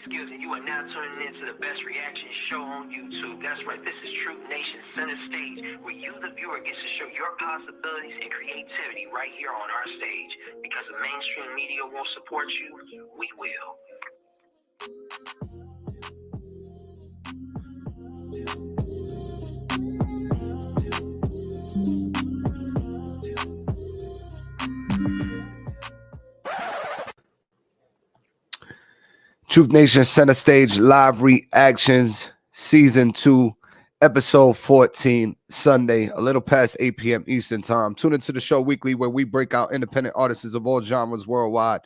skills, and you are now tuning into the best reaction show on YouTube. That's right, this is Truth Nation Center Stage, where you, the viewer, gets to show your possibilities and creativity right here on our stage. Because the mainstream media won't support you, we will. Truth Nation Center Stage Live Reactions, Season 2, Episode 14, Sunday, a little past 8 p.m. Eastern Time. Tune into the show weekly where we break out independent artists of all genres worldwide.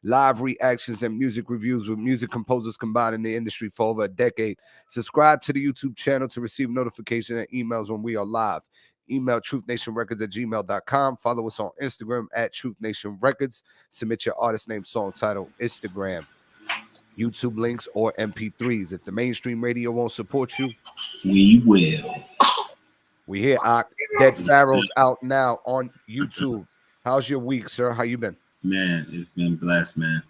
Live reactions and music reviews with music composers combined in the industry for over a decade. Subscribe to the YouTube channel to receive notifications and emails when we are live. Email truthnationrecords@gmail.com. Follow us on Instagram at Truth Nation Records. Submit your artist name, song title, Instagram, YouTube links, or MP3s. If the mainstream radio won't support you, we will. We here. Dead Pharaoh's out now on YouTube. How's your week, sir? How you been? Man, it's been blessed, man.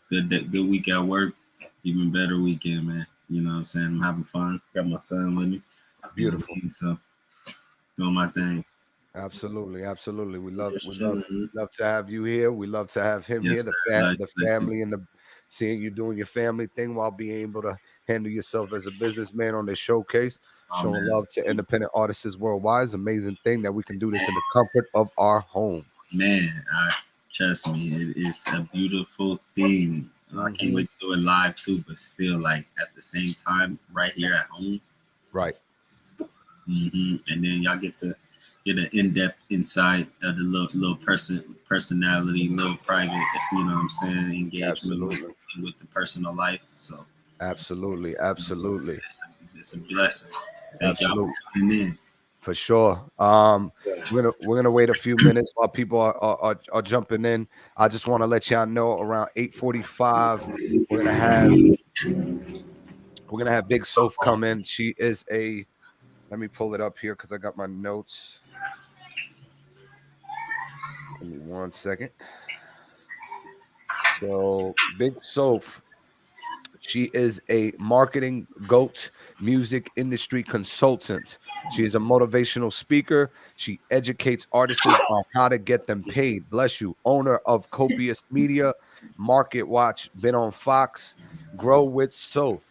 Good week at work. Even better weekend, man. You know what I'm saying? I'm having fun. Got my son with me. Beautiful. So doing my thing. Absolutely. We love to have you here. We love to have him here. The family and seeing you doing your family thing while being able to handle yourself as a businessman on this showcase, showing love to independent artists worldwide. It's an amazing thing that we can do this in the comfort of our home. Man, trust me, it is a beautiful thing. I can't wait to do it live too, but still, like at the same time, right here at home. Right. And then y'all get to get an in-depth insight of the little personality, little private, you know what I'm saying, engagement with the personal life. So absolutely. It's a blessing. Thank y'all for tuning in. For sure. We're gonna wait a few minutes while people are jumping in. I just want to let y'all know around 8:45 we're gonna have Big Soph come in. She is let me pull it up here because I got my notes. Give me 1 second. So Big Soph, she is a marketing GOAT, music industry consultant. She is a motivational speaker. She educates artists on how to get them paid. Bless you. Owner of Copious Media, Market Watch, been on Fox. Grow with Soph.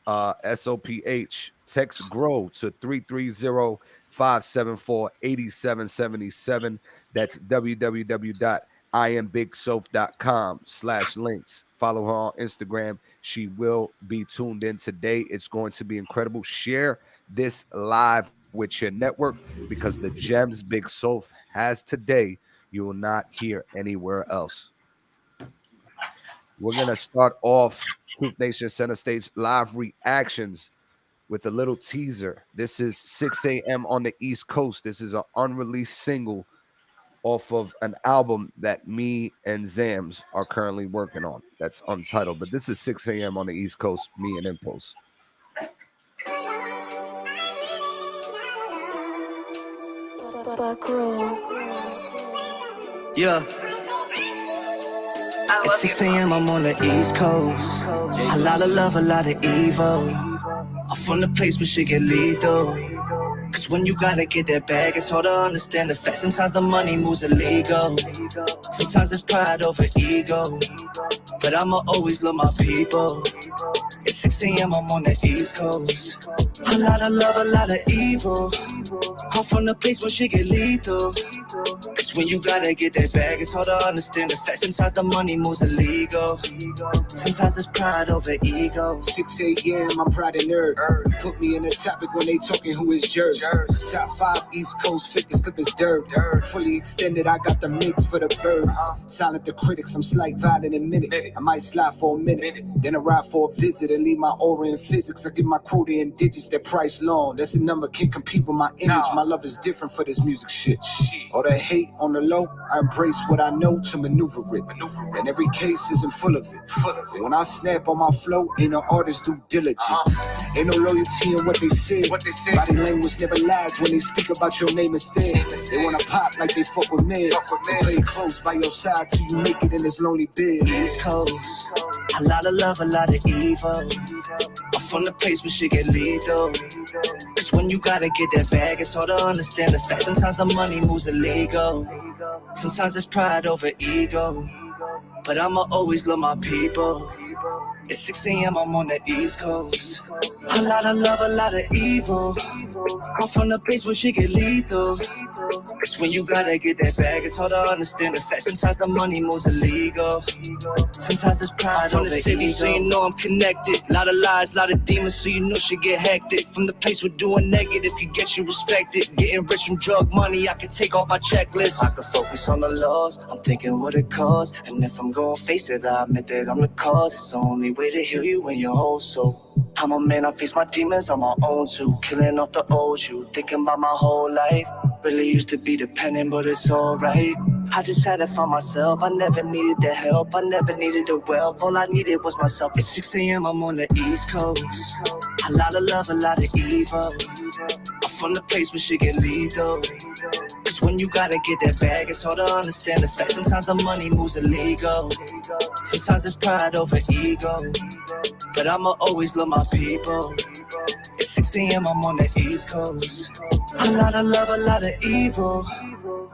SOPH. Text GROW to 330-574-8777. That's www.imbigsoph.com/links. Follow her on Instagram. She will be tuned in today. It's going to be incredible. Share this live with your network because the gems Big Soph has today, you will not hear anywhere else. We're going to start off Truth Nation Center Stage live reactions with a little teaser. This is 6 a.m. on the East Coast. This is an unreleased single off of an album that me and Zams are currently working on. That's untitled, but this is 6 a.m. on the East Coast, me and Impulze. Yeah. It's 6 a.m. I'm on the East Coast. A lot of love, a lot of evil. I'm from the place where shit get lethal. Cause when you gotta get that bag, it's hard to understand the fact. Sometimes the money moves illegal. Sometimes it's pride over ego. But I'ma always love my people. It's 6 a.m. I'm on the East Coast. A lot of love, a lot of evil. I'm from the place where shit get lethal. Cause when you gotta get that bag, it's hard to understand the fact. Sometimes the money moves illegal. Sometimes it's pride over ego. 6 a.m. I'm proud and nerd. Put me in the topic when they talking who is jerks. Top 5 East Coast fitness clip is dirt. Fully extended, I got the mix for the birds. Silent the critics, I'm slight violent in minute. I might slide for a minute, then arrive for a visit and leave my aura in physics. I give my quota in digits, that price long. That's a number, can't compete with my image. My love is different for this music shit. All the hate, On the low, I embrace what I know to maneuver it. And every case isn't full of it. When I snap on my flow, ain't no artist due diligence. Ain't no loyalty in what they say. Body language never lies when they speak about your name instead. They wanna pop like they fuck with meds. Play close by your side till you make it in this lonely bed. East Coast, a lot of love, a lot of evil. I'm from the place where shit get lethal. Cause when you gotta get that bag, it's hard to understand the fact. Sometimes the money moves illegal. Sometimes it's pride over ego. But I'ma always love my people. It's 6 a.m., I'm on the East Coast. A lot of love, a lot of evil. I'm from the place where shit get lethal. Cause when you gotta get that bag, it's hard to understand the fact. Sometimes the money moves illegal. Sometimes it's pride on the city, so you know I'm connected. Lot of lies, lot of demons, so you know shit get hectic. From the place where doing negative could get you respected. Getting rich from drug money, I can take off my checklist. I can focus on the laws, I'm thinking what it costs. And if I'm gonna face it, I admit that I'm the cause. It's the only way to heal you when you're whole, so I'm a man, I face my demons on my own too. Killing off the old you, thinking about my whole life. Really used to be dependent, but it's alright. I just had to find myself, I never needed the help, I never needed the wealth, all I needed was myself. It's 6 a.m., I'm on the East Coast. A lot of love, a lot of evil. I'm from the place where shit get lethal. Cause when you gotta get that bag, it's hard to understand the fact. Sometimes the money moves illegal. Sometimes it's pride over ego. But I'ma always love my people. It's 6 a.m., I'm on the East Coast. A lot of love, a lot of evil.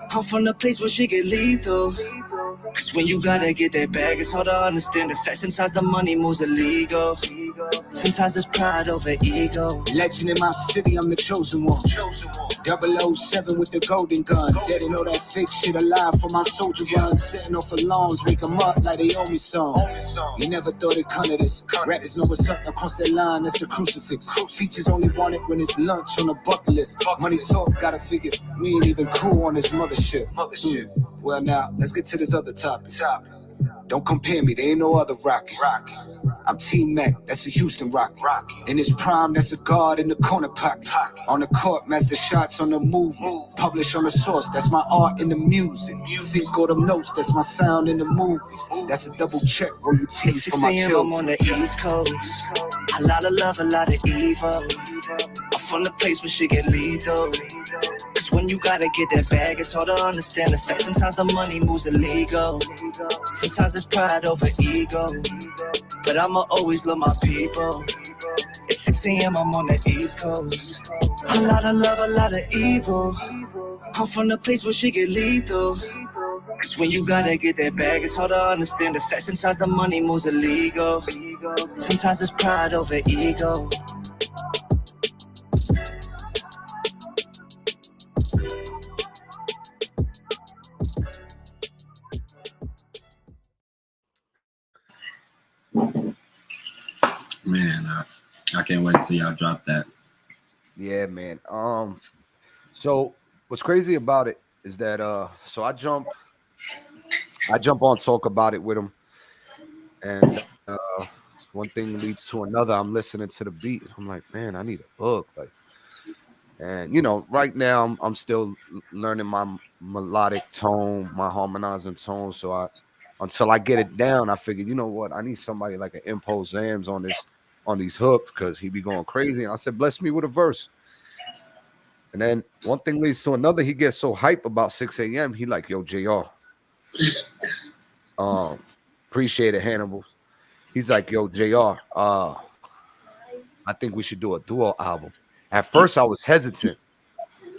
I'm from the place where shit get lethal. Cause when you gotta get that bag, it's hard to understand the fact. Sometimes the money moves illegal. Sometimes it's pride over ego. Legend in my city, I'm the chosen one. 007 with the golden gun. They didn't know that fake shit alive for my soldier run. Setting off alarms, wake them up like they owe me some. You never thought it'd come to this. Rappers know what's up across that line, that's the crucifix. Features only want it when it's lunch on the bucket list. Money talk, gotta figure we ain't even cool on this mothership. Well now, let's get to this other topic. Don't compare me, there ain't no other rocket. I'm T-Mac, that's a Houston rocket. In his prime, that's a guard in the corner pocket. On the court, master shots on the move. Publish on the source, that's my art in the music. Think all them notes, that's my sound in the movies. That's a double check, royalties for my children. I'm on the East Coast. A lot of love, a lot of evil. I'm from the place where shit get lethal. Cause when you gotta get that bag, it's hard to understand the fact. Sometimes the money moves illegal. Sometimes it's pride over ego. But I'ma always love my people. It's 6 a.m., I'm on the East Coast. A lot of love, a lot of evil. I'm from the place where shit get lethal. Cause when you gotta get that bag, it's hard to understand the fact. Sometimes the money moves illegal. Sometimes it's pride over ego. Man, I can't wait till y'all drop that. Yeah, man. So what's crazy about it is that so I jump on, talk about it with him, and one thing leads to another. I'm listening to the beat. I'm like, man, I need a hook. Like, and you know, right now I'm still learning my melodic tone, my harmonizing tone. So until I get it down, I figured, you know what, I need somebody like an Impulze on these hooks, because he be going crazy. And I said, bless me with a verse. And then one thing leads to another. He gets so hype about 6 a.m. He like, yo, JR. Appreciate it, Hannibal. He's like, yo, JR, I think we should do a duo album. At first, I was hesitant.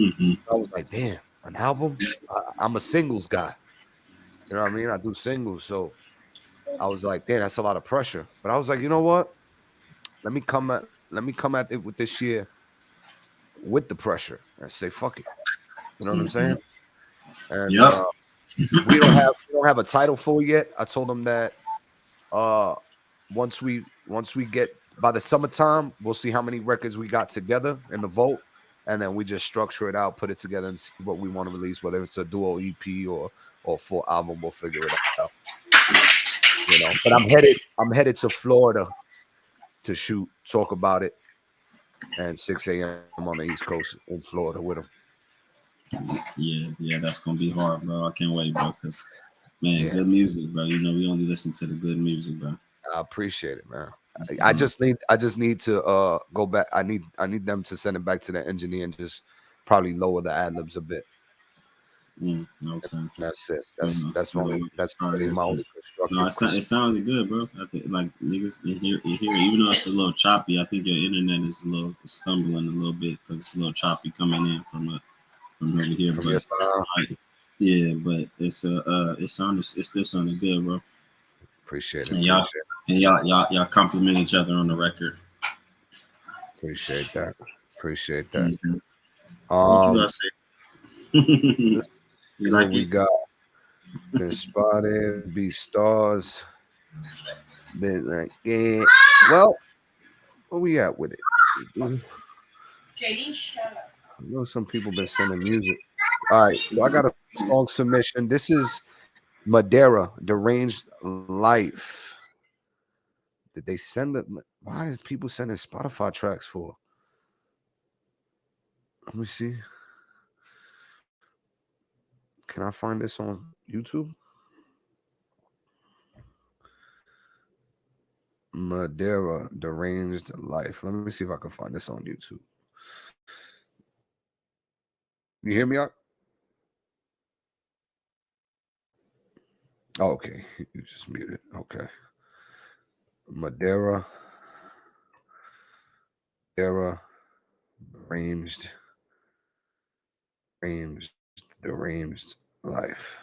I was like, damn, an album? I'm a singles guy. You know what I mean? I do singles. So I was like, damn, that's a lot of pressure. But I was like, you know what? Let me come at it with this year with the pressure and say, fuck it. You know what I'm saying? And we don't have a title for it yet. I told him that once we get by the summertime, we'll see how many records we got together in the vote, and then we just structure it out, put it together, and see what we want to release, whether it's a duo EP or full album. We'll figure it out. You know, but I'm headed to Florida to talk about it, and 6 a.m. on the East Coast in Florida with him. Yeah, that's gonna be hard, bro. I can't wait, bro. Cause man, good music, bro. You know, we only listen to the good music, bro. I appreciate it, man. I just need to go back. I need them to send it back to the engineer and just probably lower the ad libs a bit. Okay. That's it. That's my only constructive. No, it sounded good, bro. I think like niggas in here, even though it's a little choppy, I think your internet is a little stumbling a little bit because it's a little choppy coming in from over here. But yeah, but it's still sounding good, bro. Appreciate it. And y'all compliment each other on the record. Appreciate that. Mm-hmm. What you guys say? You like we it? got been spotted, be stars. Been like, yeah. Well, where we at with it? JD, shut up. I know some people been sending music. All right, so I got a song submission. This is Madeira, Deranged Life. Did they send it? Why is people sending Spotify tracks for? Let me see. Can I find this on YouTube? Madeira, Deranged Life. Let me see if I can find this on YouTube. You hear me out? Oh, okay. You just muted. Okay. Madeira, Deranged Life.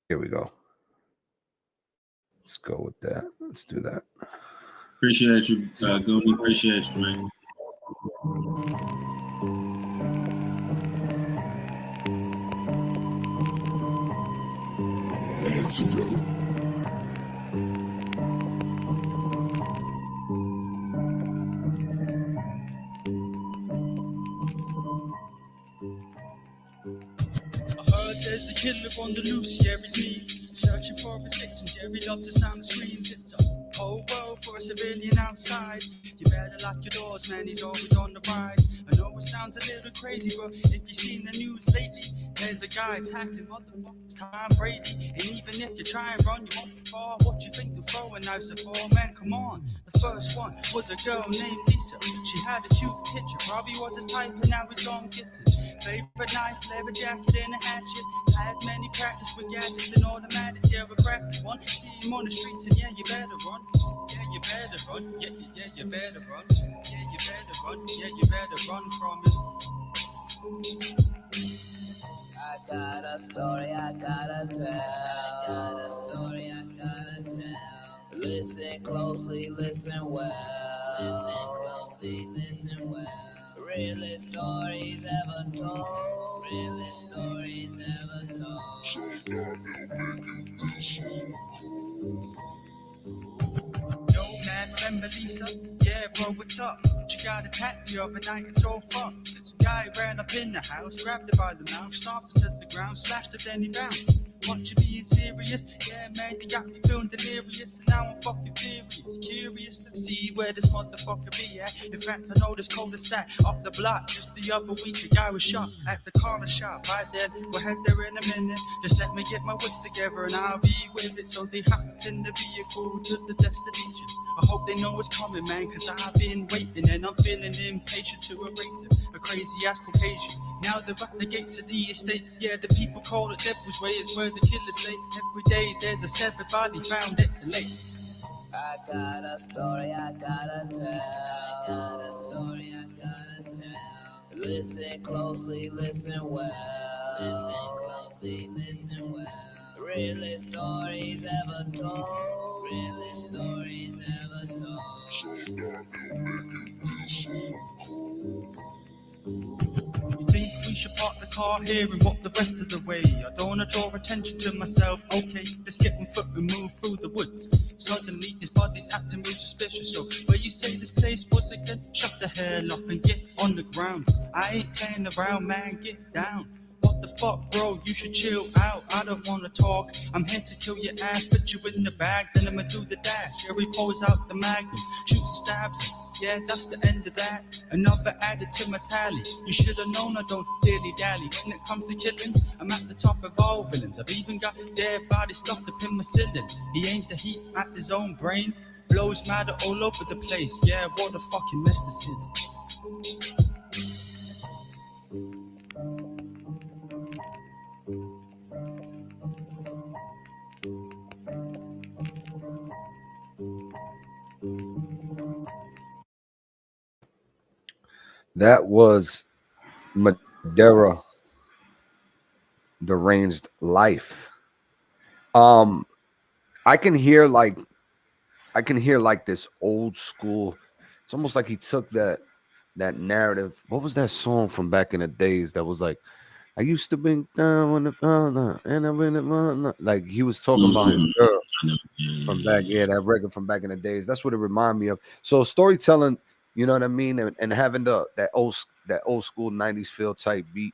Here we go. Let's go with that. Let's do that. Appreciate you, Goonie. Appreciate you, man. There's a killer on the loose, yeah, it's me. Searching for his victims, yeah, we love the sound of screams. It's a whole world for a civilian outside. You better lock your doors, man, he's always on the rise. I know it sounds a little crazy, but if you've seen the news lately, there's a guy attacking motherfuckers, Tom Brady. And even if you try and run, you won't be far. What you think of throwing knives at 4 men? Come on. The first one was a girl named Lisa. She had a cute picture, Robbie was his type, and now he's gonna get this. Favorite knife, leather jacket, and a hatchet. Had many practice with gadgets and automatics. Yeah, a crafty one. See him on the streets, and yeah, you better run. Yeah, you better run. Yeah, you better run. Yeah, you better run. Yeah, you better run from it. I got a story I gotta tell. Listen closely, listen well. Listen well. Realest stories ever told. Yo, man, remember Lisa? Yeah, bro, what's up? She got attacked the other night, it's all fun. Some guy ran up in the house, grabbed her by the mouth, stomped her to the ground, slashed her, then he bounced. What, you being serious? Yeah, man, you got me feeling delirious, and now I'm fucking furious. Curious to see where this motherfucker be at. In fact, I know this cul-de-sac up the block. Just the other week, a guy was shot at the corner shop. Right there, we'll head there in a minute. Just let me get my wits together, and I'll be with it. So they hopped in the vehicle to the destination. I hope they know it's coming, man, cause I've been waiting, and I'm feeling impatient to erase it. A crazy-ass Caucasian. Now they're at the gates of the estate. Yeah, the people call it Devil's Way. It's where the killers stay. Every day there's a severed body found at the lake. I got a story I gotta tell. Listen closely, listen well. Listen well. Realest stories ever told. You think we should park the car here and walk the rest of the way? I don't wanna draw attention to myself. Okay, let's get one foot and move through the woods. Suddenly his body's acting real suspicious. So where you say this place was again? Shut the hell up and get on the ground. I ain't playing around, man, get down. What the fuck, bro? You should chill out. I don't wanna talk. I'm here to kill your ass, put you in the bag, then I'ma do the dash. Yeah, we pulls out the magnum, shoots and stabs. Yeah, that's the end of that. Another added to my tally. You should have known I don't dilly-dally. When it comes to killings, I'm at the top of all villains. I've even got their body stuffed up in my ceiling. He aims the heat at his own brain. Blows matter all over the place. Yeah, what a fucking mess this is. That was Madeira, Deranged Life. I can hear like this old school. It's almost like he took that narrative. What was that song from back in the days that was like, I used to be down when the and I went like he was talking about his girl from back, that record from back in the days. That's what it reminded me of. So storytelling, you know what I mean, and having that old school 90s feel type beat,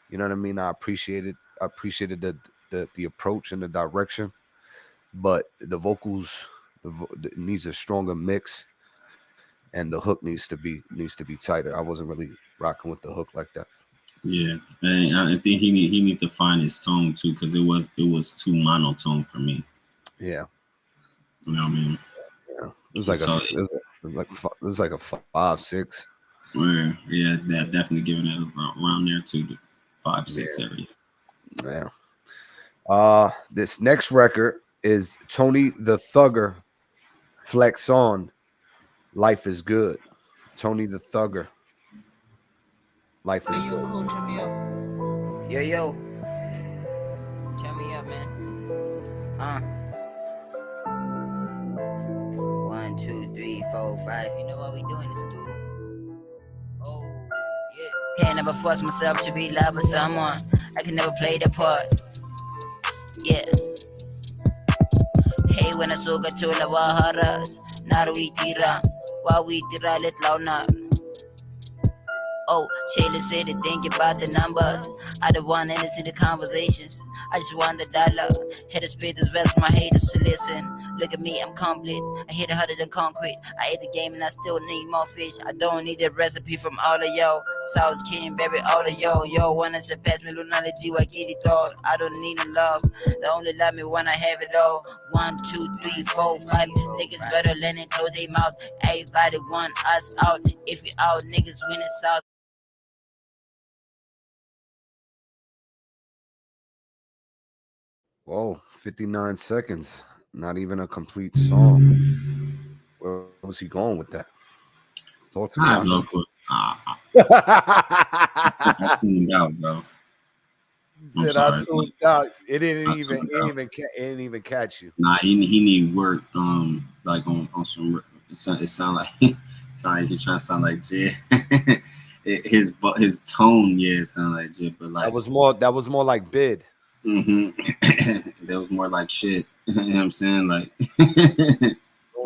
you know what I mean. I appreciated the approach and the direction, but the vocals it needs a stronger mix, and the hook needs to be tighter. I wasn't really rocking with the hook like that. Yeah, and I think he need to find his tone too, because it was too monotone for me. Yeah, you know what I mean. Yeah, it was like a 5-6. Yeah, they're definitely giving it around there too, the 5-6 area. Yeah. This next record is Tony the Thugger, Flex On, Life is Good. Tony the Thugger, Life is Good. Yo. Turn me up, man. 1, 2, 3, 4, 5. You know what we doing this, dude? Oh, yeah. Can't never force myself to be loved with someone. I can never play the part. Yeah. Hey, when I saw to la waharas, naru itira, wa itira let launa. Oh, Shayla said to think about the numbers. I don't want to see the conversations. I just want the dollar. Hit the spit this verse for my haters to listen. Look at me, I'm complete. I hit it harder than concrete. I ate the game and I still need more fish. I don't need a recipe from all of yo. South King, baby, all of yo. Wanna surpass me, lunality, I get it all. I don't need no love. They only love me when I have it all. 1, 2, 3, 4, 5. Niggas better learn and close their mouth. Everybody want us out. If we out, niggas win it south. Whoa, 59 seconds. Not even a complete song. Where was he going with that? Talk to me. I have no clue. I tuned out, bro. I tuned out. It didn't even catch you. Nah, he need work. Like on some. It sound like he's trying to sound like Jay. his tone, sound like Jay, but like that was more like Bid. Mm-hmm. That was more like shit. You know what I'm saying? Like,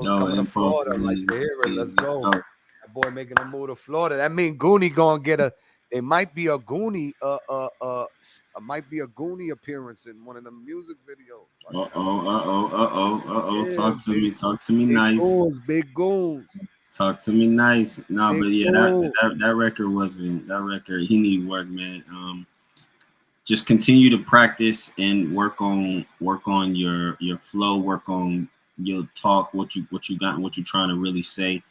yo, Impulse. Like, let's go. That boy making a move to Florida. That mean Goonie gonna get it might be a Goonie, appearance in one of the music videos. Like, Talk to me nice. Big goons. Talk to me nice. No, but yeah, that record wasn't that record. He need work, man. Just continue to practice and work on your flow, work on your talk, what you got, and what you're trying to really say,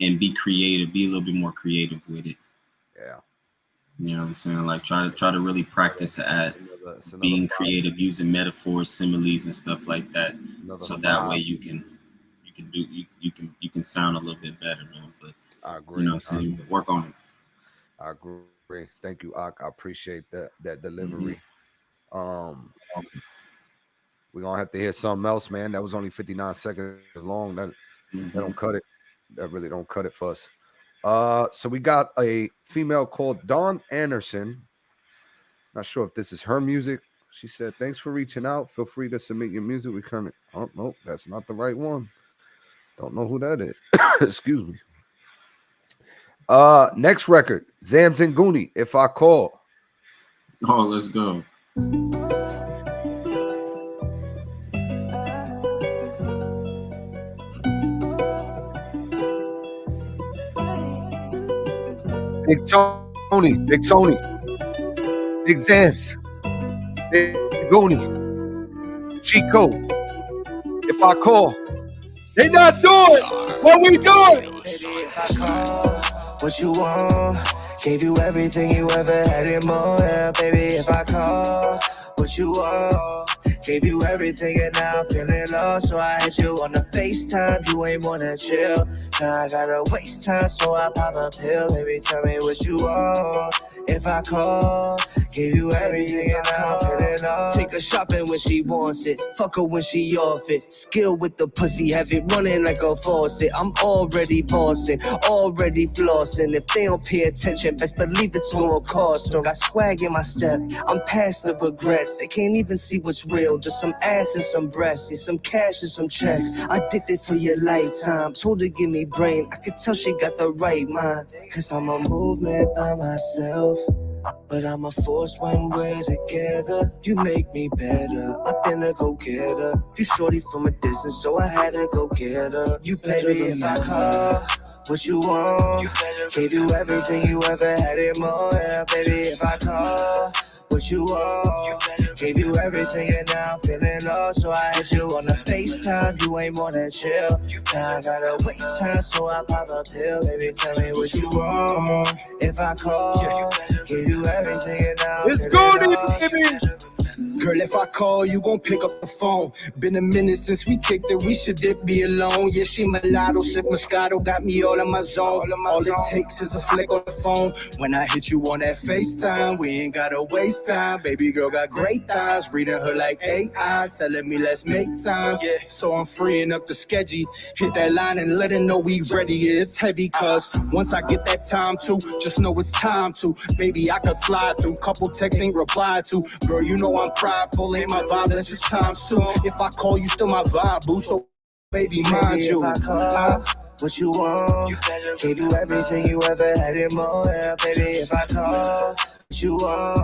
and be creative. Be a little bit more creative with it. Yeah, you know what I'm saying. Like try to really practice at being creative, using metaphors, similes, and stuff like that. So that way you can sound a little bit better, man. But I agree. You know what I'm saying. Work on it. I agree. Thank you, Ak. I appreciate that delivery. We're gonna have to hear something else, man. That was only 59 seconds long. That don't cut it. That really don't cut it for us. So we got a female called Dawn Anderson. Not sure if this is her music. She said, "Thanks for reaching out. Feel free to submit your music. We come." Oh no, that's not the right one. Don't know who that is. Excuse me. Next record, Zams and Goonie, If I Call. Oh, let's go. Big Tony, Big Zams, Big Goonie, Chico. If I call, they not doing what we doing. Baby, if I call, what you want? Gave you everything you ever had and more. Yeah, baby, if I call, what you want? Gave you everything and now I'm feeling lost. So I hit you on the FaceTime, you ain't wanna chill. Now I gotta waste time, so I pop a pill. Baby, tell me what you want. If I call, give you everything and now I'm feeling lost. Take her shopping when she wants it, fuck her when she off it. Skill with the pussy, have it running like a faucet. I'm already bossing, already flossing. If they don't pay attention, best believe it's gonna cost them. Got swag in my step, I'm past the regrets. They can't even see what's real, just some ass and some breasts, and some cash and some checks. Addicted for your lifetime, told her give me brain. I could tell she got the right mind, cause I'm a movement by myself, but I'm a force when we're together. You make me better, I've been a go-getter. You shorty from a distance, so I had to go get her. You better if I call, what you want? Gave you everything you ever had and more. Yeah, baby, if I call, what you want? Gave you everything and now I'm feeling lost. So I hit you on the FaceTime, you ain't wanna chill. Now I gotta waste time, so I pop a pill. Baby, tell me what you want. If I call, give you everything and now I'm It's feeling Goonie, lost. baby. Girl, if I call, you gon' pick up the phone. Been a minute since we kicked it, we should be alone. Yeah, she mulatto, sip Moscato, got me all in my zone. All it takes is a flick on the phone. When I hit you on that FaceTime, we ain't gotta waste time. Baby girl got great thighs, reading her like AI, telling me let's make time. Yeah, so I'm freeing up the schedule. Hit that line and let her know we ready. It's heavy, cause once I get that time to, just know it's time to. Baby, I could slide through, couple texts ain't replied to. Girl, you know I'm prideful, ain't my vibe, that's just time soon. If I call, you still my vibe, boo, so baby, mind you. If I call, what you want? Gave you everything you ever had and more. Yeah, baby, if I call, what you want?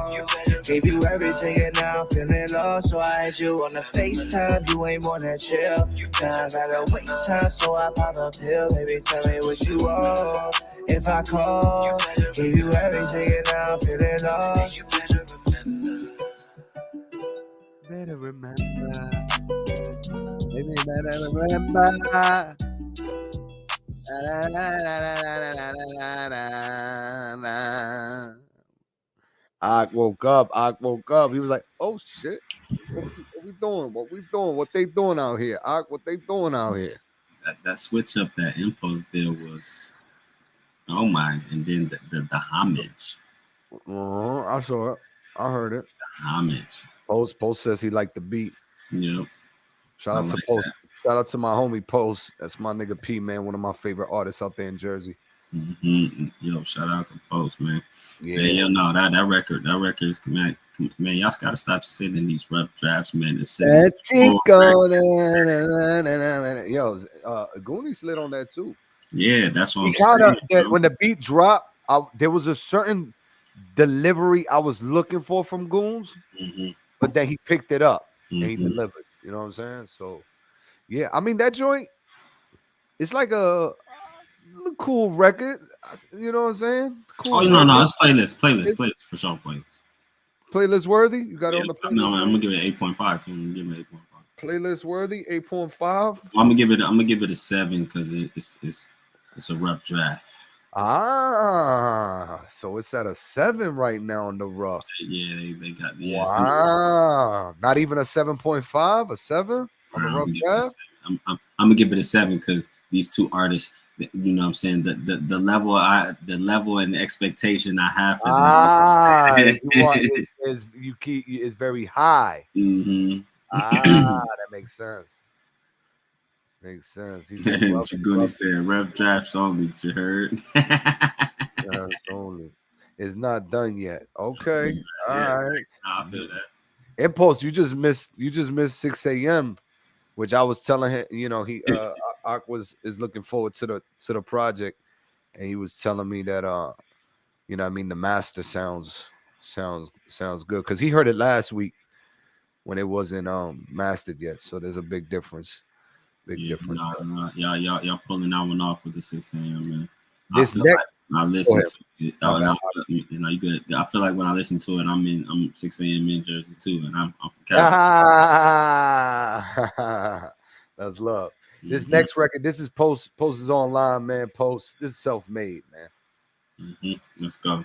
Gave you everything and now I'm feeling lost. So I hit you on the FaceTime, you ain't wanna chill. Now I gotta waste time, so I pop a pill. Baby, tell me what you want. If I call, gave you everything and now I'm feeling lost. Better remember. Baby, better remember. I woke up. He was like, "Oh shit, what we doing? What we doing? What they doing out here? What they doing out here?" That switch up that Impulse did was, oh my! And then the homage. I saw it. I heard it. The homage. Post says he liked the beat. Yep. Shout out to Post. Shout out to my homie Post. That's my nigga P, man. One of my favorite artists out there in Jersey. Mm-hmm. Yo, shout out to Post, man. Yeah, no, that record is, man, y'all gotta stop sending these rough drafts, man. Yo, Goonie slid on that too. Yeah, that's what I'm saying. When the beat dropped, there was a certain delivery I was looking for from Goons, but then he picked it up and he delivered. You know what I'm saying? So, yeah, I mean that joint, it's like a cool record. You know what I'm saying? Cool no, it's playlist for sure. Playlist worthy. You got it on the playlist. No, I'm gonna give it 8.5. I'm gonna give it 8.5. Playlist worthy, 8.5. I'm gonna give it a 7 because it's a rough draft. So it's at a 7 right now on the rough. Yeah, they got the Not even a 7.5, a 7 on the rough draft. I'm gonna give it a 7 because these two artists, you know what I'm saying, the level and the expectation I have for them is very high. That makes sense. Makes sense. He said Draguni said rep drafts only, you heard? Drafts only. It's not done yet. Okay. All right. I feel that. Impulse, you just missed 6 a.m., which I was telling him, you know, he Ak is looking forward to the project, and he was telling me that you know, I mean, the master sounds good because he heard it last week when it wasn't mastered yet. So there's a big difference. Y'all pulling that one off with the 6 a.m. man. I listen to it. You good. I feel like when I listen to it, I'm 6 a.m. in Jersey too, and I'm from California. That's love. This next record, this is PostIsOnline, man. Post, this is self-made, man. Let's go.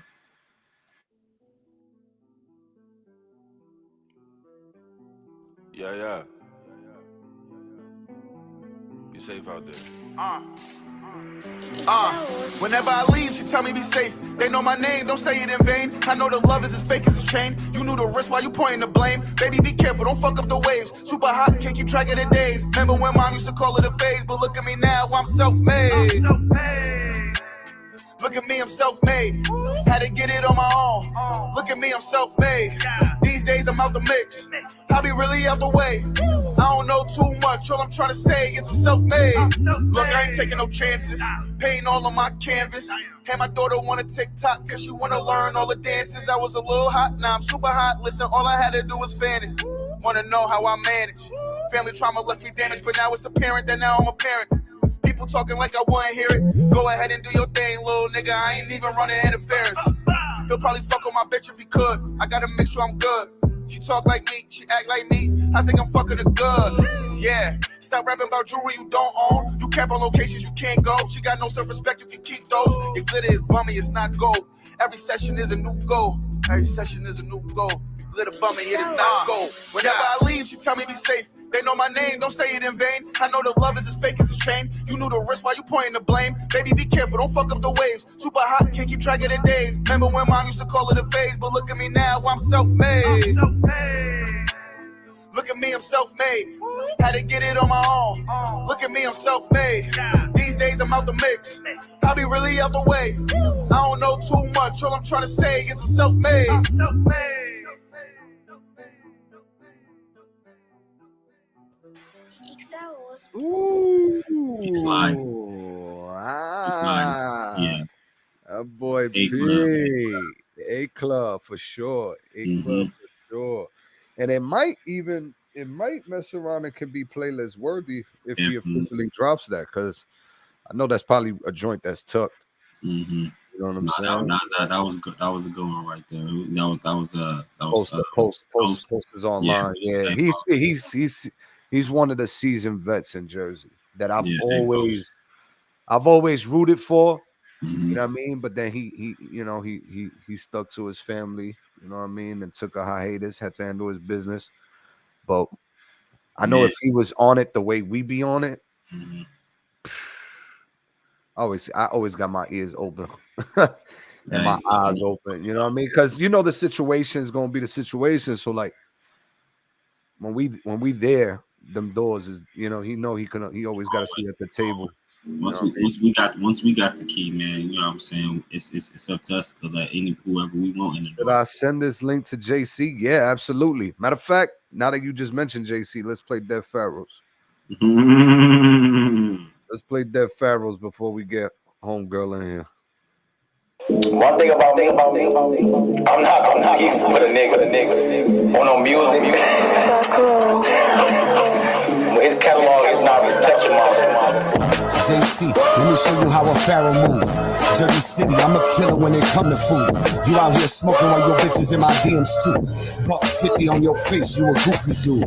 Yeah. Be safe out there. Whenever I leave, she tell me be safe. They know my name, don't say it in vain. I know the love is as fake as a chain. You knew the risk while you pointing the blame. Baby, be careful, don't fuck up the waves. Super hot, can't keep track of the days. Remember when mom used to call it a phase, but look at me now, I'm self-made. Look at me, I'm self-made. Had to get it on my own. Look at me, I'm self-made. These days I'm out the mix. I be really out the way. I don't know too much. All I'm trying to say is I'm self-made. Look, I ain't taking no chances. Painting all on my canvas. Hey, my daughter wanna TikTok cause she wanna learn all the dances. I was a little hot, now I'm super hot. Listen, all I had to do was fan it. Wanna know how I manage. Family trauma left me damaged, but now it's apparent that now I'm a parent. People talking like I wouldn't hear it. Go ahead and do your thing, little nigga. I ain't even running interference. He'll probably fuck with my bitch if he could. I gotta make sure I'm good. She talk like me, she act like me. I think I'm fucking her good. Yeah, stop rapping about jewelry you don't own. You cap on locations you can't go. She got no self-respect, you can keep those. Your glitter is bummy, it's not gold. Every session is a new goal. Every session is a new goal. Your glitter bummy, it is not gold. Whenever I leave, she tell me be safe. They know my name, don't say it in vain. I know the love is as fake as a chain. You knew the risk while you pointing the blame. Baby, be careful, don't fuck up the waves. Super hot, can't keep track of the days. Remember when mom used to call it a phase, but look at me now, I'm self-made. Look at me, I'm self-made. Had to get it on my own. Look at me, I'm self-made. These days I'm out the mix. I be really out the way. I don't know too much. All I'm trying to say is I'm self-made. Ooh. Slide. Yeah. That boy P. A Club for sure. A Club for sure. And it might mess around and can be playlist worthy if he officially drops that, because I know that's probably a joint that's tucked. You know what I'm saying? That was good. That was a good one right there. PostIsOnline. Yeah, he's one of the seasoned vets in Jersey that I've always rooted for. You know what I mean? But then he stuck to his family. You know what I mean? And took a hiatus, had to handle his business. But I know if he was on it the way we be on it, I always got my ears open and my eyes open. You know what I mean? Because the situation is gonna be the situation. So like when we there, them doors is he always got to sit at the table. Once we got the key, man, you know what I'm saying? It's up to us to let whoever we want in the door. Should I send this link to JC? Yeah, absolutely. Matter of fact, now that you just mentioned JC, let's play Dead Pharaohs. Let's play Dead Pharaohs before we get homegirl in here. One thing about me, I'm not even with a nigga on no music. His catalog is not touching my JC, let me show you how a pharaoh move. Jersey City, I'm a killer when it come to food. You out here smoking while your bitches in my DMs too. $150 on your face, you a goofy dude.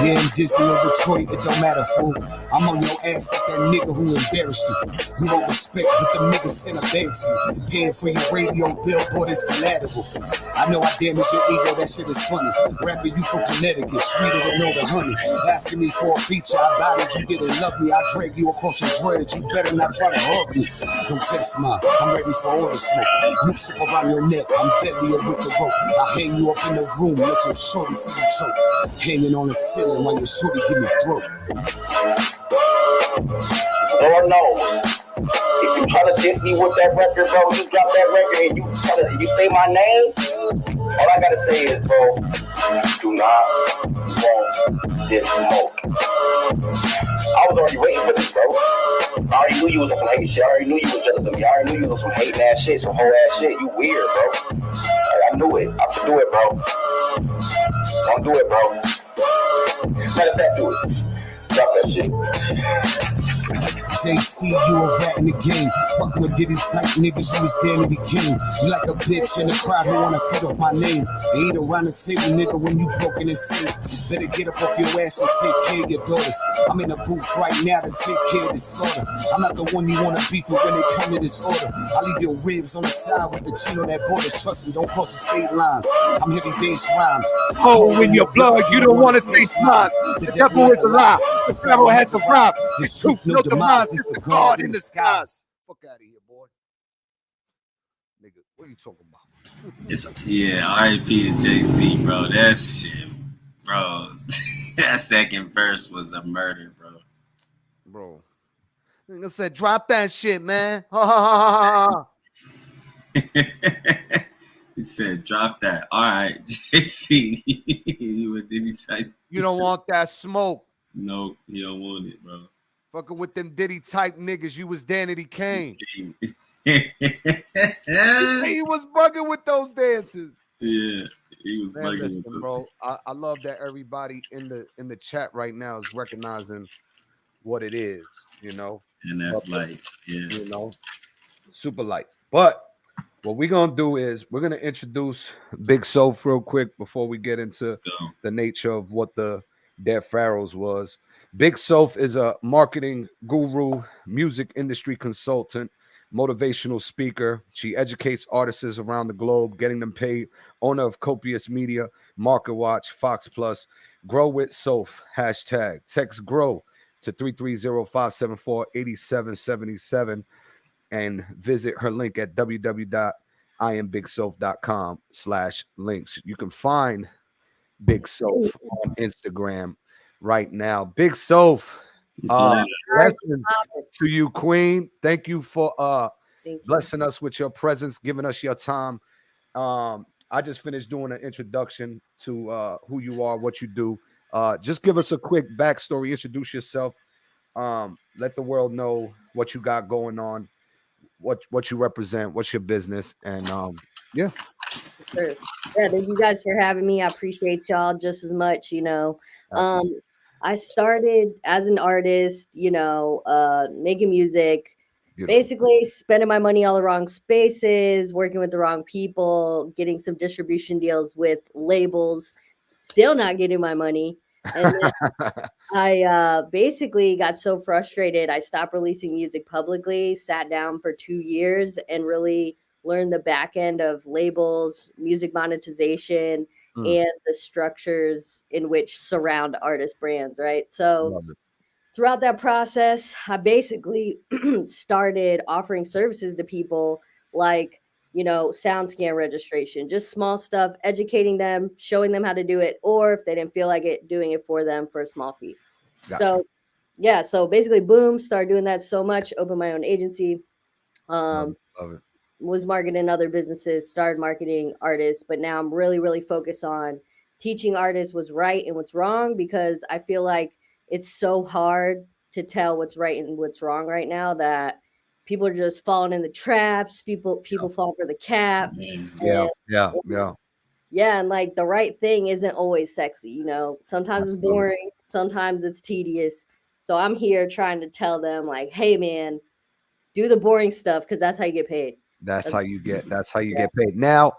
Yeah, in Disney or Detroit, it don't matter, fool. I'm on your ass like that nigga who embarrassed you. You don't respect, but the nigga sent a bag to you. Paying for your radio billboard is collateral. I know I damage your ego, that shit is funny. Rapping you from Connecticut, sweeter than all the honey. Asking me for a feature, I got it, you didn't love me. I drag you across your dreads, you better not try to hug me. Don't test mine, I'm ready for all the smoke. Noose up around your neck, I'm deadlier with the rope. I hang you up in the room, let your shorty see you choke. Hanging on the ceiling while your shorty give me throat. Lord knows. If you try to diss me with that record, bro, you drop that record and you say my name, all I gotta say is, bro, do not want this smoke. I was already waiting for this, bro. I already knew you was on some hate shit. I already knew you was jealous of me. I already knew you was on some hating ass shit, some whole ass shit. You weird, bro. I knew it. I could do it, bro. Don't do it, bro. Matter of fact, do it. Drop that shit. JC, you a rat in the game. Fuck with Diddy type niggas, you was there to be king. You like a bitch in the crowd who wanna feed off my name. They ain't around the table, nigga, when you broken and insane. Better get up off your ass and take care of your daughters. I'm in the booth right now to take care of the slaughter. I'm not the one you wanna beef with when it come to this order. I leave your ribs on the side with the chino that borders. Trust me, don't cross the state lines. I'm heavy bass rhymes. Oh, in your blood, you don't want to taste mine. The devil is alive. The pharaoh has arrived. This truth, no demise. This the God in the skies. Fuck out of here, boy. Nigga, what are you talking about? R.I.P. to JC, bro. That shit, bro. That second verse was a murder, bro. Nigga said, drop that shit, man. Ha ha ha ha. He said, drop that. All right, JC. You don't want that smoke. Nope, he don't want it, bro. Fucking with them Diddy type niggas, you was Danity Kane. He was bugging with those dances. Yeah, he was bugging with them. Bro, I love that everybody in the chat right now is recognizing what it is, you know. And that's light, you know, super light. But what we're gonna do is we're gonna introduce Big Soph real quick before we get into the nature of what the Dead Pharaohs was. Big Soph is a marketing guru, music industry consultant, motivational speaker. She educates artists around the globe, getting them paid. Owner of Copious Media, Market Watch, Fox Plus. Grow with Soph, hashtag. Text GROW to 330-574-8777 and visit her link at www.iambigsoph.com/links. You can find Big Soph on Instagram right now. Big Soph, blessings to you, Queen. Thank you for blessing us with your presence, giving us your time. I just finished doing an introduction to who you are, what you do. Just give us a quick backstory, introduce yourself, let the world know what you got going on, what you represent, what's your business, and yeah. Sure. Yeah, thank you guys for having me. I appreciate y'all just as much, you know. I started as an artist, you know, making music, basically spending my money all the wrong spaces, working with the wrong people, getting some distribution deals with labels, still not getting my money. And then I basically got so frustrated, I stopped releasing music publicly, sat down for 2 years and really learned the back end of labels, music monetization, and the structures in which surround artist brands, right? So throughout that process, I basically started offering services to people like, you know, sound scan registration, just small stuff, educating them, showing them how to do it, or if they didn't feel like it, doing it for them for a small fee. Gotcha. So yeah, so basically boom, started doing that so much, opened my own agency. Love it. Was marketing other businesses, started marketing artists, but now I'm really focused on teaching artists what's right and what's wrong, because I feel like it's so hard to tell what's right and what's wrong right now that people are just falling in the traps. People fall for the cap. Yeah. And like the right thing isn't always sexy, you know. Sometimes it's boring, sometimes it's tedious. So I'm here trying to tell them like, hey man, do the boring stuff because that's how you get paid. That's how you get paid. Now,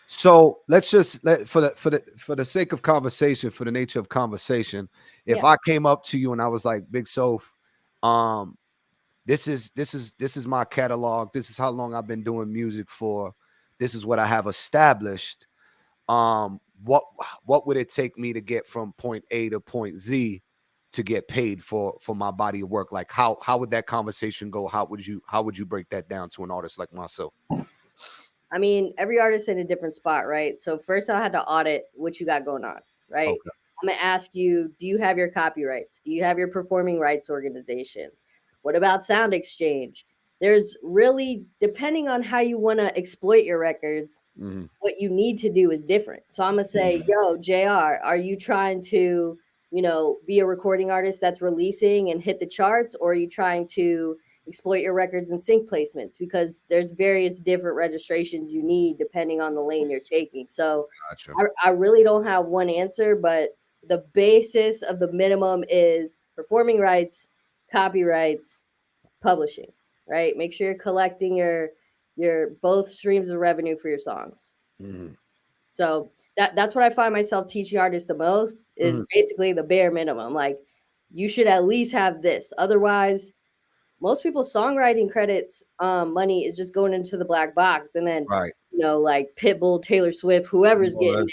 so let's just for the sake of conversation, for the nature of conversation, if I came up to you and I was like, Big Soph, this is my catalog. This is how long I've been doing music for. This is what I have established. What would it take me to get from point A to point Z to get paid for my body of work? Like how would that conversation go? How would you break that down to an artist like myself? I mean, every artist in a different spot, right? So first I had to audit what you got going on, right? Okay. I'm gonna ask you, do you have your copyrights? Do you have your performing rights organizations? What about sound exchange? There's really, depending on how you want to exploit your records, what you need to do is different. So I'm gonna say, yo, JR, are you trying to, you know, be a recording artist that's releasing and hit the charts, or are you trying to exploit your records and sync placements? Because there's various different registrations you need depending on the lane you're taking. So gotcha. I really don't have one answer, but the basis of the minimum is performing rights, copyrights, publishing, right? Make sure you're collecting your both streams of revenue for your songs. So that's what I find myself teaching artists the most is basically the bare minimum. Like you should at least have this. Otherwise, most people's songwriting credits money is just going into the black box, and then like Pitbull, Taylor Swift, whoever's getting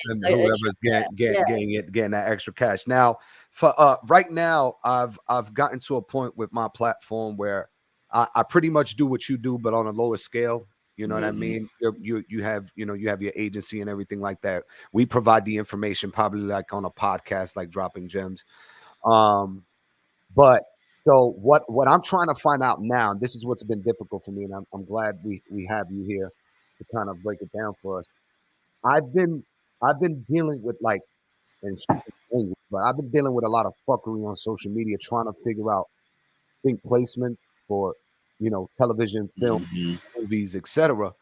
getting that extra cash. Now, for right now, I've gotten to a point with my platform where I pretty much do what you do, but on a lower scale. You know what I mean? You have your agency and everything like that. We provide the information probably like on a podcast, like Dropping Gems. But so what I'm trying to find out now, and this is what's been difficult for me, and I'm glad we have you here to kind of break it down for us. I've been dealing with like, but I've been dealing with a lot of fuckery on social media, trying to figure out sync placement for television, film, movies, etc.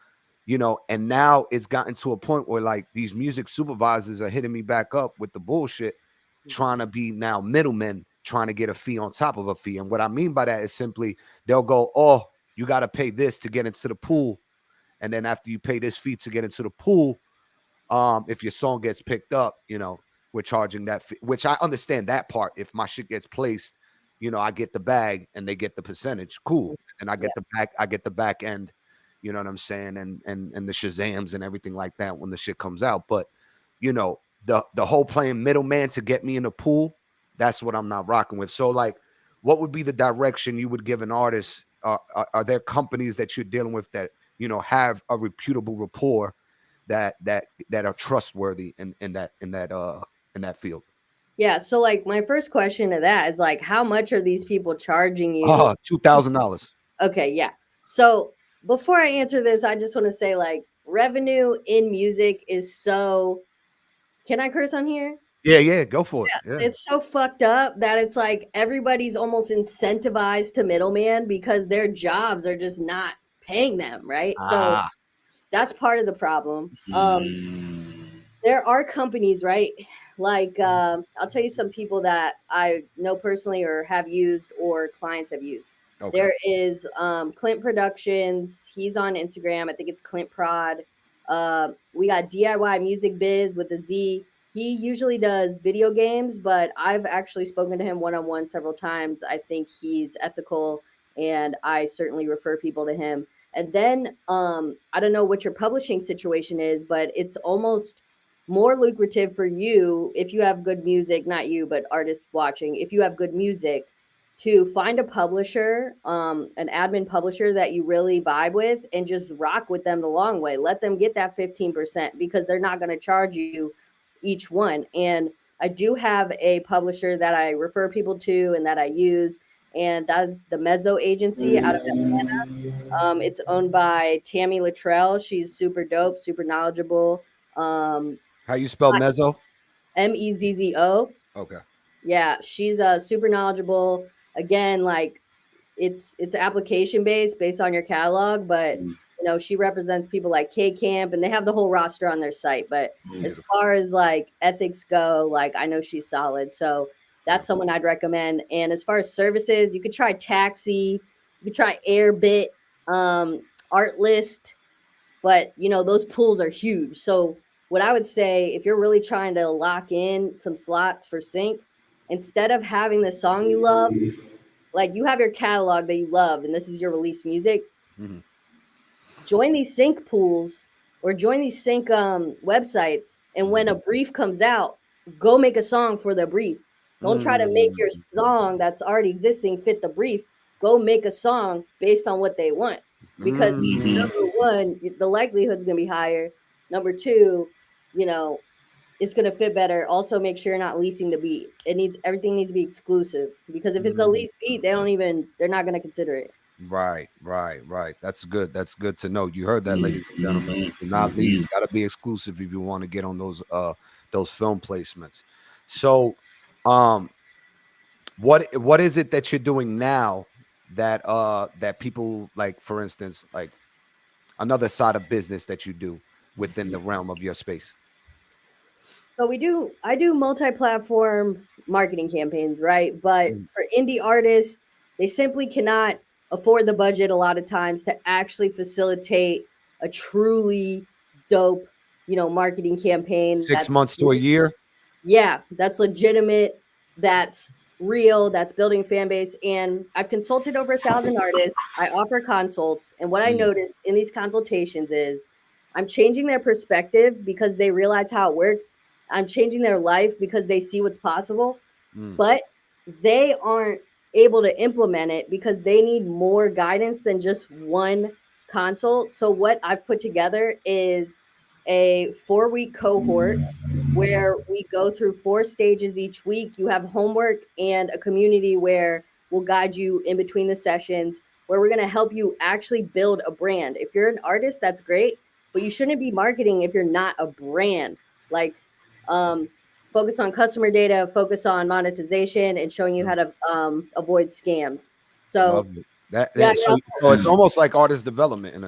And now it's gotten to a point where like these music supervisors are hitting me back up with the bullshit, trying to be now middlemen, trying to get a fee on top of a fee. And what I mean by that is simply they'll go, oh, you got to pay this to get into the pool. And then after you pay this fee to get into the pool, if your song gets picked up, we're charging that fee, which I understand that part. If my shit gets placed, I get the bag and they get the percentage. Cool. And I get the back end, you know what I'm saying? And the Shazams and everything like that when the shit comes out. But, the whole playing middleman to get me in the pool, that's what I'm not rocking with. So like, what would be the direction you would give an artist? Are there companies that you're dealing with that, have a reputable rapport that are trustworthy in that field? Yeah. So like my first question to that is like, how much are these people charging you? $2,000. Okay. Yeah. So before I answer this, I just want to say like revenue in music is so, can I curse on here? Yeah, go for it. Yeah. It's so fucked up that it's like everybody's almost incentivized to middleman because their jobs are just not paying them, right? So that's part of the problem. There are companies, right? Like I'll tell you some people that I know personally or have used or clients have used. Okay. There is Clint Productions. He's on Instagram. I think it's Clint Prod. We got DIY Music Biz with a Z. He usually does video games, but I've actually spoken to him one-on-one several times. I think he's ethical, and I certainly refer people to him. And then I don't know what your publishing situation is, but it's almost more lucrative for you if you have good music, not you, but artists watching. If you have good music, to find a publisher, an admin publisher that you really vibe with and just rock with them the long way. Let them get that 15% because they're not going to charge you each one. And I do have a publisher that I refer people to and that I use, and that's the Mezzo Agency out of Atlanta. It's owned by Tammy Luttrell. She's super dope, super knowledgeable. How you spell Mezzo? Mezzo. Okay. Yeah, she's super knowledgeable. Again, like it's application based on your catalog, but she represents people like K-Camp, and they have the whole roster on their site. But as far as like ethics go, like I know she's solid. So that's someone I'd recommend. And as far as services, you could try Taxi, you could try Airbit, Artlist, but those pools are huge. So what I would say, if you're really trying to lock in some slots for sync, instead of having the song you love, like you have your catalog that you love, and this is your released music, join these sync pools or join these sync websites. And when a brief comes out, go make a song for the brief. Don't try to make your song that's already existing fit the brief. Go make a song based on what they want. Because number one, the likelihood's going to be higher. Number two, it's going to fit better. Also, make sure you're not leasing the beat. Everything needs to be exclusive, because if it's a leased beat, they're not going to consider it. Right. That's good. That's good to know. You heard that, ladies and gentlemen. Not these got to be exclusive if you want to get on those film placements. So, what is it that you're doing now that people like, for instance, like another side of business that you do within the realm of your space? So I do multi-platform marketing campaigns, right? But for indie artists, they simply cannot afford the budget a lot of times to actually facilitate a truly dope, marketing campaign. 6 months to a year. Yeah, that's legitimate. That's real. That's building fan base. And I've consulted over 1,000 artists. I offer consults. And what I noticed in these consultations is I'm changing their perspective because they realize how it works. I'm changing their life because they see what's possible. But they aren't able to implement it because they need more guidance than just one consult. So what I've put together is a 4-week cohort where we go through 4 stages each week. You have homework and a community where we'll guide you in between the sessions, where we're going to help you actually build a brand. If you're an artist, that's great, but you shouldn't be marketing if you're not a brand. Like, focus on customer data, focus on monetization, and showing you how to avoid scams. So so it's almost like artist development.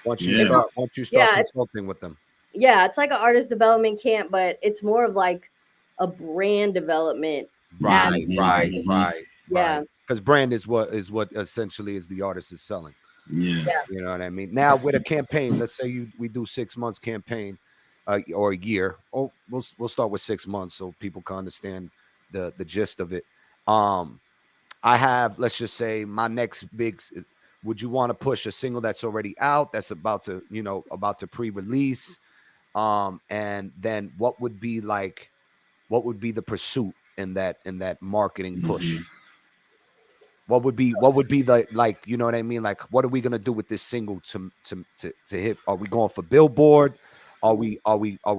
Once you start consulting with them. Yeah, it's like an artist development camp, but it's more of like a brand development. Right. Yeah. Because brand is what essentially is the artist is selling. Yeah. You know what I mean? Now with a campaign, let's say we do 6 months campaign or a year. Oh, we'll start with 6 months so people can understand the gist of it. I have, let's just say, my next big. Would you want to push a single that's already out, that's about to pre-release? And then what would be the pursuit in that marketing push? What would be the, like, you know what I mean? Like, what are we gonna do with this single to hit? Are we going for Billboard? Are we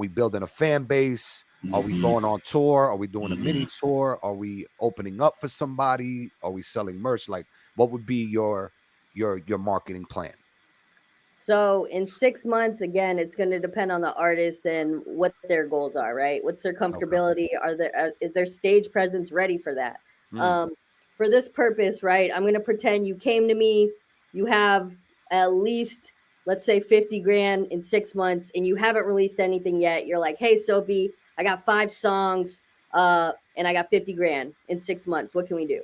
building a fan base? Are we going on tour? Are we doing a mini tour? Are we opening up for somebody? Are we selling merch? Like, what would be your marketing plan? So in 6 months, again, it's going to depend on the artist and what their goals are, right? What's their comfortability? Is their stage presence ready for that? For this purpose, right, I'm going to pretend you came to me, you have at least, let's say, 50 grand in 6 months, and you haven't released anything yet. You're like, hey, Sophie, I got 5 songs, and I got 50 grand in 6 months. What can we do?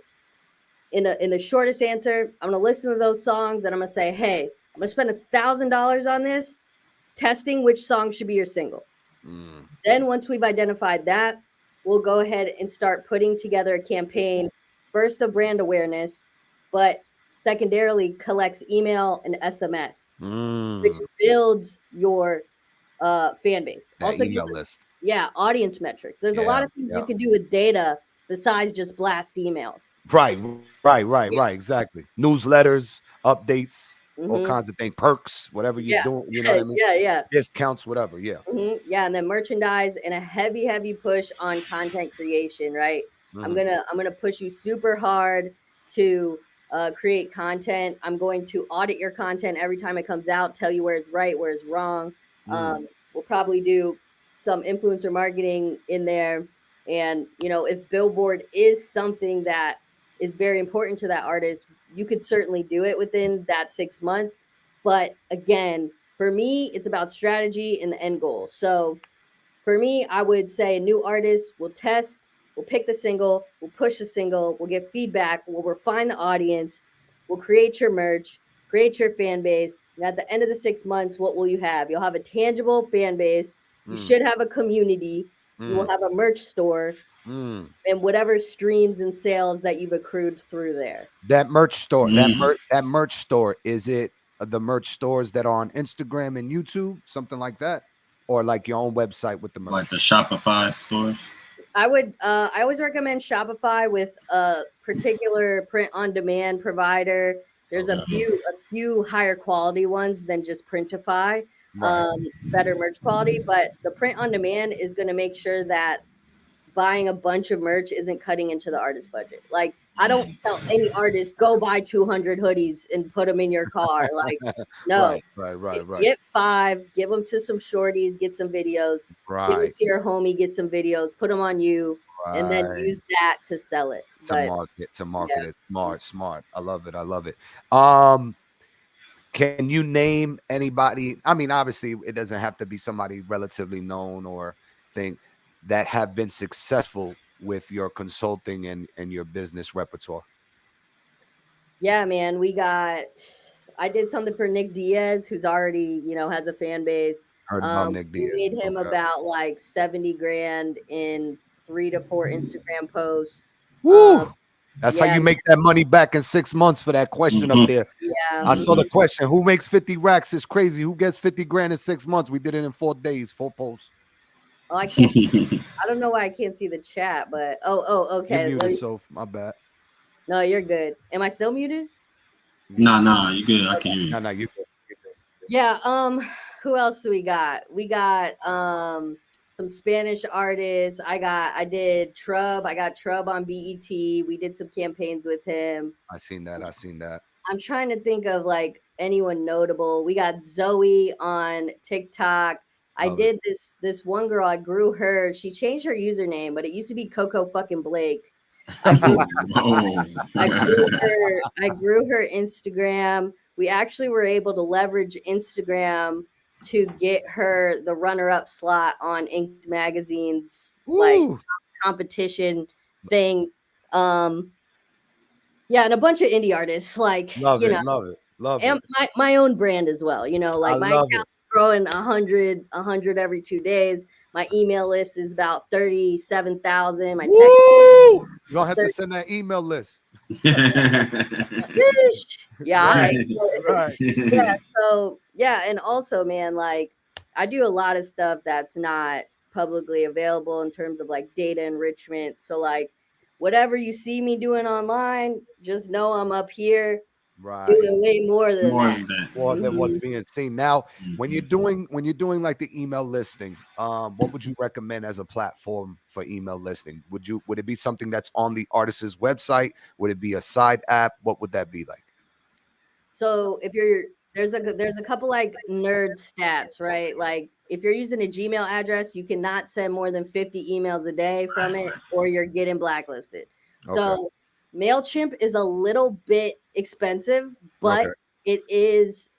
In the shortest answer, I'm going to listen to those songs, and I'm going to say, hey, I'm going to spend $1,000 on this, testing which song should be your single. Then once we've identified that, we'll go ahead and start putting together a campaign, first of brand awareness, but secondarily collects email and SMS, which builds your fan base. That also email list. Yeah, audience metrics. There's a lot of things you can do with data besides just blast emails. Right, exactly. Newsletters, updates, all kinds of things, perks, whatever you're doing, you know what I mean? Yeah. Discounts, whatever, Yeah, and then merchandise and a heavy push on content creation, right? I'm gonna push you super hard to create content. I'm going to audit your content every time it comes out, tell you where it's right, where it's wrong. We'll probably do some influencer marketing in there. And, if Billboard is something that is very important to that artist, you could certainly do it within that 6 months. But again, for me, it's about strategy and the end goal. So for me, I would say a new artist will test, we'll pick the single, we'll push the single, we'll get feedback, we'll refine the audience, we'll create your merch, create your fan base. And at the end of the 6 months, what will you have? You'll have a tangible fan base. You should have a community. You will have a merch store and whatever streams and sales that you've accrued through there. That merch store, that merch store, is it the merch stores that are on Instagram and YouTube, something like that? Or like your own website with the merch? Like the Shopify stores? I always recommend Shopify with a particular print on demand provider. There's a few higher quality ones than just Printify. Better merch quality, but the print on demand is going to make sure that buying a bunch of merch isn't cutting into the artist budget. Like, I don't tell any artist, go buy 200 hoodies and put them in your car. Like, no. Right. Get 5, give them to some shorties, get some videos, give them to your homie, get some videos, put them on you, and then use that to sell it. To market it. Smart. I love it. Can you name anybody? I mean, obviously, it doesn't have to be somebody relatively known or thing that have been successful with your consulting and your business repertoire. Yeah, man, I did something for Nick Diaz, who's already, has a fan base. Heard about Nick We Diaz. made him Okay. about like 70 grand in 3 to 4 Instagram posts. Woo! That's how yeah, you make that money back in 6 months for that question up there. yeah. I saw the question. Who makes 50 racks? It's crazy. Who gets 50 grand in 6 months? We did it in 4 days, 4 posts. Oh, I can't. I don't know why I can't see the chat, but You're okay. muted, so my bad. No, you're good. Am I still muted? Nah, you good. I can hear you. No, you good. Yeah. Who else do we got? We got some Spanish artists. I did Trub. I got Trub on BET. We did some campaigns with him. I seen that. I'm trying to think of like anyone notable. We got Zoe on TikTok. I did this one girl. I grew her. She changed her username, but it used to be Coco fucking Blake. I grew her Instagram. We actually were able to leverage Instagram to get her the runner-up slot on Inked Magazine's like competition thing. Yeah, and a bunch of indie artists, like love it. And my own brand as well. Like my account's growing 100 every 2 days. My email list is about 37,000. My text. You don't have to send that email list. Yeah, right. Yeah, and also, man, like I do a lot of stuff that's not publicly available in terms of like data enrichment. So like whatever you see me doing online, just know I'm up here doing way more than that. More than what's being seen. Now, when you're doing like the email listing, what would you recommend as a platform for email listing? Would it be something that's on the artist's website? Would it be a side app? What would that be like? So if there's a couple like nerd stats, right? Like if you're using a Gmail address, you cannot send more than 50 emails a day from it, or you're getting blacklisted. Okay. So MailChimp is a little bit expensive, but it is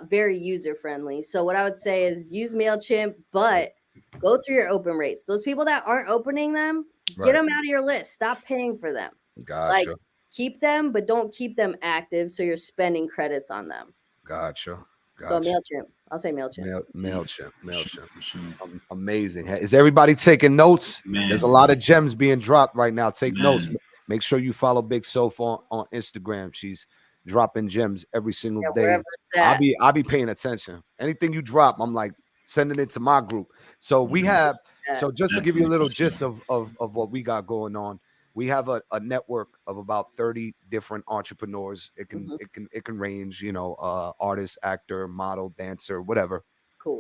very user friendly. So what I would say is use MailChimp, but go through your open rates. Those people that aren't opening them, get them out of your list. Stop paying for them. Gotcha. Like, keep them, but don't keep them active so you're spending credits on them. Gotcha. So MailChimp. I'll say MailChimp. MailChimp. Amazing. Is everybody taking notes? Man. There's a lot of gems being dropped right now. Take notes. Make sure you follow Big Soph on Instagram. She's dropping gems every single day. I'll be paying attention. Anything you drop, I'm like sending it to my group. So we have, so just to give you a little gist of what we got going on, we have a network of about 30 different entrepreneurs. It can range, artist, actor, model, dancer, whatever. Cool.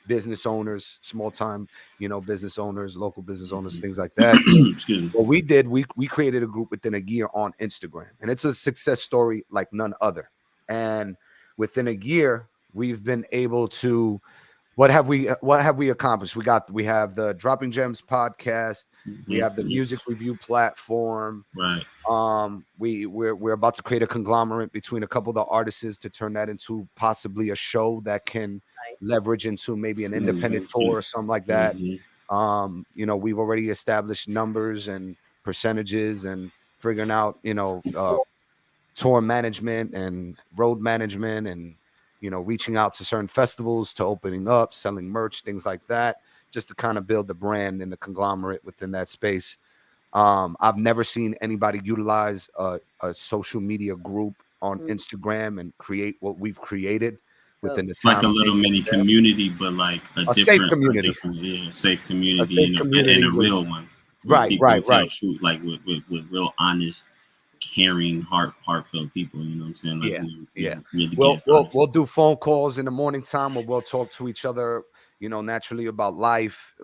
Business owners, small time, business owners, local business owners, things like that. What we did, we created a group within a year on Instagram, and it's a success story like none other. And within a year, we've been able to. What have we accomplished? We have the Dropping Gems podcast. We have the music review platform. Right. We're about to create a conglomerate between a couple of the artists to turn that into possibly a show that can leverage into maybe an independent tour or something like that. We've already established numbers and percentages and figuring out, tour management and road management and reaching out to certain festivals, to opening up, selling merch, things like that, just to kind of build the brand and the conglomerate within that space. I've never seen anybody utilize a social media group on Instagram and create what we've created within the It's like a little mini community, but like a safe community. Safe community and a real one. Right. Truth, like with real honest, caring, heartfelt people. You know what I'm saying? Like really we'll do phone calls in the morning time where we'll talk to each other, naturally about life,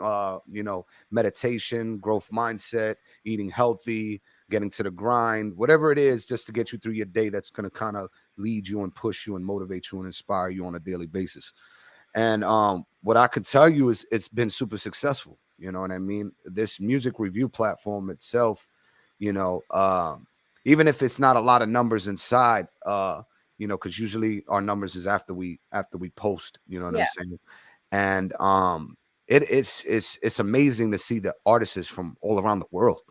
meditation, growth mindset, eating healthy, getting to the grind, whatever it is, just to get you through your day. That's going to kind of lead you and push you and motivate you and inspire you on a daily basis. And what I could tell you is it's been super successful. You know what I mean? This music review platform itself, even if it's not a lot of numbers inside, because usually our numbers is after we post, what I'm saying? And it's amazing to see the artists from all around the world,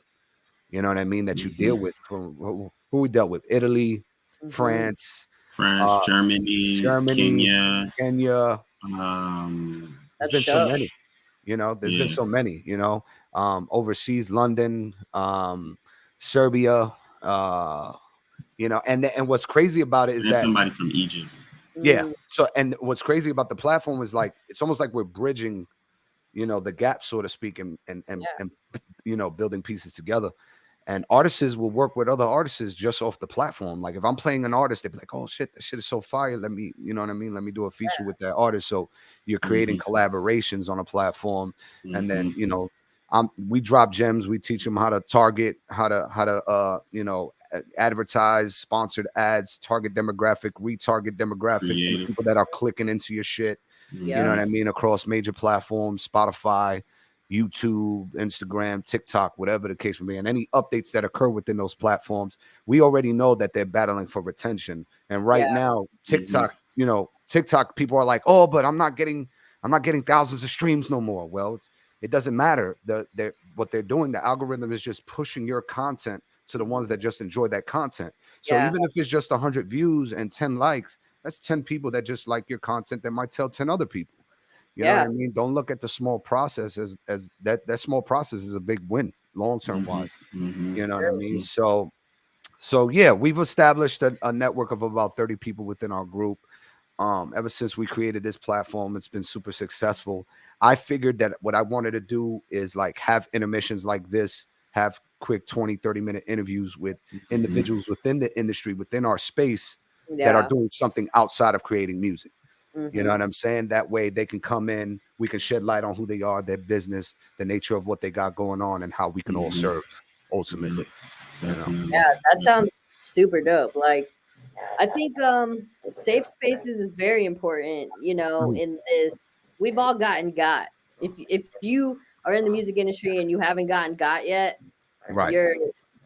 you know what I mean, that you deal with from who we dealt with? Italy, France, Germany, Kenya. There's been so many. There's been so many. Overseas, London, Serbia. And what's crazy about it is that somebody from Egypt. Yeah. So, and what's crazy about the platform is like it's almost like we're bridging, the gap, so to speak, and building pieces together. And artists will work with other artists just off the platform. Like if I'm playing an artist, they'd be like, "Oh shit, that shit is so fire. Let me, you know what I mean? Let me do a feature with that artist." So you're creating collaborations on a platform, and then we drop gems. We teach them how to target, how to advertise, sponsored ads, target demographic, retarget demographic, for the people that are clicking into your shit. You know what I mean? Across major platforms, Spotify, YouTube, Instagram, TikTok, whatever the case may be, and any updates that occur within those platforms, we already know that they're battling for retention. And right now, TikTok, TikTok people are like, "Oh, but I'm not getting thousands of streams no more." Well, it doesn't matter. What they're doing, the algorithm is just pushing your content to the ones that just enjoy that content. So even if it's just 100 views and 10 likes, that's 10 people that just like your content that might tell 10 other people. You know what I mean? Don't look at the small process as that small process is a big win long-term wise. You know what I mean? So yeah, we've established a network of about 30 people within our group. Ever since we created this platform, it's been super successful. I figured that what I wanted to do is like have intermissions like this, have quick 20-30 minute interviews with individuals within the industry, within our space that are doing something outside of creating music. You know what I'm saying? That way they can come in, we can shed light on who they are, their business, the nature of what they got going on, and how we can all serve ultimately. Yeah, that sounds super dope. Like, I think safe spaces is very important, in this. We've all got. If you are in the music industry and you haven't gotten got yet, right,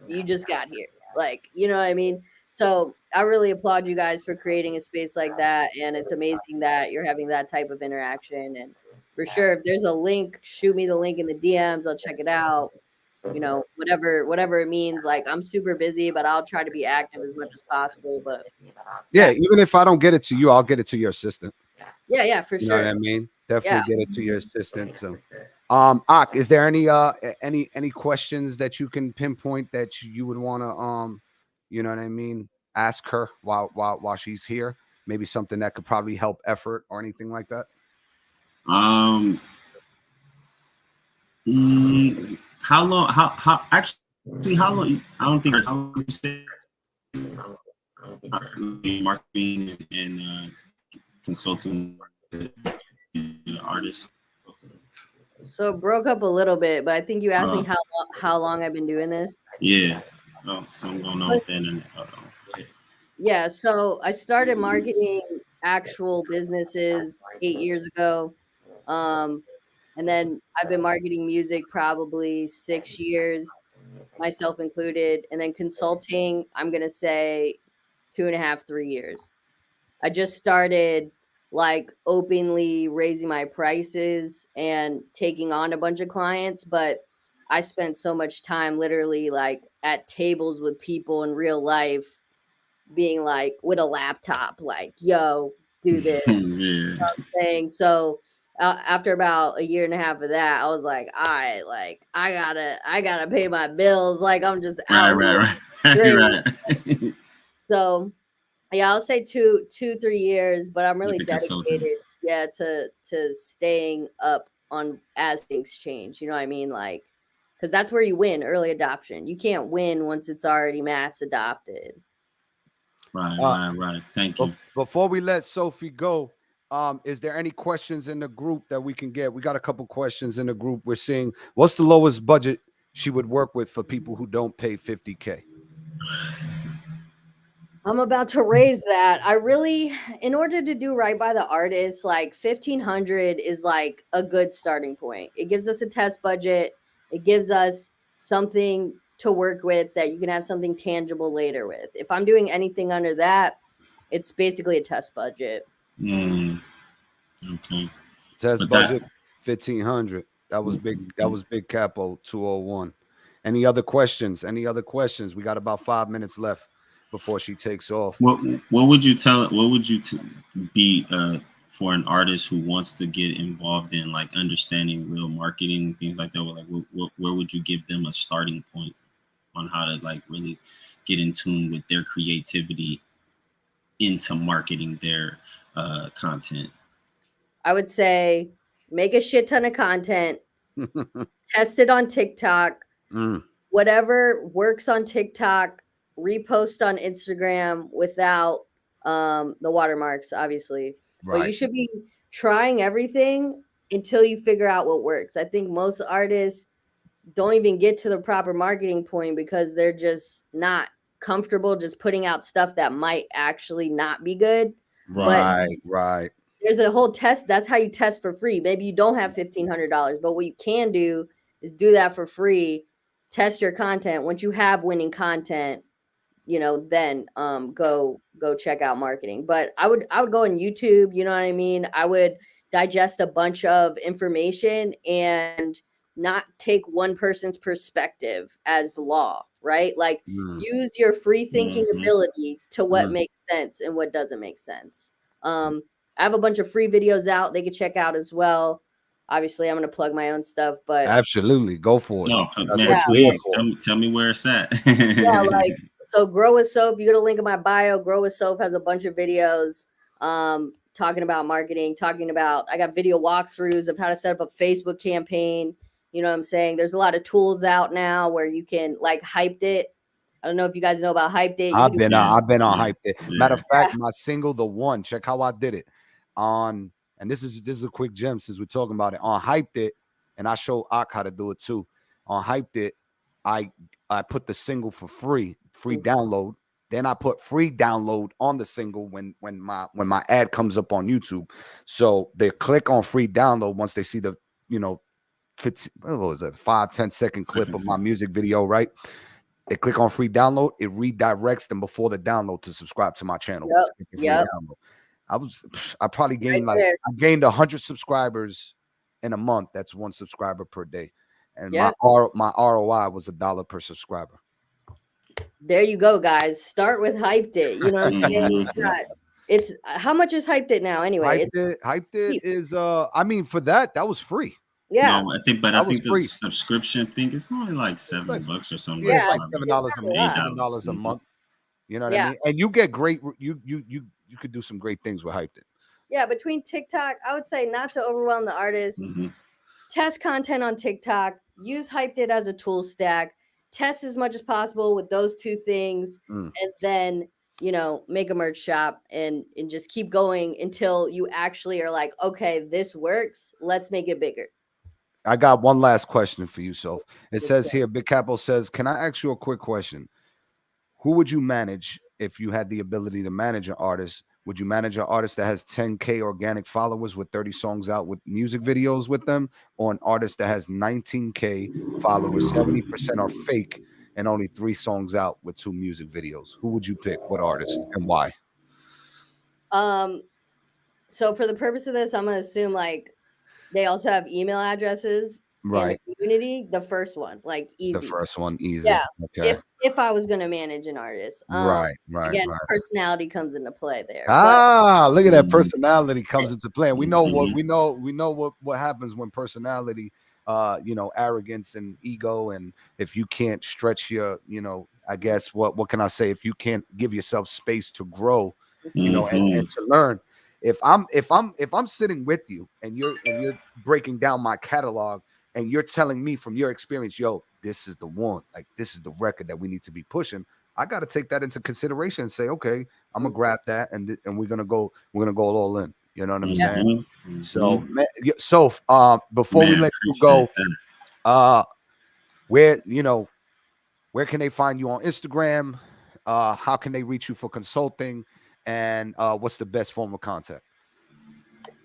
you just got here. Like, you know what I mean? So I really applaud you guys for creating a space like that. And it's amazing that you're having that type of interaction. And for sure, if there's a link, shoot me the link in the DMs. I'll check it out. Whatever it means. Like, I'm super busy, but I'll try to be active as much as possible. But even if I don't get it to you, I'll get it to your assistant. Yeah, for sure. You know what I mean? Definitely get it to your assistant. So Ak, is there any questions that you can pinpoint that you would want to you know what I mean, ask her while she's here? Maybe something that could probably help effort or anything like that. How long? How long? I don't think how long you say marketing and consulting artists. So broke up a little bit, but I think you asked me how long I've been doing this. Yeah. Oh, something going on with the internet. Yeah, so I started marketing actual businesses 8 years ago. And then I've been marketing music probably 6 years, myself included. And then consulting, I'm going to say 2.5, 3 years. I just started like openly raising my prices and taking on a bunch of clients, but I spent so much time literally like at tables with people in real life, being like with a laptop, like, "Yo, do this." You know thing. So after about 1.5 years of that, I was like, "I gotta pay my bills. Like, I'm just out here." Right. So yeah, I'll say 2-3 years, but I'm really dedicated, to staying up on as things change. You know what I mean? Like, because that's where you win, early adoption. You can't win once it's already mass adopted. Right. Thank you. Before we let Sophie go, is there any questions in the group that we can get? We got a couple questions in the group. We're seeing what's the lowest budget she would work with for people who don't pay $50K. I'm about to raise that. In order to do right by the artist, like $1,500 is like a good starting point. It gives us a test budget. It gives us something to work with that you can have something tangible later with. If I'm doing anything under that, it's basically a test budget. Okay. Test budget $1,500. That was big. That was Big Capo 201. Any other questions? We got about 5 minutes left. before she takes off. What would you tell? What would you be for an artist who wants to get involved in like understanding real marketing, things like that? Like, where would you give them a starting point on how to like really get in tune with their creativity into marketing their content? I would say make a shit ton of content, test it on TikTok, whatever works on TikTok, repost on Instagram without the watermarks, obviously. Right. But you should be trying everything until you figure out what works. I think most artists don't even get to the proper marketing point because they're just not comfortable just putting out stuff that might actually not be good. Right. There's a whole test. That's how you test for free. Maybe you don't have $1,500, but what you can do is do that for free. Test your content. Once you have winning content, then go check out marketing. But I would go on YouTube. You know what I mean? I would digest a bunch of information and not take one person's perspective as law, right? Like use your free thinking ability to what makes sense and what doesn't make sense. I have a bunch of free videos out they could check out as well. Obviously, I'm going to plug my own stuff, but absolutely go for it. No, man, please tell me where it's at. So Grow with Soap, you got a link in my bio. Grow with Soap has a bunch of videos talking about marketing, I got video walkthroughs of how to set up a Facebook campaign. You know what I'm saying? There's a lot of tools out now where you can like Hyped It. I don't know if you guys know about Hyped It. I've been on Hyped It. Matter of fact, my single, The One, check how I did it on, and this is a quick gem since we're talking about it. On Hyped It, and I show Ak how to do it too. On Hyped It, I put the single for free download. Then I put free download on the single when my ad comes up on YouTube. So they click on free download once they see the 5-10 second clip of my music video, right? They click on free download, it redirects them before the download to subscribe to my channel. Yep. I probably gained I gained 100 subscribers in a month. That's one subscriber per day. And my ROI was $1 per subscriber. There you go, guys. Start with Hyped It. You know what I'm saying? It's how much is Hyped It now? Anyway, Hyped It is I mean, for that was free. Yeah, no, I think the subscription thing is only like $7 or something. Yeah, it's like $7 a month. You know what I mean? And you get great. You could do some great things with Hyped It. Yeah, between TikTok, I would say not to overwhelm the artist. Test content on TikTok. Use Hyped It as a tool stack. Test as much as possible with those two things, and then make a merch shop and just keep going until you actually are like, okay, this works. Let's make it bigger. I got one last question for you. So it says here, Big Capo says, can I ask you a quick question? Who would you manage if you had the ability to manage an artist? Would you manage an artist that has 10K organic followers with 30 songs out with music videos with them, or an artist that has 19K followers, 70% are fake, and only 3 songs out with 2 music videos? Who would you pick? What artist and why? So for the purpose of this, I'm going to assume like they also have email addresses. Right. In the community, the first one, like easy. The first one, easy. Yeah. Okay. If I was gonna manage an artist, right. Again, personality comes into play there. Look at that, personality comes into play. We know what happens when personality, arrogance and ego, and if you can't stretch your, I guess what can I say? If you can't give yourself space to grow, and to learn. If I'm sitting with you and you're breaking down my catalog and you're telling me from your experience, yo, this is the one, like this is the record that we need to be pushing, I got to take that into consideration and say, okay, I'm gonna grab that and we're gonna go all in. You know what I'm saying? So, before we let you go, where can they find you on Instagram? How can they reach you for consulting? And what's the best form of contact?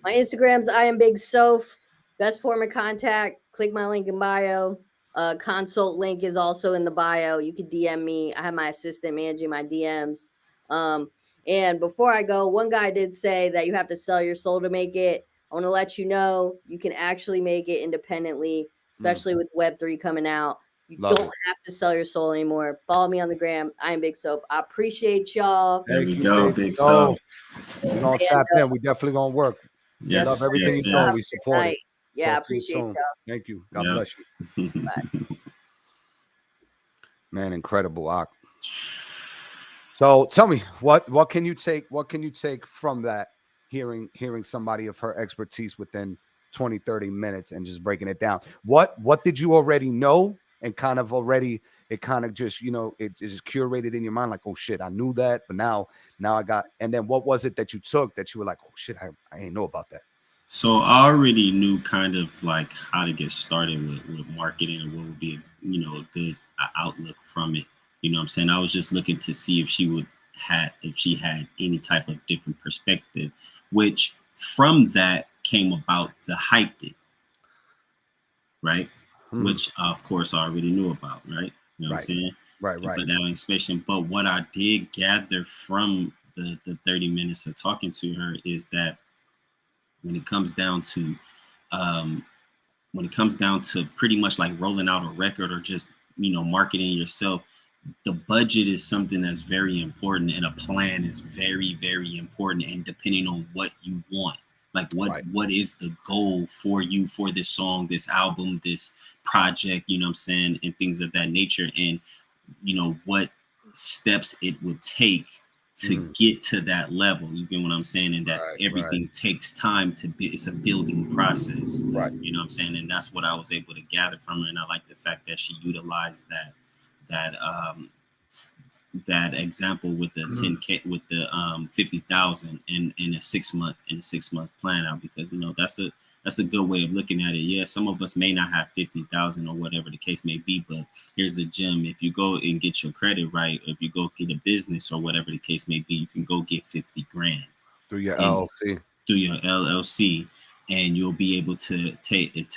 My Instagram's I am Big Soph. Best form of contact, click my link in bio. Consult link is also in the bio. You can DM me. I have my assistant managing my DMs. And before I go, one guy did say that you have to sell your soul to make it. I want to let you know you can actually make it independently, especially with Web3 coming out. You don't have to sell your soul anymore. Follow me on the gram. I'm Big Soap. I appreciate y'all. There we go, Big Soap. We're gonna tap in. We definitely gonna work. Yes, love everything you're doing. We support it. Yeah, I appreciate y'all. Thank you. God bless you. Bye. Man, incredible, Ak. So tell me, what can you take? What can you take from that? Hearing somebody of her expertise within 20, 30 minutes and just breaking it down. What did you already know and kind of already it kind of just, it is curated in your mind like, oh shit, I knew that, but now I got, and then what was it that you took that you were like, oh shit, I ain't know about that? So I already knew kind of like how to get started with marketing and what would be, a good outlook from it. You know what I'm saying? I was just looking to see if she had any type of different perspective, which from that came about the hype it, right? Which of course I already knew about, right? You know what I'm saying? Right. But that expansion. But what I did gather from the 30 minutes of talking to her is that when it comes down to pretty much like rolling out a record or just, marketing yourself, the budget is something that's very important, and a plan is very, very important. And depending on what you want, like what is the goal for you for this song, this album, this project, you know what I'm saying, and things of that nature, and what steps it would take to get to that level. You get what I'm saying? And that everything takes time to be. It's a building process, right? You know what I'm saying? And that's what I was able to gather from her. And I like the fact that she utilized that example with the 10K, with the 50,000 in a 6 month plan out, because that's a good way of looking at it. Yeah, some of us may not have 50,000 or whatever the case may be, but here's a gem. If you go and get your credit right, if you go get a business or whatever the case may be, you can go get 50 grand through your LLC. Through your LLC, and you'll be able to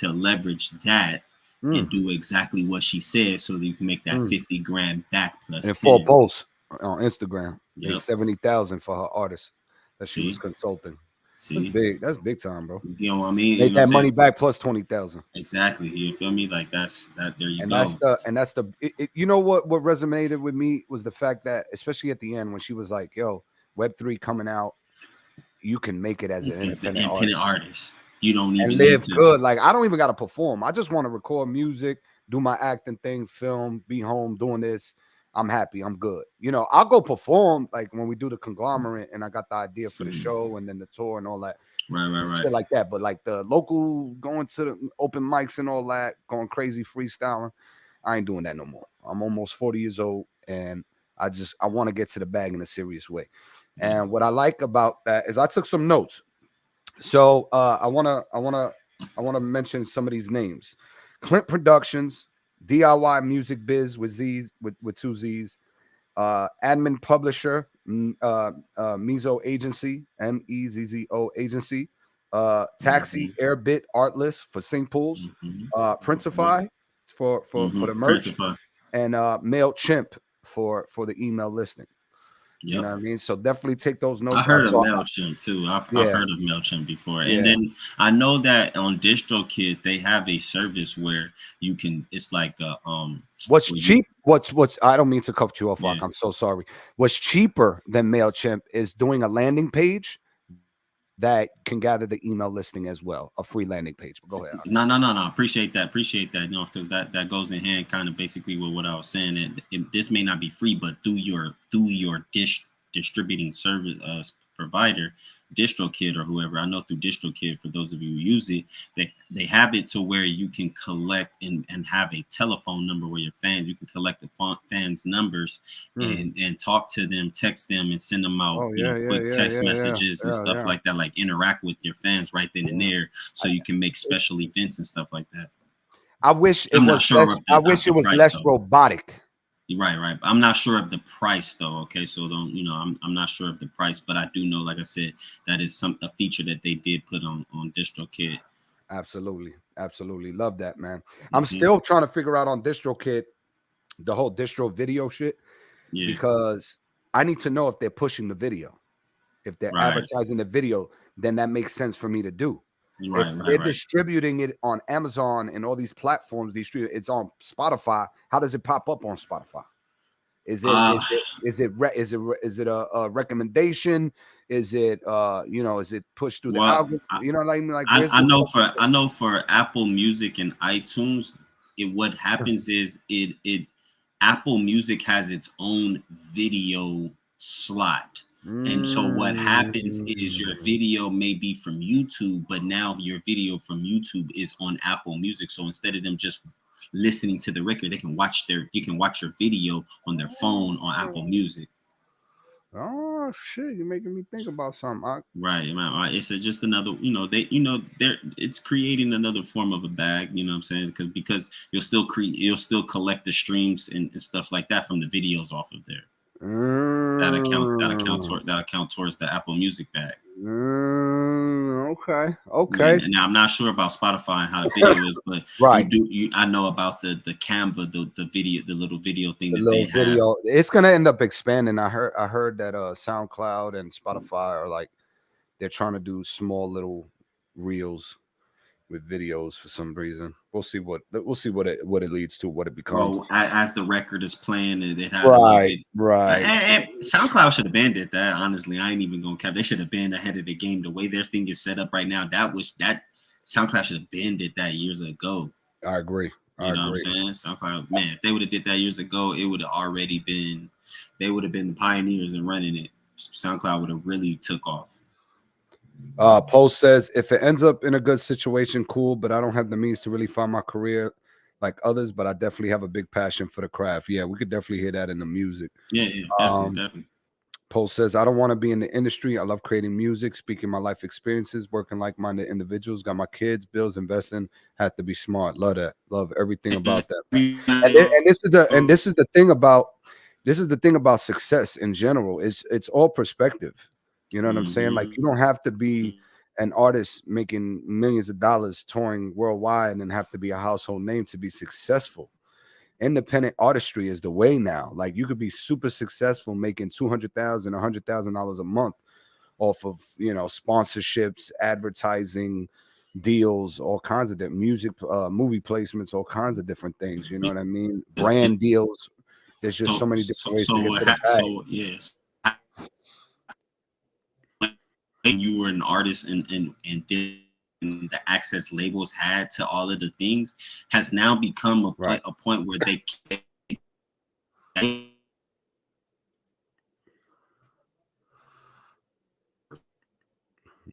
leverage that and do exactly what she said, so that you can make that 50 grand back plus. And 4 posts on Instagram. Yep. 70,000 for her artist that she was consulting. See? That's big. That's big time, bro. You know what I mean? Make that money back plus 20,000. Exactly. You feel me? Like that's that. There you go. That's the. You know what resonated with me was the fact that, especially at the end when she was like, "Yo, Web3 coming out, you can make it as an independent artist. You don't even live good. Like, I don't even got to perform. I just want to record music, do my acting thing, film, be home doing this. I'm happy. I'm good. I'll go perform like when we do the conglomerate and I got the idea for the show and then the tour and all that. Right. Shit like that. But like the local going to the open mics and all that, going crazy freestyling, I ain't doing that no more. I'm almost 40 years old and I want to get to the bag in a serious way. And what I like about that is I took some notes. So I wanna mention some of these names: Clint Productions, DIY Music Biz with Z's with 2 Z's, admin publisher, Mezzo Agency, MEZZO Agency, Taxi Airbit Artlist for Sing Pools, Printify for the merch, and MailChimp for the email listing. You know what I mean? So definitely take those notes. I heard of MailChimp too. I've heard of MailChimp before. And then I know that on DistroKid, they have a service where you can, it's like what's cheap? What's I don't mean to cut you off, Mark. I'm so sorry. What's cheaper than MailChimp is doing a landing page that can gather the email listing as well, a free landing page. Go ahead. No. Appreciate that. Because that goes in hand kind of basically with what I was saying. This may not be free, but through your distributing service provider, DistroKid or whoever, I know through DistroKid, for those of you who use it, they have it to where you can collect and have a telephone number where you can collect the fans' numbers and talk to them, text them, and send them out quick text messages and stuff like that, like interact with your fans right then and there, so you can make special events and stuff like that. I wish it was less robotic. Right. I'm not sure of the price though. Okay, so I'm not sure of the price, but I do know, like I said, that is a feature that they did put on DistroKid. Absolutely, love that, man. I'm still trying to figure out on DistroKid the whole distro video shit, because I need to know if they're pushing the video. If they're advertising the video, then that makes sense for me to do. They're distributing it on Amazon and all these platforms, it's on Spotify. How does it pop up on Spotify? Is it a recommendation? Is it is it pushed through the algorithm? You know what I mean? Like I know for Apple Music and iTunes, what happens is Apple Music has its own video slot. And so what happens is your video may be from YouTube, but now your video from YouTube is on Apple Music. So instead of them just listening to the record, you can watch your video on their phone on Apple Music. Oh shit, you're making me think about something. Right, man. It's just another, it's creating another form of a bag, you know what I'm saying? Because you'll still collect the streams and stuff like that from the videos off of there. That'll count towards the Apple Music bag. Okay. And now I'm not sure about Spotify and how the video is, but I know about the Canva, the video, the little video thing that they have. It's gonna end up expanding. I heard that SoundCloud and Spotify are like they're trying to do small little reels with videos for some reason. We'll see what it leads to, what it becomes. Well, as the record is playing, it has right. And SoundCloud should have banned it. That honestly, I ain't even gonna cap. They should have banned ahead of the game. The way their thing is set up right now, that SoundCloud should have banned it that years ago. I agree. You know what I'm saying? SoundCloud, man, if they would have did that years ago, it would have already been. They would have been the pioneers in running it. SoundCloud would have really took off. Post says, if it ends up in a good situation, cool, but I don't have the means to really find my career like others, but I definitely have a big passion for the craft. Yeah, we could definitely hear that in the music. Yeah, definitely. Post says, I don't want to be in the industry. I love creating music, speaking my life experiences, working like-minded individuals, got my kids, bills, investing, have to be smart. Love that. Love everything about that. And this is the thing about success in general. It's all perspective. You know what I'm saying? Like, you don't have to be an artist making millions of dollars touring worldwide and have to be a household name to be successful. Independent artistry is the way now. Like, you could be super successful making $200,000 or $100,000 a month off of, sponsorships, advertising deals, all kinds of different music, movie placements, all kinds of different things. You know what I mean? Brand deals. There's just so many different ways to get to the yes. You were an artist and the access labels had to all of the things has now become a point where they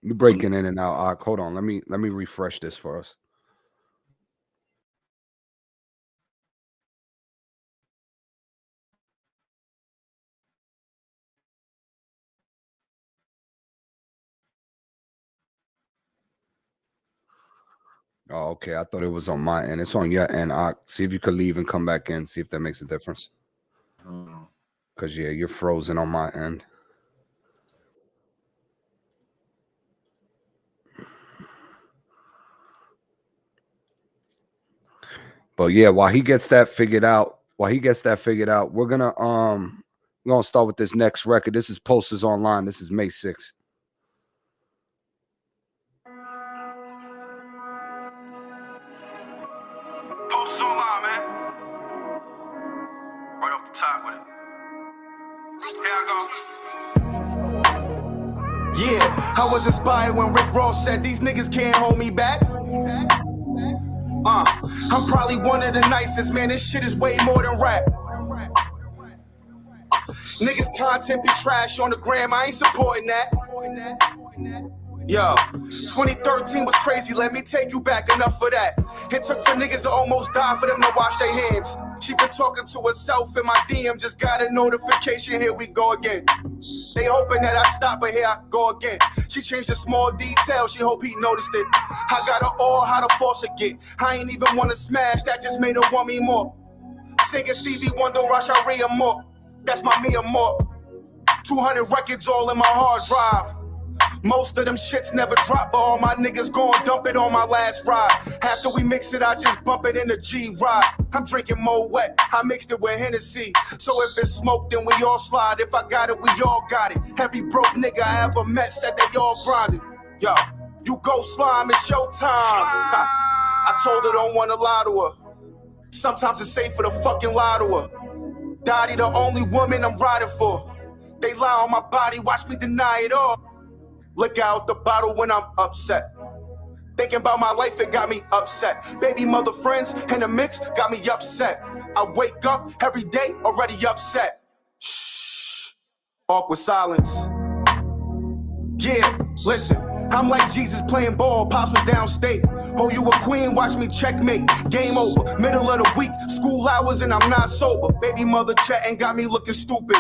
You're breaking in and out. Hold on, let me refresh this for us. Oh, okay. I thought it was on my end. It's on your end. See if you could leave and come back in. See if that makes a difference. Because, yeah, you're frozen on my end. But, yeah, while he gets that figured out, we're gonna start with this next record. This is PostIsOnline. This is May 6th. PostIsOnline, man. Right off the top with it. Here I go. Yeah, I was inspired when Rick Ross said these niggas can't hold me back. I'm probably one of the nicest, man. This shit is way more than rap. Niggas content be trash on the gram. I ain't supporting that. Yo, 2013 was crazy. Let me take you back. Enough for that. It took for niggas to almost die for them to wash their hands. She been talking to herself in my DM. Just got a notification. Here we go again. They hoping that I stop, but here I go again. She changed a small detail. She hope he noticed it. I got her all how to force her get. I ain't even want to smash. That just made her want me more. Singing Stevie Wonder, Rasharia more. That's my Mia more. 200 records all in my hard drive. Most of them shits never drop, but all my niggas gon' dump it on my last ride. After we mix it, I just bump it in the G-Ride. I'm drinking more wet, I mixed it with Hennessy. So if it's smoke, then we all slide. If I got it, we all got it. Every broke nigga I ever met said they all grinded. Yo, You go slime, it's showtime. I told her don't wanna lie to her. Sometimes it's safer to fucking lie to her. Dottie the only woman I'm riding for. They lie on my body, watch me deny it all. Look out the bottle when I'm upset. Thinking about my life, it got me upset. Baby mother friends in the mix got me upset. I wake up every day already upset. Shh, awkward silence. Yeah, listen, I'm like Jesus playing ball, Pops was downstate. Oh, you a queen, watch me checkmate. Game over, middle of the week, school hours and I'm not sober. Baby mother chatting got me looking stupid.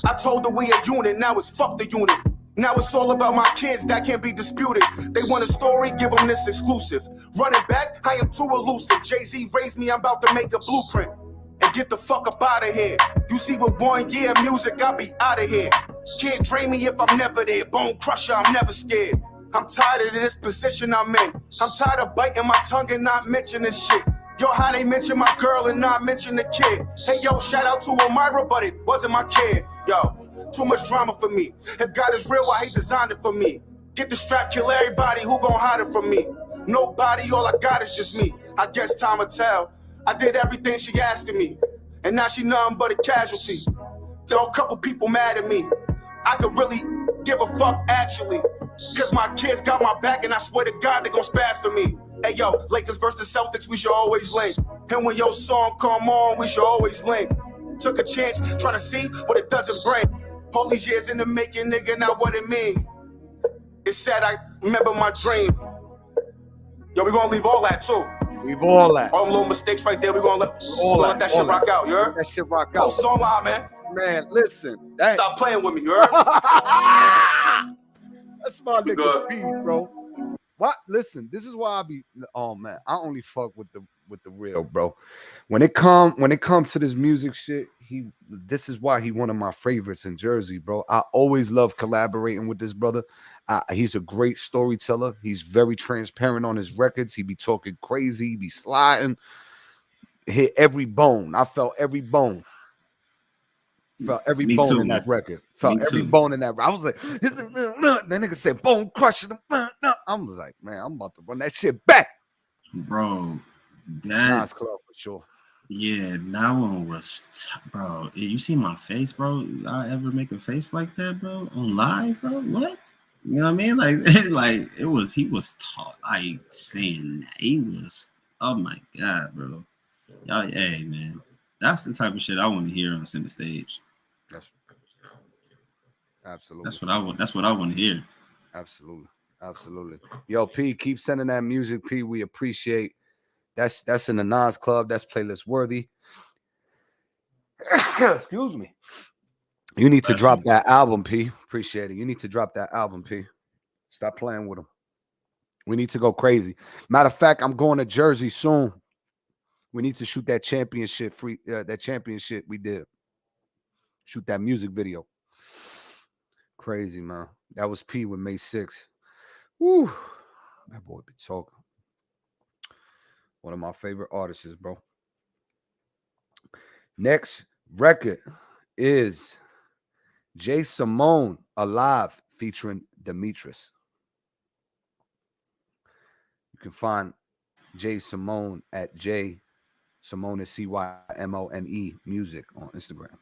I told her we a unit, now it's fuck the unit. Now it's all about my kids, that can't be disputed. They want a story, give them this exclusive. Running back, I am too elusive. Jay-Z raised me, I'm about to make a blueprint. And get the fuck up out of here. You see what 1 year music, I'll be out of here. Can't train me if I'm never there. Bone crusher, I'm never scared. I'm tired of this position I'm in. I'm tired of biting my tongue and not mentioning shit. Yo, how they mention my girl and not mention the kid. Hey, yo, shout out to Elmira, but it wasn't my kid. Yo, too much drama for me. If God is real, why he designed it for me? Get the strap, kill everybody, who gon' hide it from me? Nobody, all I got is just me. I guess time will tell. I did everything she asked of me, and now she nothing but a casualty. Yo, a couple people mad at me. I could really give a fuck actually, cause my kids got my back and I swear to God they gon' spaz for me. Hey yo, Lakers versus Celtics, we should always link. And when your song come on, we should always link. Took a chance, trying to see what it doesn't bring. All these years in the making, nigga, not what it mean. It's sad I remember my dream. Yo, we gonna leave all that too. Leave all that. All them little mistakes right there, we gonna let that shit rock out, you heard? That shit rock out. PostIsOnline, man. Man, listen. Stop playing with me, you heard? That's my nigga P, bro. What? Listen, this is why I be. Oh man, I only fuck with the real, bro. When it come to this music shit, this is why he one of my favorites in Jersey, bro. I always love collaborating with this brother. He's a great storyteller. He's very transparent on his records. He be talking crazy. He be sliding. Hit every bone. I felt every bone. Felt every bone too, in that record. Felt every bone in that. I was like, that nigga said bone crushing. I was like, man, I'm about to run that shit back, bro. Nas Club for sure. Yeah, that one was, bro. You see my face, bro? I ever make a face like that, bro? On live, bro? What? You know what I mean? Like it was. He was taught, like saying that. He was. Oh my god, bro. Y'all, hey man, that's the type of shit I want to hear on center stage. Absolutely. That's what I want to hear. Absolutely. Yo, P, keep sending that music, P. We appreciate. That's in the Nas Club. That's playlist worthy. Excuse me. You need to drop that album, P. Appreciate it. You need to drop that album, P. Stop playing with them. We need to go crazy. Matter of fact, I'm going to Jersey soon. We need to shoot that championship we did. Shoot that music video. Crazy, man. That was P with May 6th. Woo. That boy be talking. One of my favorite artists, bro. Next record is J. Simone, Alive, featuring Demetrius. You can find J. Simone at J. Simone is CYMONE music on Instagram.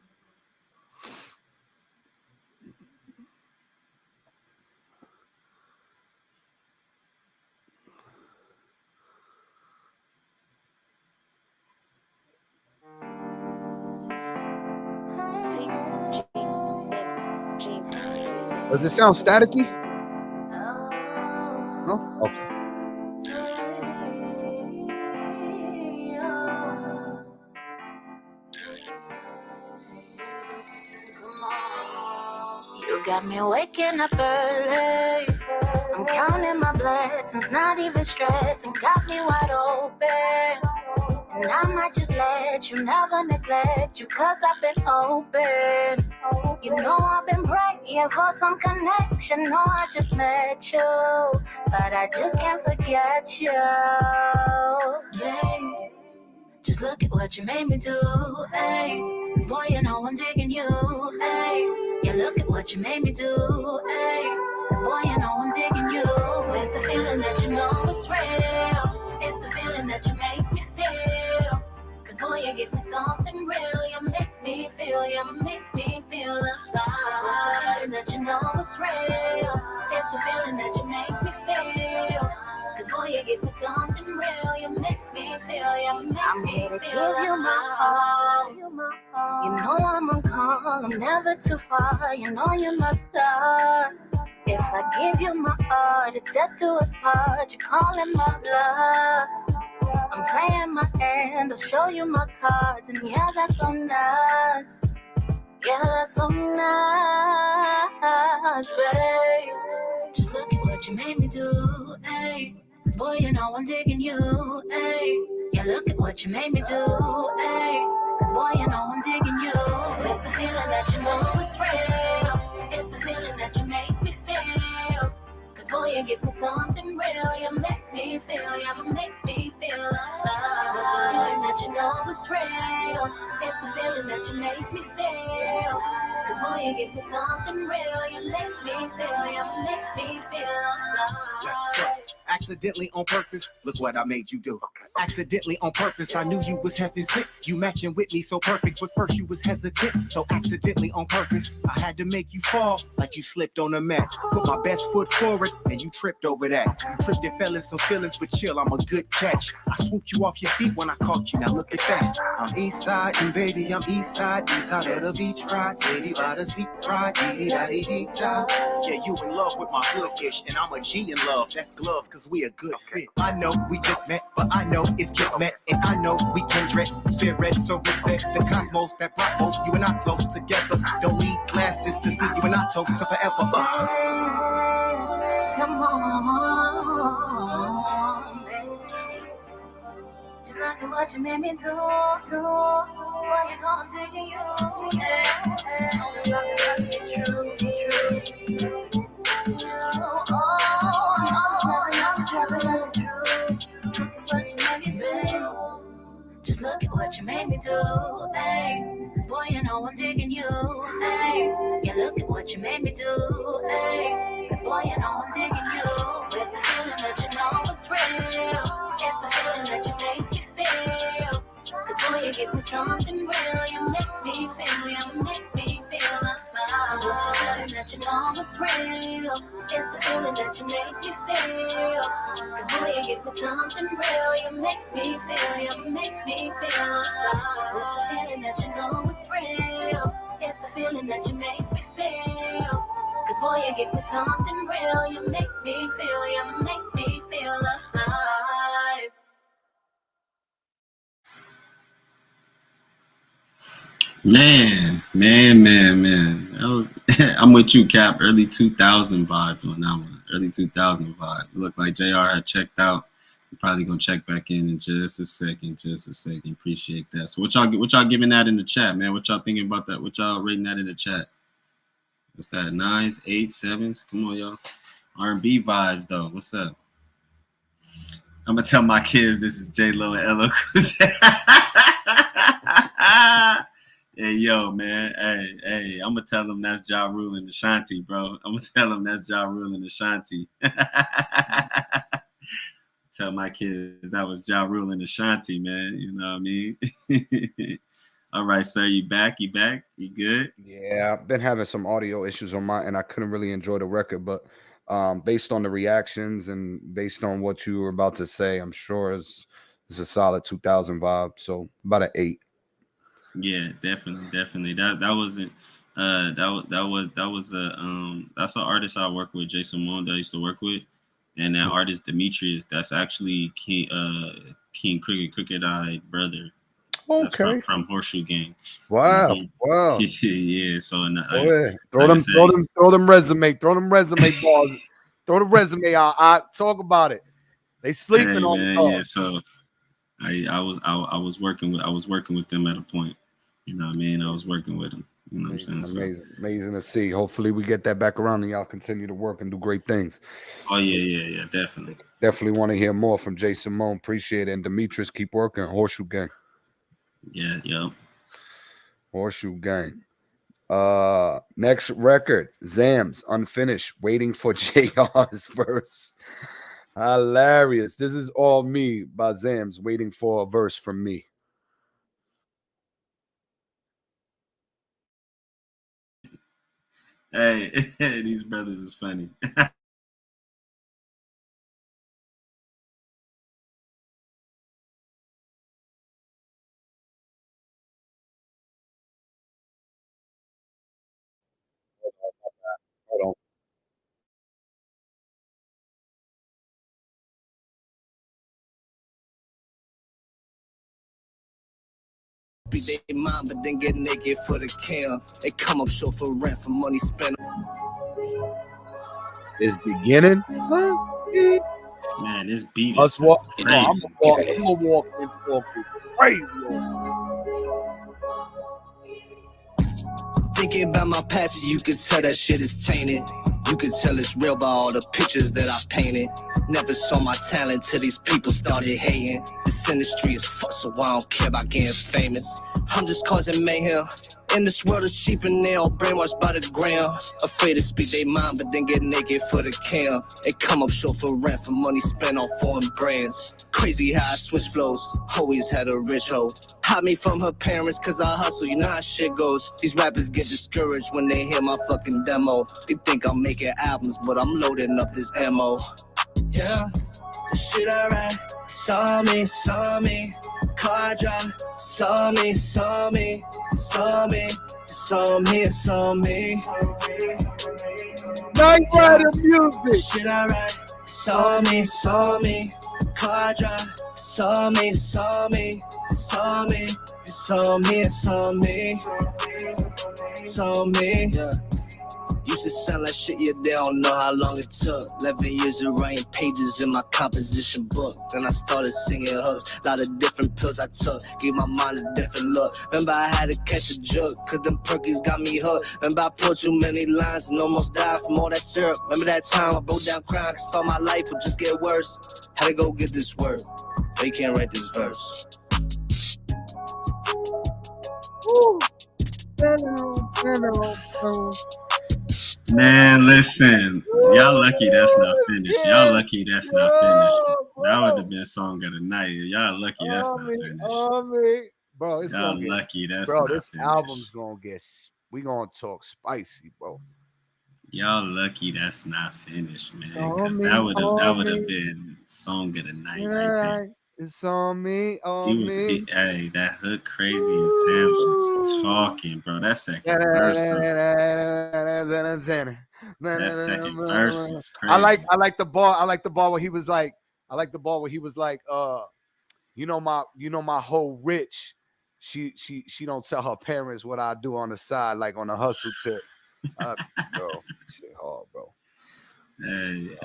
Does it sound staticky? No? Okay. You got me waking up early. I'm counting my blessings, not even stressing. Got me wide open. And I might just let you never neglect you, cause I've been open. You know I've been praying for some connection. No, I just met you, but I just can't forget you. Yeah. Just look at what you made me do, ayy. Cause boy, you know I'm digging you, ayy. Yeah, look at what you made me do, ayy. Cause boy, you know I'm digging you. It's the feeling that you know it's real. It's the feeling that you make me feel. Cause boy, you give me something real. You make me feel, you make me feel alive. It's the feeling that you know it's real. It's the feeling that you make me feel. Cause boy, you give me something real. You make me feel, you make I'm me here to feel give you my all. You know I'm on call, I'm never too far. You know you're my star. If I give you my heart, it's death to us part. You're calling my bluff. I'm playing my hand, I'll show you my cards. And yeah, that's so nice. Yeah, that's so nice, babe. Just look at what you made me do, ayy. Cause boy, you know I'm digging you, ayy. Yeah, look at what you made me do, ayy. Cause boy, you know I'm digging you. It's the feeling that you know it's real. It's the feeling that you make me feel. Cause boy, you give me something real. You make me feel, you make me feel alive. It's the feeling that you know it's real. It's the feeling that you make me feel. Cause boy, you give me something real. You make me feel, you make me feel alive. Let's go. Accidentally on purpose, look what I made you do. Accidentally on purpose, I knew you was having sick. You matching with me so perfect, but first you was hesitant. So accidentally on purpose, I had to make you fall like you slipped on a match. Put my best foot forward and you tripped over that. You tripped and fell in some feelings, but chill, I'm a good catch. I swooped you off your feet when I caught you, now look at that. I'm east side and baby, I'm east side of the beach ride. City by the sea ride, dee-dee-da-dee-dee-da. Yeah, you in love with my good-ish, and I'm a G in love, that's glove, cause we a good fit. I know we just met, but I know it's just met, and I know we kindred spirit, so respect the cosmos that brought both you and I close together. Don't need glasses to see you and I toast to forever. Come on, baby. Just look at what you made me do. Why you know I'm digging you? Just look at what you made me do, ayy. Cause boy, you know I'm digging you, ayy. Yeah, look at what you made me do, ayy. Cause boy, you know I'm digging you. It's the feeling that you know it's real. It's the feeling that you make me feel. Cause boy, you give me something real. You make me feel, you make me feel alive. It's the feeling that you know it's real. It's the feeling that you make me feel. Cause boy, you give me something real. You make me feel, you make me feel alive. It's the feeling that you know it's real. It's the feeling that you make me feel. Cause boy, you give me something real. You make me feel, you make me feel alive. Man. That was I'm with you, Cap. Early 2000 vibes on that one. Early 2000 vibes. Looked like JR had checked out. We're probably gonna check back in just a second. Appreciate that. So what y'all giving that in the chat, man? What y'all thinking about that? What y'all rating that in the chat? What's that? 9s, 8s, 7s? Come on, y'all. R&B vibes though. What's up? I'm gonna tell my kids this is J-Lo and LL Cool J. Hey, yo, man. Hey, I'm going to tell them that's Ja Rule and Ashanti, bro. I'm going to tell them that's Ja Rule and Ashanti. Tell my kids that was Ja Rule and Ashanti, man. You know what I mean? All right, sir. You back? You good? Yeah, I've been having some audio issues on my end. I couldn't really enjoy the record, but based on the reactions and based on what you were about to say, I'm sure it's a solid 2000 vibe. So about an 8. Yeah, definitely. That wasn't that's an artist I work with, Jason Moon, that I used to work with, and that artist Demetrius, that's actually King Crooked Eye brother. Okay. That's from Horseshoe Gang. Wow. Mm-hmm. Wow. Yeah. So throw them resume balls. Throw the resume out. Talk about it. They sleeping on the yeah. So I was working with them at a point. You know what I mean? I was working with them. You know what I'm saying? Amazing to see. Hopefully we get that back around and y'all continue to work and do great things. Oh yeah, definitely. Definitely want to hear more from Jay Simone. Appreciate it. And Demetrius, keep working. Horseshoe Gang. Yeah. Horseshoe Gang. Next record, Zams, Unfinished, waiting for JR's verse. Hilarious. This is All Me by Zams, waiting for a verse from me. Hey, these brothers is funny. Hold on. Beat their mind, but then get naked for the kill. They come up short for rent for money spent. It's beginning. Man, this beat Us is walk. crazy. I'm gonna walk crazy. Thinking about my past, you can tell that shit is tainted. You can tell it's real by all the pictures that I painted. Never saw my talent till these people started hating. This industry is fucked, so I don't care about getting famous. I'm just causing mayhem. In this world of sheep and they all brainwashed by the gram. Afraid to speak their mind, but then get naked for the cam. They come up short for rent for money spent on foreign brands. Crazy how I switch flows, always had a rich hoe. Hide me from her parents cause I hustle, you know how shit goes. These rappers get discouraged when they hear my fucking demo. They think I'm making albums, but I'm loading up this ammo. Yeah, the shit I write, saw me, car drive, saw me, it's on me. Night Rider music. Shit I write, saw me, car drive, saw me, yeah. Used to sound like shit, yeah, they don't know how long it took. 11 years of writing pages in my composition book. Then I started singing hooks, lot of different pills I took. Gave my mind a different look. Remember I had to catch a joke, cause them perkies got me hooked. Remember I pulled too many lines and almost died from all that syrup. Remember that time I broke down crying, cause thought my life would just get worse. Had to go get this word, so you can't write this verse. Man, listen, y'all lucky that's not finished. Y'all lucky that's not finished. That would have been a song of the night. Y'all lucky that's not finished. Bro, it's y'all gonna lucky get, that's bro, not this finished. album's gonna get, we gonna talk spicy, bro. Y'all lucky that's not finished, man. Cause that would have been song of the night right there. It's on me, Hey, that hook crazy and Sam's just talking, bro. That second verse, that second verse was crazy. I like the bar where he was like, you know my whole rich. She don't tell her parents what I do on the side, like on a hustle tip. Bro, shit hard, bro. Hey,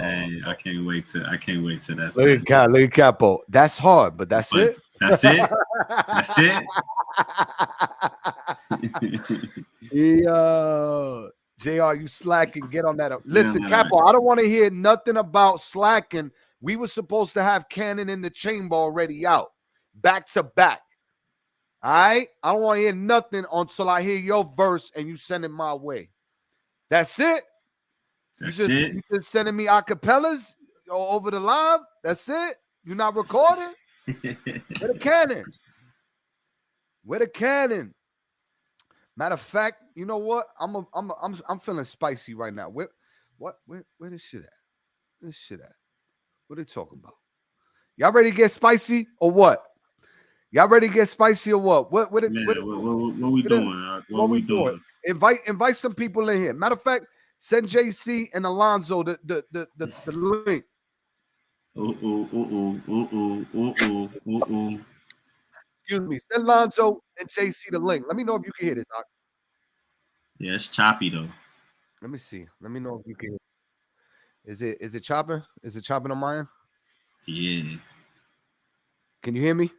I can't wait to that's look at Capo. That's hard, but that's it. That's it. That's it. Yo, JR, you slacking. Get on that. Listen, Capo, I don't want to hear nothing about slacking. We were supposed to have Cannon in the Chamber already out, back to back. All right? I don't want to hear nothing until I hear your verse and you send it my way. That's it. You just sending me acapellas over the live. That's it. You're not recording. Where the Cannon? Where the Cannon? Matter of fact, you know what? I'm feeling spicy right now. Where this shit at? Where this shit at? What they talking about? Y'all ready to get spicy or what? Y'all ready to get spicy or what? What we doing? What we doing? Invite some people in here. Matter of fact, send JC and Alonzo the link. Excuse me. Send Alonzo and JC the link. Let me know if you can hear this, Doc. Yeah, it's choppy though. Let me see. Let me know if you can hear. Is it chopping? Is it chopping on my end? Yeah. Can you hear me?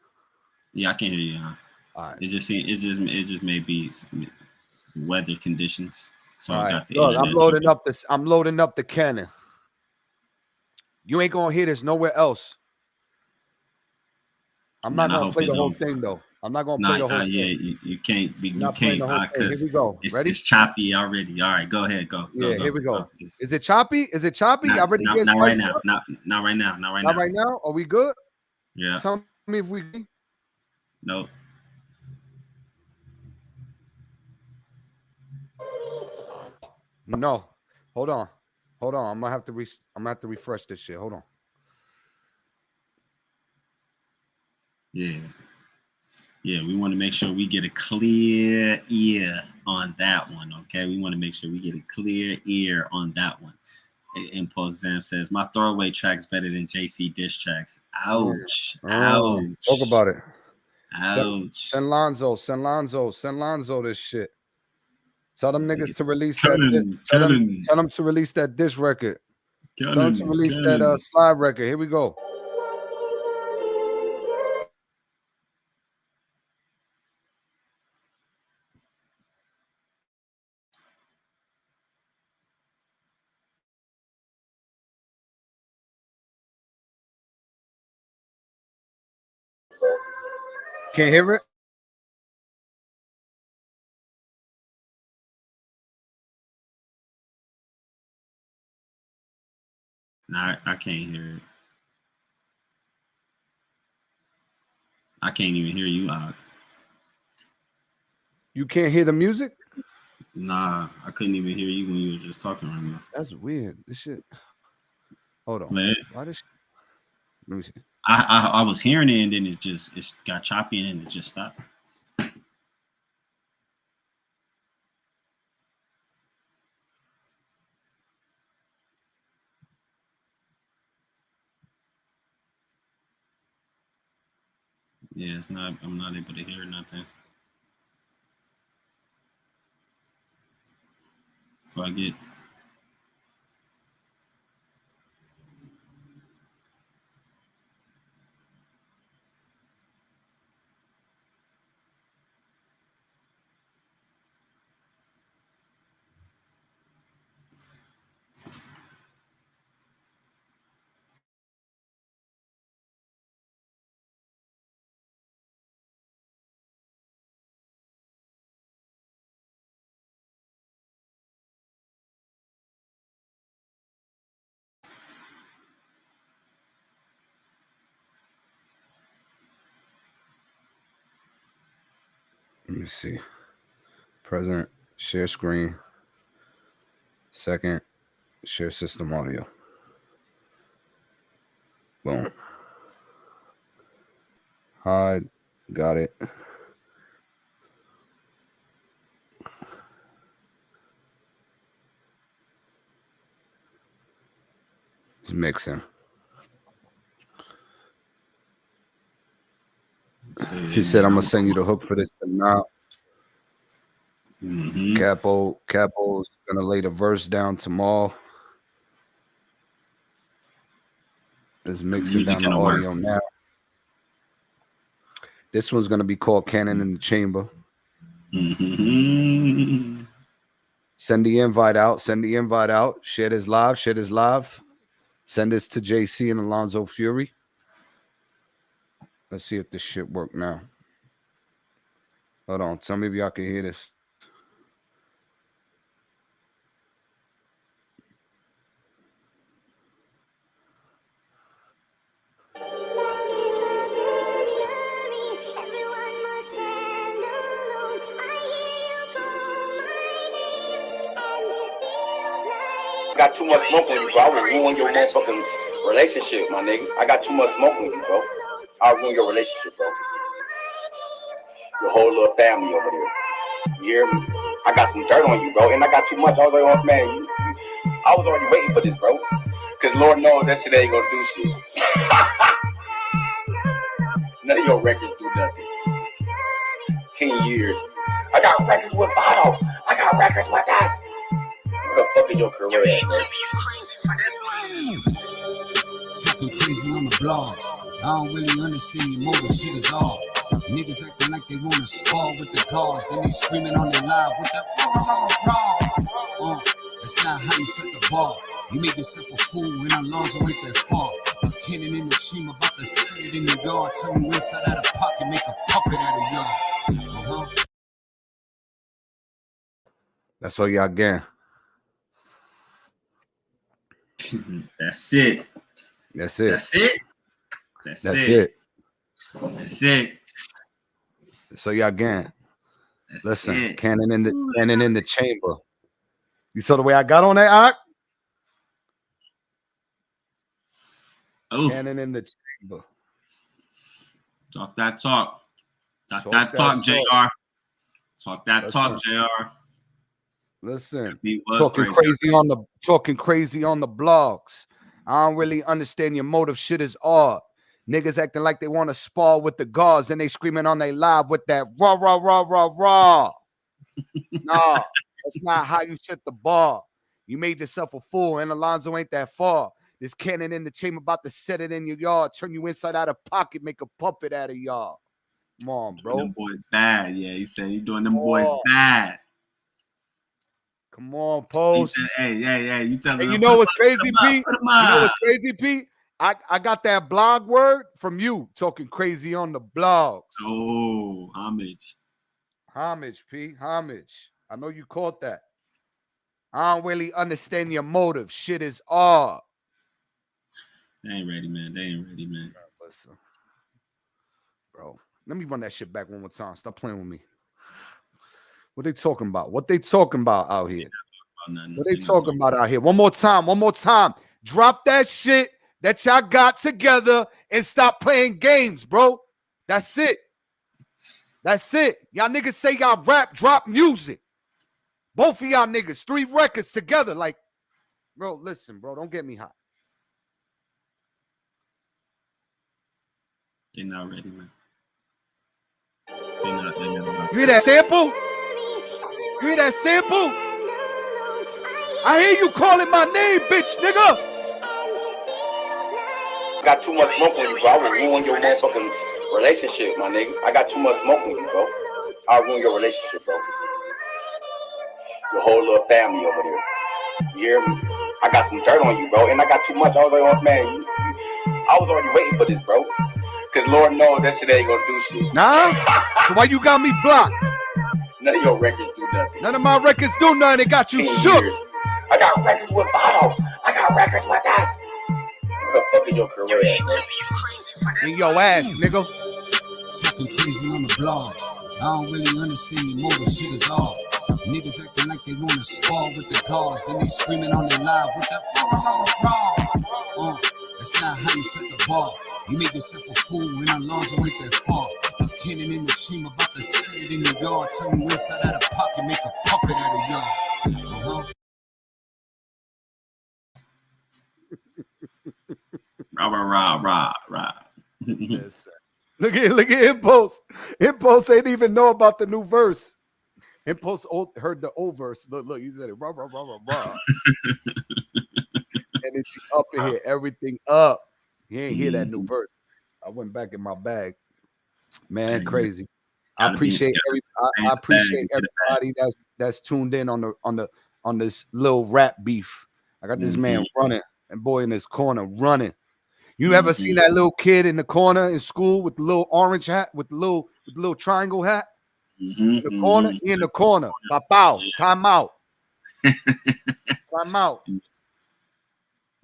Yeah, I can hear you. Huh? All right. It just may be weather conditions. So all I right. got the Look, I'm loading up the Cannon. You ain't gonna hear this nowhere else. I'm not gonna play the whole thing though. I'm not gonna play the whole thing. Yeah, you can't be. You can't because it's choppy already. All right, go ahead. Go. Here we go. Is it choppy? Is it choppy? Not right now. Not right now. Not right now. Are we good? Yeah. Tell me if we. Nope. No. Hold on. I'm gonna have to refresh this shit. Hold on. Yeah, we want to make sure we get a clear ear on that one, okay? We want to make sure we get a clear ear on that one. Impulse Zam says, my throwaway track's better than JC diss tracks. Ouch. Ouch. Talk about it. Ouch. Send Lonzo this shit. Tell them niggas to release that. Tell them to release that diss record. Tell them to release that slide record. Here we go. Can't hear it? No, I can't hear it. I can't even hear you out. You can't hear the music? Nah, I couldn't even hear you when you was just talking right now. That's weird. This shit. Hold on. Why this? Let me see. I was hearing it and then it got choppy and then it just stopped. Yeah, it's not. I'm not able to hear nothing. Fuck it. Let me see. Present, share screen. Second, share system audio. Boom. Hide. Got it. It's mixing. He said, I'm going to send you the hook for this tonight. Mm-hmm. Capo's going to lay the verse down tomorrow. It's mixing down the audio now. This one's going to be called Cannon in the Chamber. Mm-hmm. Send the invite out. Share this live. Send this to JC and Alonzo Fury. Let's see if this shit work now. Hold on. Tell me if y'all can hear this. I got too much smoke with you, bro. I will ruin your motherfucking relationship, my nigga. I got too much smoke with you, bro. I'll ruin your relationship, bro. Your whole little family over there. You hear me? I got some dirt on you, bro. And I got too much. I was like, oh, man, I was already waiting for this, bro. Because Lord knows that shit ain't going to do shit. None of your records do nothing. 10 years. I got records with Votto. I got records with us. What the fuck is your career, bro? Talking crazy on the blogs. I don't really understand your motive, shit is all. Niggas acting like they wanna spar with the guards, then they screaming on their live with the raw. That's not how you set the bar. You make yourself a fool and Alonzo ain't that far. This cannon in the chamber about to set it in the yard. Turn you inside out of pocket, make a puppet out of That's all y'all get. That's it. That's it. That's it. That's That's it. it. That's it. So y'all get. That's Listen, it. cannon in the chamber. You saw the way I got on that, Ock? Oh. Cannon in the chamber. Talk that talk. Talk that talk, JR. Talk that talk, JR. Listen, talking crazy on the blogs. I don't really understand your motive. Shit is odd. Niggas acting like they want to spar with the guards, and they screaming on they live with that rah rah rah rah rah. Nah, that's not how you set the bar. You made yourself a fool, and Alonzo ain't that far. This cannon in the chamber about to set it in your yard, turn you inside out of pocket, make a puppet out of y'all. Come on, bro. Them boys bad. Yeah, he said you doing them boys bad. Come on, Post. Hey. You tell them. And you know what's crazy, Pete? You know what's crazy, Pete? I got that blog word from you talking crazy on the blogs. Oh, homage. Homage, Pete. Homage. I know you caught that. I don't really understand your motive. Shit is odd. They ain't ready, man. Listen. Bro, let me run that shit back one more time. Stop playing with me. What they talking about? What they talking about out here? What they talking about out here? One more time. Drop that shit that y'all got together and stop playing games, bro. That's it. Y'all niggas say y'all rap, drop music. Both of y'all niggas, 3 records together. Like, bro, listen, bro, don't get me hot. They're not ready, man. You hear that sample? I hear you calling my name, bitch, nigga. I got too much smoke on you, bro. I will ruin your motherfucking relationship, my nigga. I got too much smoke on you, bro. I'll ruin your relationship, bro. Your whole little family over there. You hear me? I got some dirt on you, bro. And I got too much. I was like, oh, man, I was already waiting for this, bro. Because Lord knows that shit ain't going to do shit. Nah? So why you got me blocked? None of your records do nothing. None of my records do nothing. They got you shook. Years. I got records with bottles. I got records with us. What the fuck is your career, bro? In your ass, nigga. Talking crazy on the blogs. I don't really understand your motive. Shit is odd. Niggas acting like they want to spar with the guards. Then they screaming on their live with that rah rah rah rah. That's not how you set the bar. You made yourself a fool and Alonzo ain't that far. This cannon in the chamber about to set it in your yard. Turn you inside out of pocket, make a puppet out of y'all. Rah. Yes, look at Impulse. Impulse ain't even know about the new verse. Impulse heard the old verse. Look, he said it. Rah. And it's up in here, everything up. He ain't hear that new verse. I went back in my bag. Man, crazy. I appreciate everybody that's tuned in on this little rap beef. I got this man running and boy in his corner running. You ever seen that little kid in the corner in school with the little orange hat, with the little triangle hat? In the corner. Pow. Time out.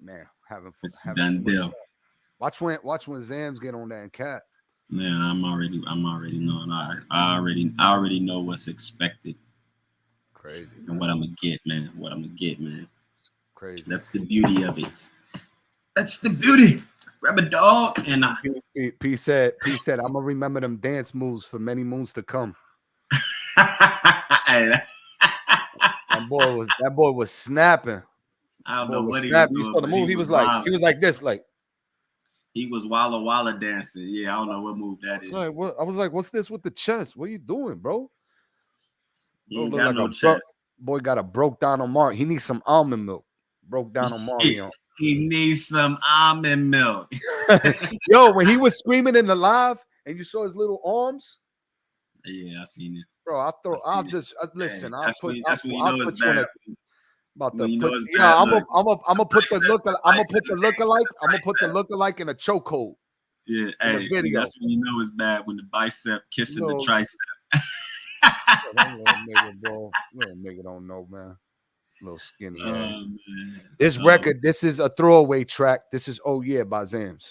Man, having fun. Done deal. Watch when Zams get on that and Cat. Yeah, I'm already knowing. I already know what's expected. Crazy. And what I'm gonna get, man. Crazy. That's the beauty of it. That's the beauty. Grab a dog and P said, I'm gonna remember them dance moves for many moons to come. That boy was snapping. I don't know what he was doing. You saw the move. He was like this, like he was walla dancing. Yeah, I don't know what move that is. I was like, what's this with the chest? What are you doing, bro? He ain't got no chest. Boy got a broke down on Mark. He needs some almond milk. Broke down on Mario. He needs some almond milk. Yo, when he was screaming in the live and you saw his little arms. Yeah, I seen it. Bro, I'll put you in a I'm gonna put the lookalike in a chokehold. Yeah, hey, that's when you know it's bad when the bicep kissing the tricep. That little nigga, bro. Little nigga don't know, man. Little skinny ass. Man. This record, this is a throwaway track. This is Oh Yeah by Zams.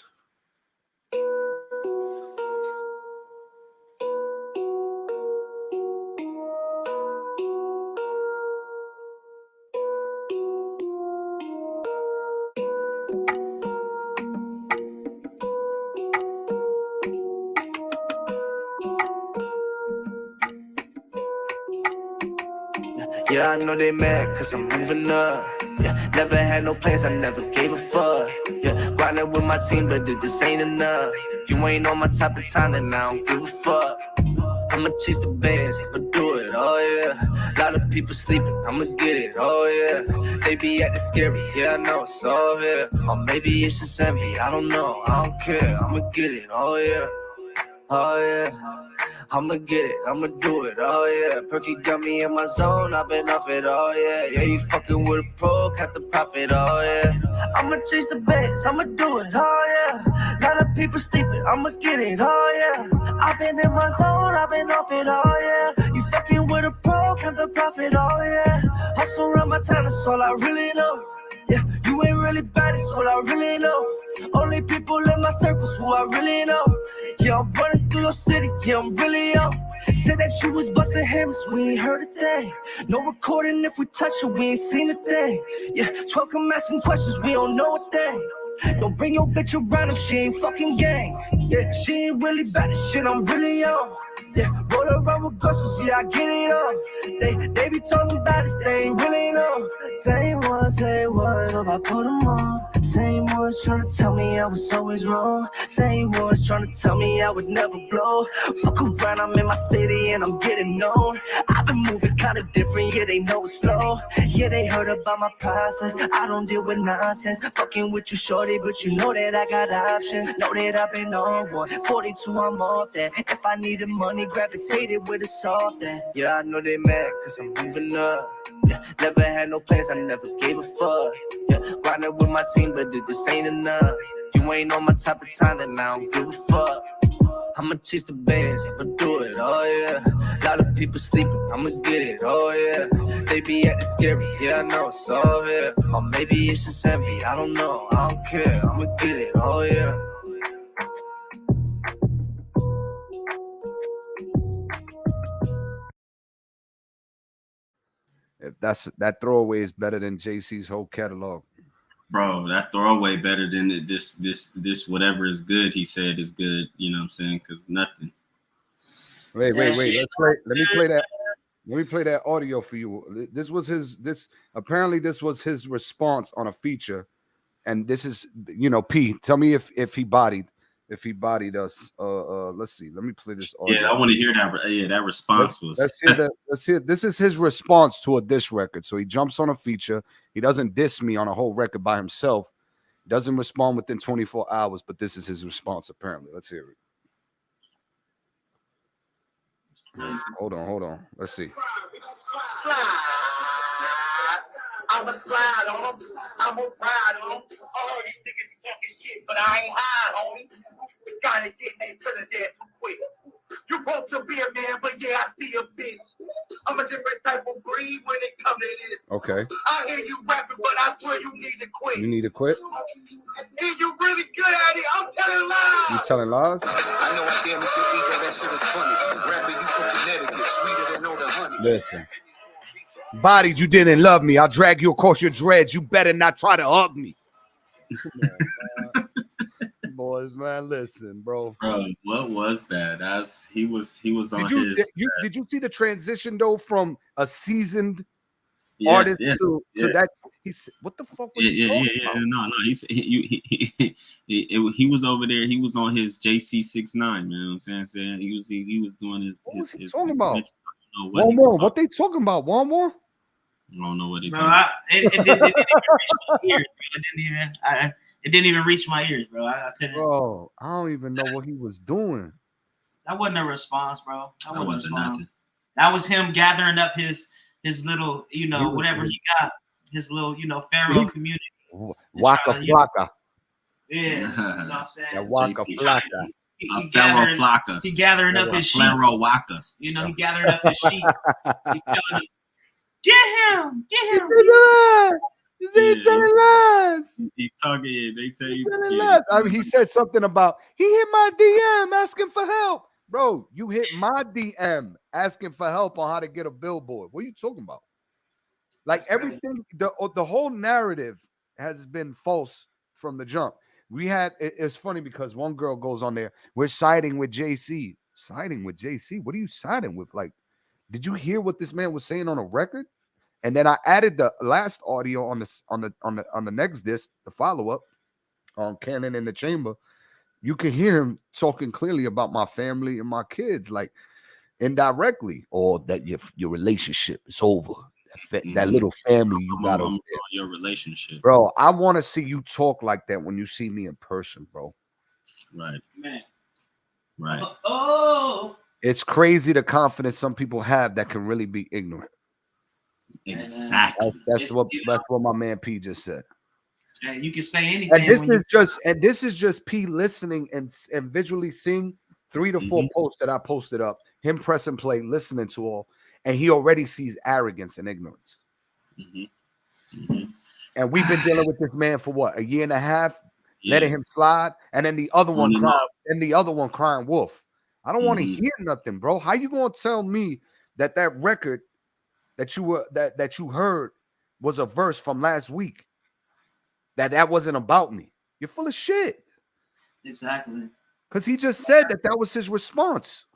Yeah, I know they mad cause I'm moving up. Yeah, never had no plans, I never gave a fuck. Yeah, grinding with my team, but this ain't enough. If you ain't on my type of time, then I don't give a fuck. I'ma chase the bands, I'ma do it, oh yeah. Lot of people sleeping, I'ma get it, oh yeah. They be acting scary, yeah, I know it's all here. Or maybe it's just envy, I don't know, I don't care. I'ma get it, oh yeah, oh yeah. I'ma get it, I'ma do it, oh yeah. Perky got me in my zone, I've been off it, oh yeah. Yeah, you fucking with a pro, cut the profit, oh yeah. I'ma chase the bands, I'ma do it, oh yeah. Lot of people sleeping, I'ma get it, oh yeah. I've been in my zone, I've been off it, oh yeah. You fucking with a pro, cut the profit, oh yeah. Hustle around my time, that's all I really know. Yeah, you ain't really bad, it's all I really know. Only people in my circles who I really know. Yeah, I'm running through your city, yeah, I'm really on. Said that you was busting hammers, we ain't heard a thing. No recording if we touch it, we ain't seen a thing. Yeah, 12 come asking questions, we don't know a thing. Don't bring your bitch around if she ain't fucking gang. Yeah, she ain't really bad, the shit I'm really on. Yeah, roll around with gushes, yeah, I get it on. They be talking about it, they ain't really know. Same ones, hope I put them on. Same ones trying to tell me I was always wrong. Same ones trying to tell me I would never blow. Fuck around, I'm in my city and I'm getting known. I've been moving kinda different, yeah, they know it's slow. Yeah, they heard about my process, I don't deal with nonsense. Fucking with you, shorty, but you know that I got options. Know that I've been on one, 42, I'm off that. If I needed money, gravitated with a soft end. Yeah, I know they mad cause I'm moving up. Yeah, never had no plans, I never gave a fuck. Yeah, grinding with my team, but this ain't enough. If you ain't on my type of time, then I don't give a fuck. I'ma chase the bands, I'ma do it, oh yeah. Lot of people sleeping, I'ma get it, oh yeah. They be acting scary, yeah, I know it's all here. Or maybe it's just envy, I don't know, I don't care. I'ma get it, oh yeah. If that throwaway is better than JC's whole catalog. Bro, that throwaway better than this whatever is good he said is good, you know what I'm saying? Because nothing. Wait. Let me play that audio for you. This was apparently this was his response on a feature. And this is, P, tell me if he bodied us. Let's see. Let me play this audio. Yeah, I want to hear that. Yeah, that response was. Let's hear. This is his response to a diss record. So he jumps on a feature. He doesn't diss me on a whole record by himself. He doesn't respond within 24 hours, but this is his response apparently. Let's hear it. Hold on. Let's see. I'ma slide on them. I'm gonna ride on them. All these niggas talking shit, but I ain't high on them. Trying to get me to the dead too quick. You supposed to be a man, but yeah, I see a bitch. I'm a different type of breed when it comes to this. Okay. I hear you rapping, but I swear you need to quit. You need to quit? And you really good at it. I'm telling lies. You telling lies? I know I damn this your ego. That shit is funny. Rapping you from Connecticut, sweeter than all the honey. Listen. Bodied, you didn't love me. I'll drag you across your dreads. You better not try to hug me. Come on, man. Boys, man, listen, bro. Bro, what was that? He was on his. Did you see the transition though from a seasoned artist to that? What the fuck was he talking about? No. He was over there. He was on his JC69. Man, you know what I'm saying he was doing his. What was he talking about? One more. What they talking about? One more. I don't know what they talking about. It didn't even reach my ears, bro. I couldn't. Bro, I don't even know what he was doing. That wasn't a response, bro. That wasn't nothing. That was him gathering up his little, whatever he got, his little, Pharaoh community. Waka flocka. Yeah, you know what I'm saying? Waka flocka. he gathering up his sheep. You know, he gathering up his sheep. He's telling them, get him. He's talking. They say I mean, he said something about he hit my DM asking for help. Bro, you hit my DM asking for help on how to get a billboard. What are you talking about? Like everything, the whole narrative has been false from the jump. It's funny because one girl goes on there, we're siding with JC. Siding with JC? What are you siding with? Like, did you hear what this man was saying on a record? And then I added the last audio on the next disc, the follow-up on Cannon in the Chamber. You can hear him talking clearly about my family and my kids, like indirectly, or that your relationship is over. That little family you got over there. Your relationship, bro. I want to see you talk like that when you see me in person, bro. Right, man. Right. Oh, it's crazy the confidence some people have that can really be ignorant. Exactly. That's what my man P just said. And you can say anything. And this is just P listening and visually seeing 3 to 4 posts that I posted up. Him pressing play, listening to all. And he already sees arrogance and ignorance. And we've been dealing with this man for what, a year and a half, letting him slide, and then the other one crying wolf. I don't want to hear nothing, bro. How you gonna tell me that record that you heard was a verse from last week? That wasn't about me. You're full of shit. Exactly. Because he just said that was his response.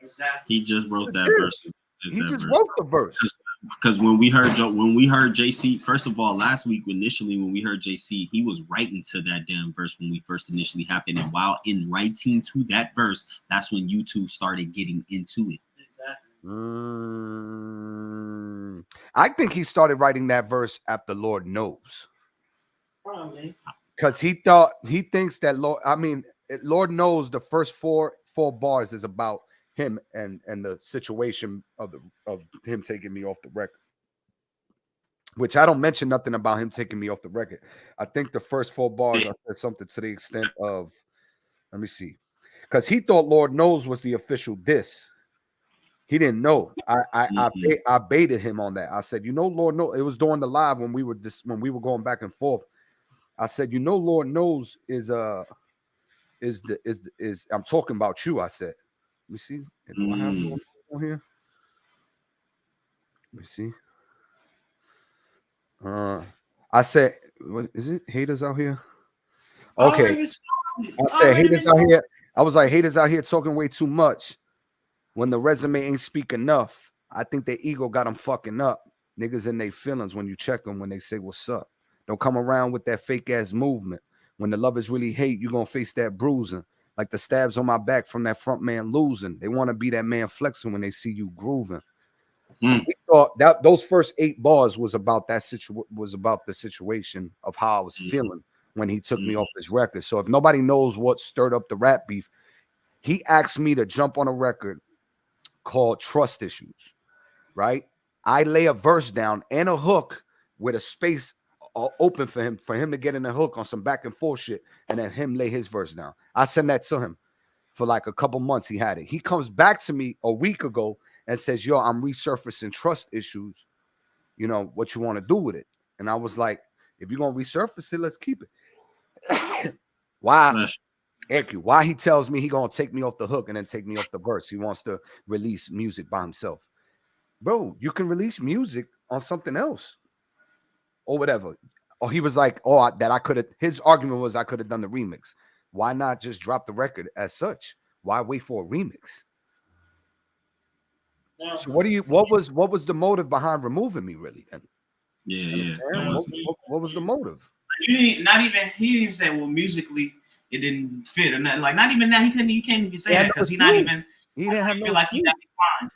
Exactly. He just wrote that verse. He just wrote the verse. Because when we heard JC, first of all, last week initially when we heard JC, he was writing to that damn verse when we first initially happened. And while in writing to that verse, that's when you two started getting into it. Exactly. I think he started writing that verse after Lord Knows. Probably. Because he thinks that Lord Knows the first four bars is about him and the situation of him taking me off the record, which I don't mention nothing about him taking me off the record. I think the first 4 bars I said something to the extent of, let me see, because he thought Lord Knows was the official diss. He didn't know. I baited him on that. I said, Lord Knows. It was during the live when we were going back and forth. I said, Lord Knows is I'm talking about you. I said. Let me see. Do I have one on here? Let me see. I said, what is it? Haters out here? Okay. I said haters out here. I was like, haters out here talking way too much. When the resume ain't speak enough, I think their ego got them fucking up. Niggas in their feelings when you check them when they say what's up. Don't come around with that fake ass movement. When the lovers really hate, you're gonna face that bruising. Like the stabs on my back from that front man losing. They want to be that man flexing when they see you grooving. We thought that those first 8 bars was about the situation of how I was feeling when he took me off his record. So if nobody knows what stirred up the rap beef, he asked me to jump on a record called Trust Issues, right? I lay a verse down and a hook with a space open for him to get in the hook on some back and forth shit, and then him lay his verse down. I sent that to him for like a couple months. He had it. He comes back to me a week ago and says, yo, I'm resurfacing Trust Issues. What you want to do with it? And I was like, if you're going to resurface it, let's keep it. Why? Thank you. Why he tells me he going to take me off the hook and then take me off the verse. He wants to release music by himself. Bro, you can release music on something else. Or whatever. Or he was like, his argument was I could have done the remix. Why not just drop the record as such? Why wait for a remix? So what was the motive behind removing me really then? Yeah. What was the motive? He didn't even say, well, musically it didn't fit or nothing. Like not even that. You can't even say that because he didn't feel like he got declined.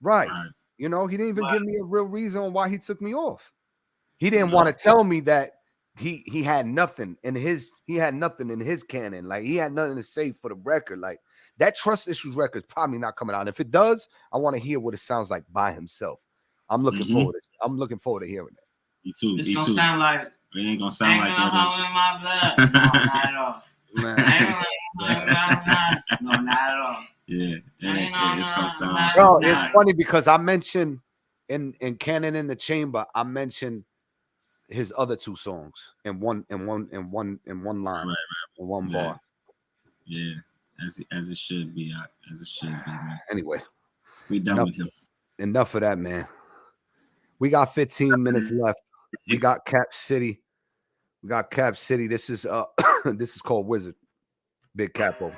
Right. He didn't even give me a real reason why he took me off. He didn't want to tell me that he had nothing in his canon. Like he had nothing to say for the record. Like that Trust Issues record is probably not coming out. If it does, I want to hear what it sounds like by himself. I'm looking forward to hearing that. Me too. It's gonna sound like it ain't gonna sound like that. In my blood. No, not at all. No, not at all. Yeah, it's gonna sound. Bro, it's funny because I mentioned in Cannon in the Chamber, I mentioned his other two songs in one line, in one bar. Yeah, as it should be, man. Anyway, we done with him. Enough of that, man. We got 15 minutes left. We got Cap City. This is this is called Wizard. Big Capo.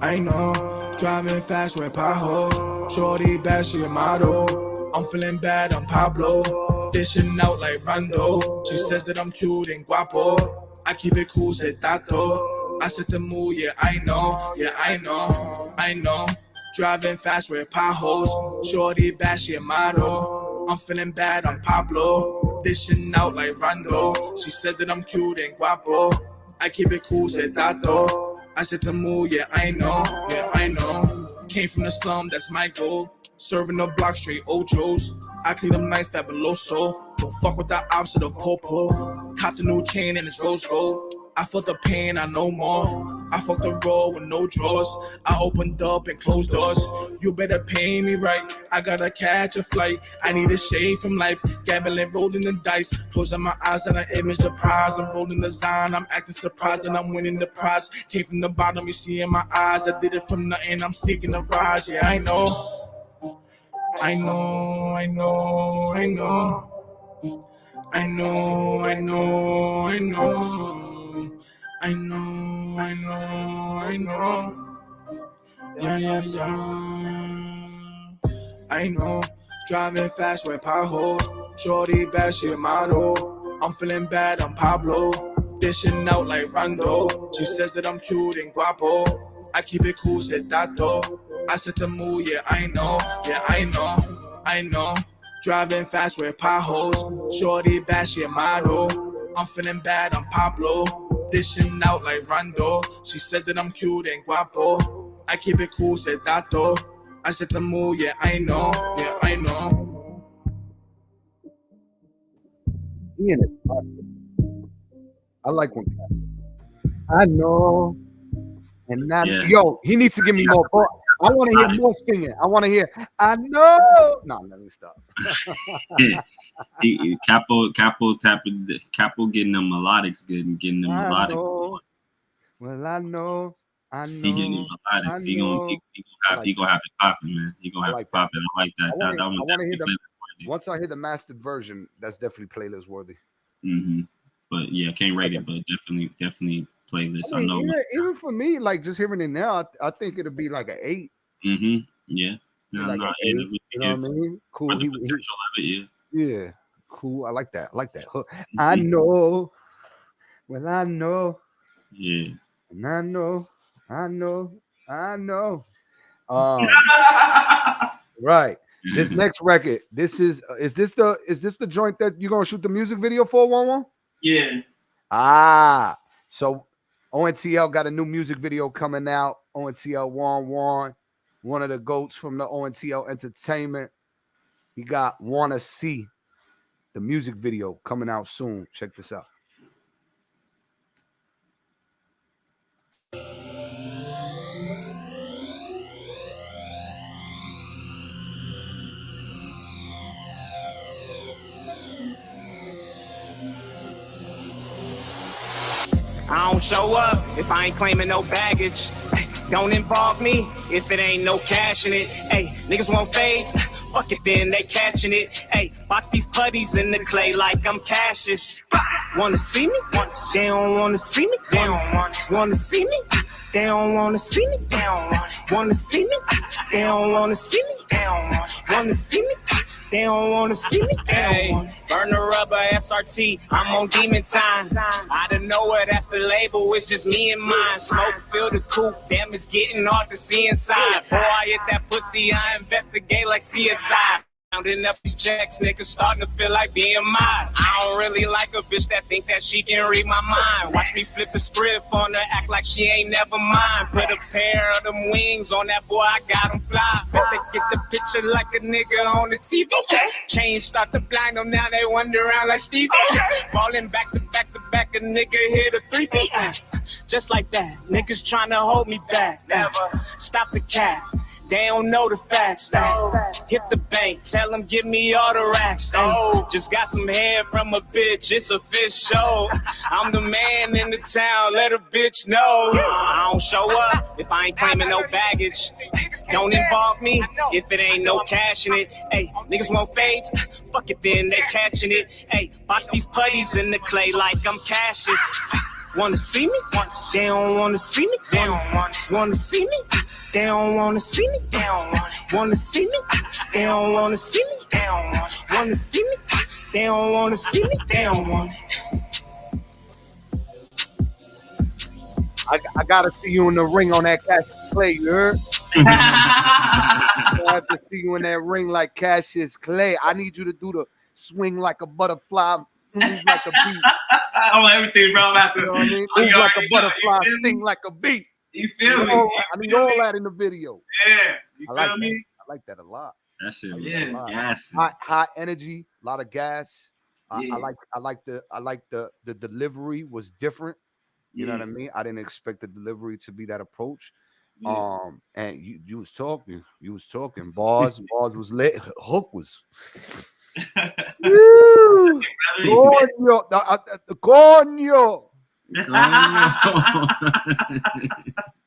I know, driving fast with potholes. Shorty bad, she a model. I'm feeling bad, I'm Pablo. Dishing out like Rondo. She says that I'm cute and guapo. I keep it cool, said Tato. I set the mood, yeah, I know. Driving fast with potholes. Shorty bad, she a model. I'm feeling bad, I'm Pablo. Dishing out like Rondo. She says that I'm cute and guapo. I keep it cool, said Tato. I set the mood, yeah, I know. Came from the slum, that's my goal. Serving the block straight Ojos. I clean them nice fabuloso. Don't fuck with the opposite of Popo. Cop the new chain and it's rose gold. I felt the pain, I know more. I fucked the roll with no drawers. I opened up and closed doors. You better pay me right. I gotta catch a flight. I need a shade from life. Gambling, rolling the dice. Closing my eyes and I image the prize. I'm rolling the Zion. I'm acting surprised and I'm winning the prize. Came from the bottom, you see in my eyes. I did it from nothing. I'm seeking the rise. Yeah, I know. I know, driving fast with potholes. Shorty bad, she a model. I'm feeling bad, I'm Pablo. Dishing out like Rondo. She says that I'm cute and guapo. I keep it cool, said Tato. I set the mood, yeah, I know. Driving fast with potholes. Shorty bad, she a model. I'm feeling bad, I'm Pablo. Dishing out like Rondo. She says that I'm cute and guapo. I keep it cool, said Tato. I set the mood, yeah, I know. Ian is awesome. I like when I know. And now, yo, he needs to give me more. I want to hear more singing. I want to hear, I know. No, let me stop. Capo getting them melodics, getting them melodics. Know. Well, I know. He getting them melodics. He gonna have it popping, man. He gonna have it popping. I like that. I want to hear once I hear the mastered version, that's definitely playlist worthy. But yeah, can't rate it, but definitely playlist. I know. Even for me, like just hearing it now, I think it'll be like an 8. Yeah. Like you know what I mean? Cool. For the potential of it, yeah. Cool. I like that. I know. Well, I know. Yeah. And I know. Right. This next record. This is this the joint that you're gonna shoot the music video for, Juan? Yeah. So ONTL got a new music video coming out. ONTL Juan, one of the GOATs from the ONTL Entertainment. He got Wanna See, the music video coming out soon. Check this out. I don't show up if I ain't claiming no baggage. Don't involve me if it ain't no cash in it. Hey, niggas want fades. Fuck it then, they catching it. Hey, box these putties in the clay like I'm Cassius. Wanna see me? They don't wanna see me. They don't wanna see me. They don't wanna see me. They don't wanna see me. They don't wanna see me. They don't wanna see me. They don't wanna see me. Hey, burn the rubber SRT. I'm on demon time. I don't know where that's the label. It's just me and mine. Smoke fill the coupe. Damn, it's getting hard to see inside. Boy, I hit that pussy. I investigate like CSI. Rounding up these checks, niggas starting to feel like being mine. I don't really like a bitch that think that she can read my mind. Watch me flip the script on her, act like she ain't never mine. Put a pair of them wings on that boy, I got him fly. Better get the picture like a nigga on the TV. Chains start to blind them, now they wander around like Stevie. Falling back to back to back, a nigga hit a 3-beat. Just like that, niggas trying to hold me back. Never stop the cap. They don't know the facts. Hit the bank, tell them give me all the racks. Just got some head from a bitch, it's a fish show. I'm the man in the town, let a bitch know. I don't show up if I ain't claiming no baggage. Don't involve me if it ain't no cash in it. Hey, niggas want fades, fuck it then, they catching it. Hey, box these putties in the clay like I'm Cassius. Wanna see me? They don't wanna see me. They don't wanna see me. They don't wanna see me. They don't wanna see me. They don't wanna see me. They don't wanna see me. They don't wanna see me. They don't want. I gotta see you in the ring on that Cassius Clay, you heard? I have to see you in that ring like Cassius Clay. I need you to do the swing like a butterfly, move like a bee. I want everything, bro. I'm about to, you know what I mean? Move like a butterfly, sting like a bee. You feel me? I need all that in the video. Yeah. You I like feel me? That. I like that a lot. That shit was gas. High energy, a lot of gas. I like the delivery was different. You know what I mean? I didn't expect the delivery to be that approach. And you was talking. Bars was lit. Hook was. Woo!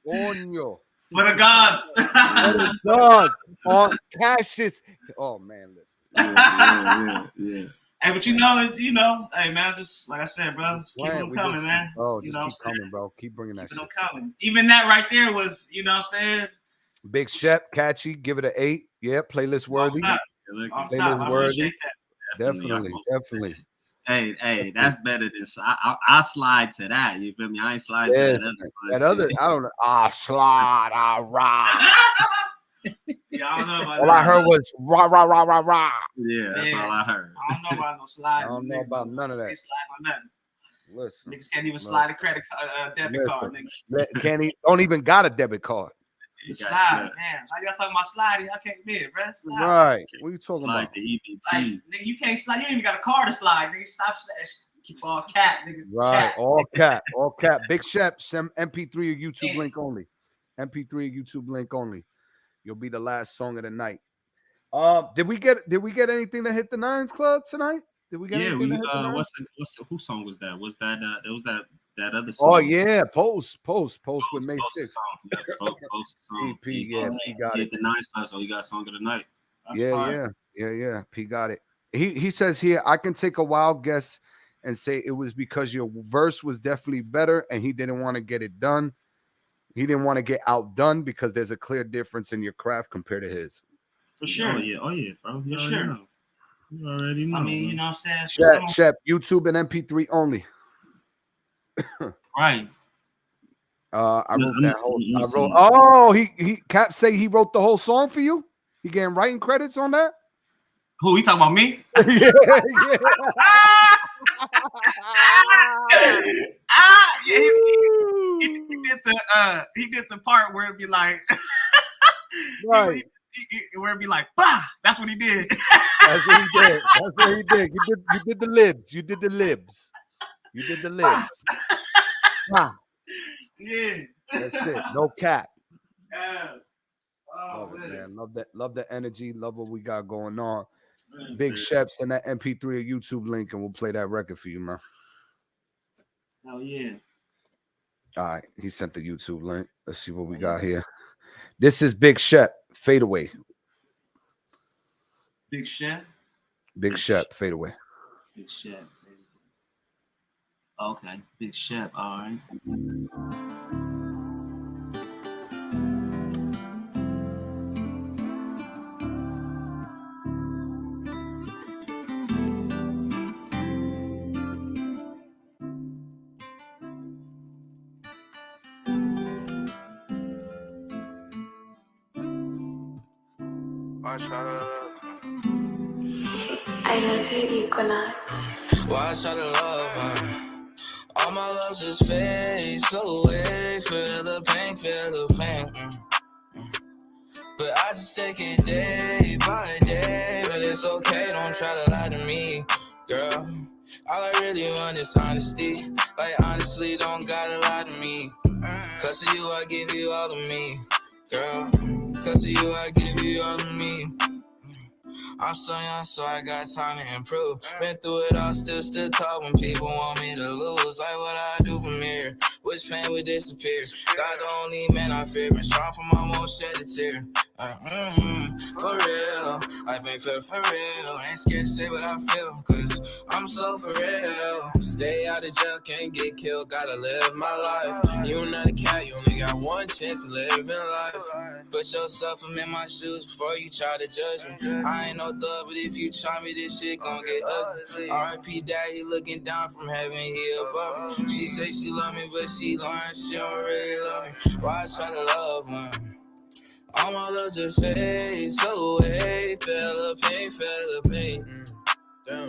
Coño. For the gods. For the gods. On Cassius. Oh man, listen. Yeah. Hey, but hey man, just like I said, bro, just keep them coming, man. Oh, just keep coming, bro. Keep bringing that shit. Coming. Even that right there was, you know what I'm saying? Big Shep, catchy, give it an 8. Yeah, playlist worthy. Playlist worthy. Definitely. Hey, that's better than I slide to that. You feel me? I ain't slide to that other. I don't know. I slide, I ride. Yeah, I don't know about all that. I heard was rah rah rah rah rah. Yeah, that's all I heard. I don't know about no slide. I don't know about none of that. Can't slide on nothing. Listen, niggas can't even slide a credit card, debit card. Nigga. Don't even got a debit card. Slide, man. How y'all talking about sliding? I can't be it, bro. Slide. Right. What are you talking about? The EBT. Like, nigga, you can't slide. You ain't even got a car to slide. Nigga, stop. Keep all cat, nigga. Right. All cat. Big Shep, send MP3 or YouTube link only. MP3 or YouTube link only. You'll be the last song of the night. Did we get anything that hit the Nines Club tonight? Did we get anything that hit the Nines? Whose song was that? Was that that other song? Oh yeah, Post with May 6th. Post song. He got it. The Nines Club, so he got song of the night. Yeah. P got it. He says here, I can take a wild guess and say it was because your verse was definitely better and he didn't want to get it done. He didn't want to get outdone because there's a clear difference in your craft compared to his. For sure. Oh yeah, bro. For sure. You already know. I mean, you know what I'm saying? Shep, YouTube and MP3 only. Right. I wrote that whole. Oh, he Cap say he wrote the whole song for you. He getting writing credits on that. Who he talking about me? Yeah. He did the part where it'd be like, right. Where it'd be like, bah. That's what he did. That's what he did. You did the libs. You did the libs. Bah. Yeah. That's it. No cap. Yeah. Love it, man. Love the energy. Love what we got going on. Big Shep, send that MP3 or YouTube link and we'll play that record for you, man. Oh yeah. All right. He sent the YouTube link. Let's see what we got here. This is Big Shep, Fade Away. Big Shep? Big Shep, Fade Away. Big Shep. Okay. Big Shep. All right. I love you, Equinox. Why I try to love her? All my loves just fade away. Feel the pain, But I just take it day by day. But it's okay, don't try to lie to me, girl. All I really want is honesty. Like honestly, don't gotta lie to me. Cause of you, I give you all of me, girl. Cause of you, I give you all of me. I'm so young, so I got time to improve. Been through it all, still talk when people want me to lose. Like what I do from here, which pain would disappear. God the only man I fear, been strong from I won't shed a tear. For real, life ain't fair for real. Ain't scared to say what I feel, cause I'm so for real. Stay out of jail, can't get killed, gotta live my life. You not a cat, you only got one chance to live in life. Put yourself in my shoes before you try to judge me. I ain't no thug, but if you try me, this shit gon' get ugly. R.I.P. Dad, he looking down from heaven, he above me. She say she love me, but she lying, she don't really love me. Why I try to love one? All my love just fades away. Feel the pain, damn.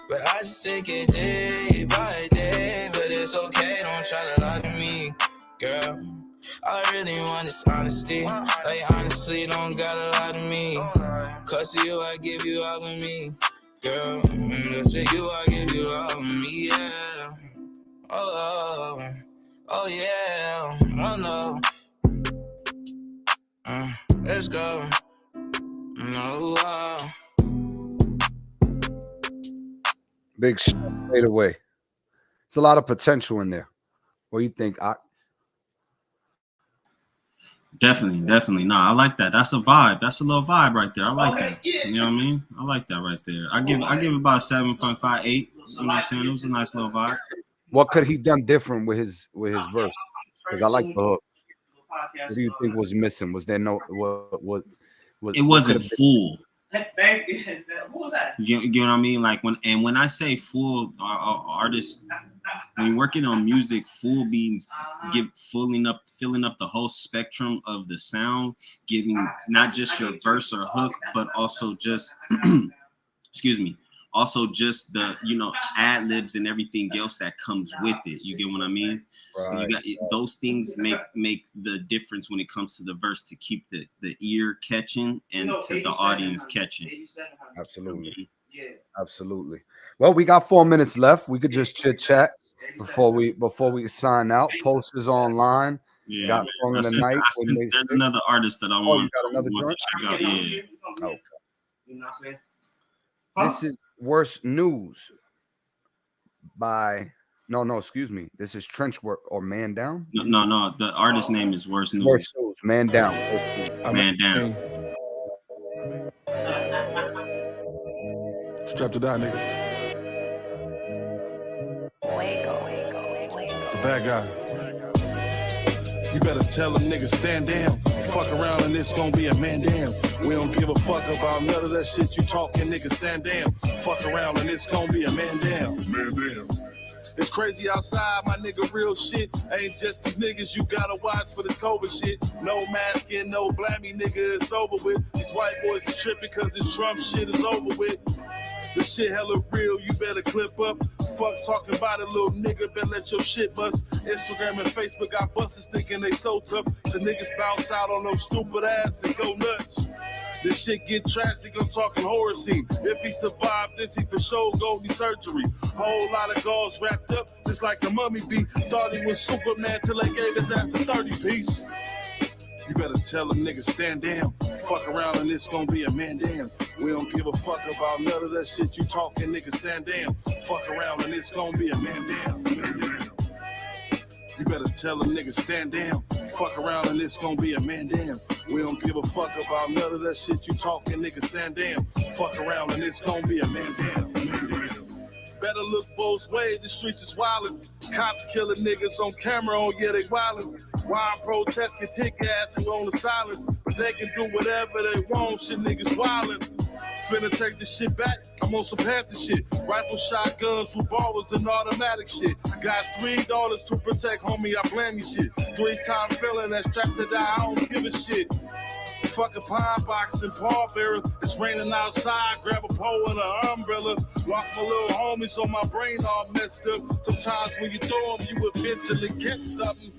But I just take it day by day. But it's okay, don't try to lie to me, girl. All I really want is honesty. Like honestly, don't gotta lie to me. Cause of you, I give you all of me, girl. Just for you, I give you all of me, yeah. Oh yeah, oh no. Let's go. No. Big shit straight away. It's a lot of potential in there. What do you think, Ak? Definitely. No, I like that. That's a vibe. That's a little vibe right there. I like that. You know what I mean? I like that right there. I give it about 7.5, 8. You know what I'm saying? It was a nice little vibe. What could he done different with his verse? Because I like the hook. What do you think was missing? Was there no what it wasn't full. What was that? You know what I mean? Like when I say full, artists, when you're working on music, full means filling up the whole spectrum of the sound, giving not just your verse or hook, but also just also just the ad libs and everything else that comes with it. You get what I mean? Right. Those things make the difference when it comes to the verse, to keep the ear catching and to the audience catching. Absolutely. Yeah. Absolutely. Well, we got 4 minutes left. We could just chit chat before we sign out. PostIsOnline. Yeah. Got Song of the Night. There's another artist that I want to check out. Yeah. Okay. This is Worst News by excuse me. This is Trench Work or Man Down. No. The artist name is Worst News. Worst News. Man Down. Man Down. Strap to die, nigga. The bad guy. You better tell them niggas stand down. Fuck around and it's gonna be a man down. We don't give a fuck about none of that shit you talking, niggas stand down. Fuck around and it's gonna be a man down. Man down. It's crazy outside, my nigga, real shit. Ain't just these niggas you gotta watch for the COVID shit. No masking, no blammy, nigga, it's over with. These white boys is tripping cause this Trump shit is over with. This shit hella real, you better clip up. Fuck talking about it, little nigga, better let your shit bust. Instagram and Facebook got busters thinking they so tough. So niggas bounce out on those stupid ass and go nuts. This shit get tragic, I'm talking horror scene. If he survived this, he for sure go need surgery. Whole lot of gauze wrapped up, just like a mummy bee. Thought he was Superman till they gave his ass a 30-piece. You better tell them niggas stand down. Fuck around and it's gonna be a man down. We don't give a fuck about none of that shit you talking, niggas stand down. Fuck around and it's gonna be a man down. You better tell them niggas stand down. Fuck around and it's gonna be a man down. We don't give a fuck about none of that shit you talking, niggas stand down. Fuck around and it's gonna be a man down. Better look both ways, the streets is wildin'. Cops killing niggas on camera, oh yeah, they wildin'. Wild protests can take ass and go on the silence. But they can do whatever they want, shit niggas wildin'. Finna take this shit back, I'm on some Panther shit. Rifle, shotguns, revolvers, and automatic shit. Got $3 to protect, homie, I blame you shit. 3-time felon that's trapped to die, I don't give a shit. fucking pine box and pallbearer. It's raining outside, grab a pole and an umbrella. Lost my little homies, so my brain all messed up. Sometimes when you throw them, you eventually get something.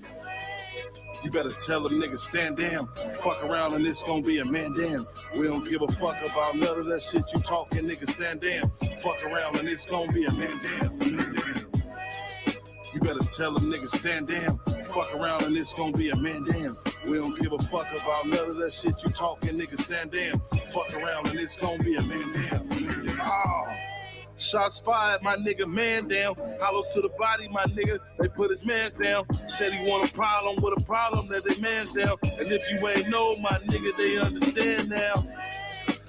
You better tell them niggas stand down. Fuck around and it's gonna be a man down. We don't give a fuck about none of that shit you talking, niggas stand down. Fuck around and it's gonna be a man down. You better tell them niggas stand down. Fuck around and it's gonna be a man down. We don't give a fuck about none of that shit you talking, niggas stand down. Fuck around and it's gonna be a man down. Oh. Shots fired, my nigga, man down. Hollows to the body, my nigga, they put his mans down. Said he want a problem with a problem, that they mans down. And if you ain't know, my nigga, they understand now.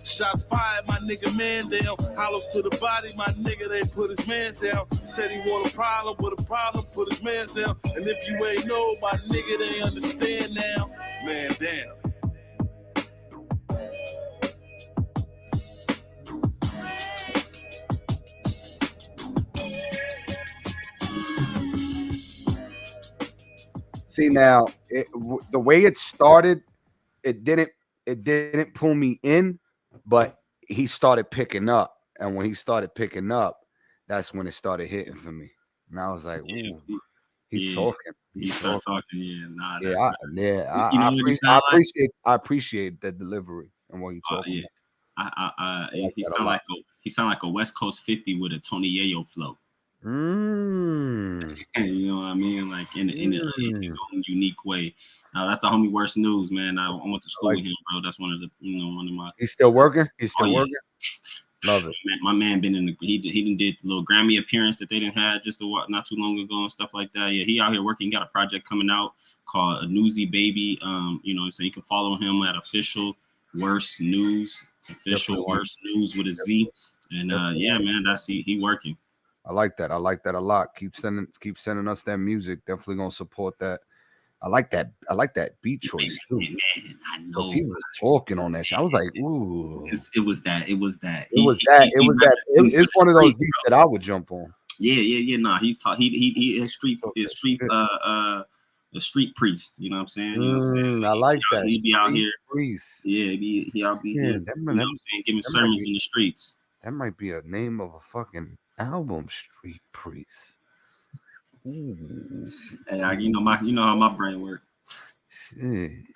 Shots fired, my nigga, man down. Hollows to the body, my nigga, they put his mans down. Said he want a problem with a problem, put his mans down. And if you ain't know, my nigga, they understand now. Man down. See now, the way it started, it didn't pull me in, but he started picking up, and when he started picking up, that's when it started hitting for me. And I was like, "Ooh, he's talking." He started talking. Yeah, nah, that's I appreciate the delivery and what you talking about. He sound like a West Coast 50 with a Tony Yayo flow. You know what I mean? Like in his own unique way. Now that's the homie Worst News, man. I went to school with him, bro. That's one of my. He's still working. Working. Love it. My man been in the. He did the little Grammy appearance that they didn't have just not too long ago and stuff like that. Yeah, he out here working. He got a project coming out called A Newsy Baby. You know what I'm saying? You can follow him at official Worst News. Official Worst News with a Z. And yeah, man, that's he working. I like that. I like that a lot. Keep sending us that music. Definitely gonna support that. I like that beat choice too. Man, I know. Because he was talking on that shit. I was like, ooh. It was that. It's one of those beats that I would jump on. Yeah. Nah, he's taught. He is street the street priest. You know what I'm saying? You know what I'm saying? I like that. He be out here. Priest. Yeah, he out be here. You know what I'm saying? Giving sermons in the streets. That might be a name of a fucking album, Street Priest. Hey, you know how my brain works.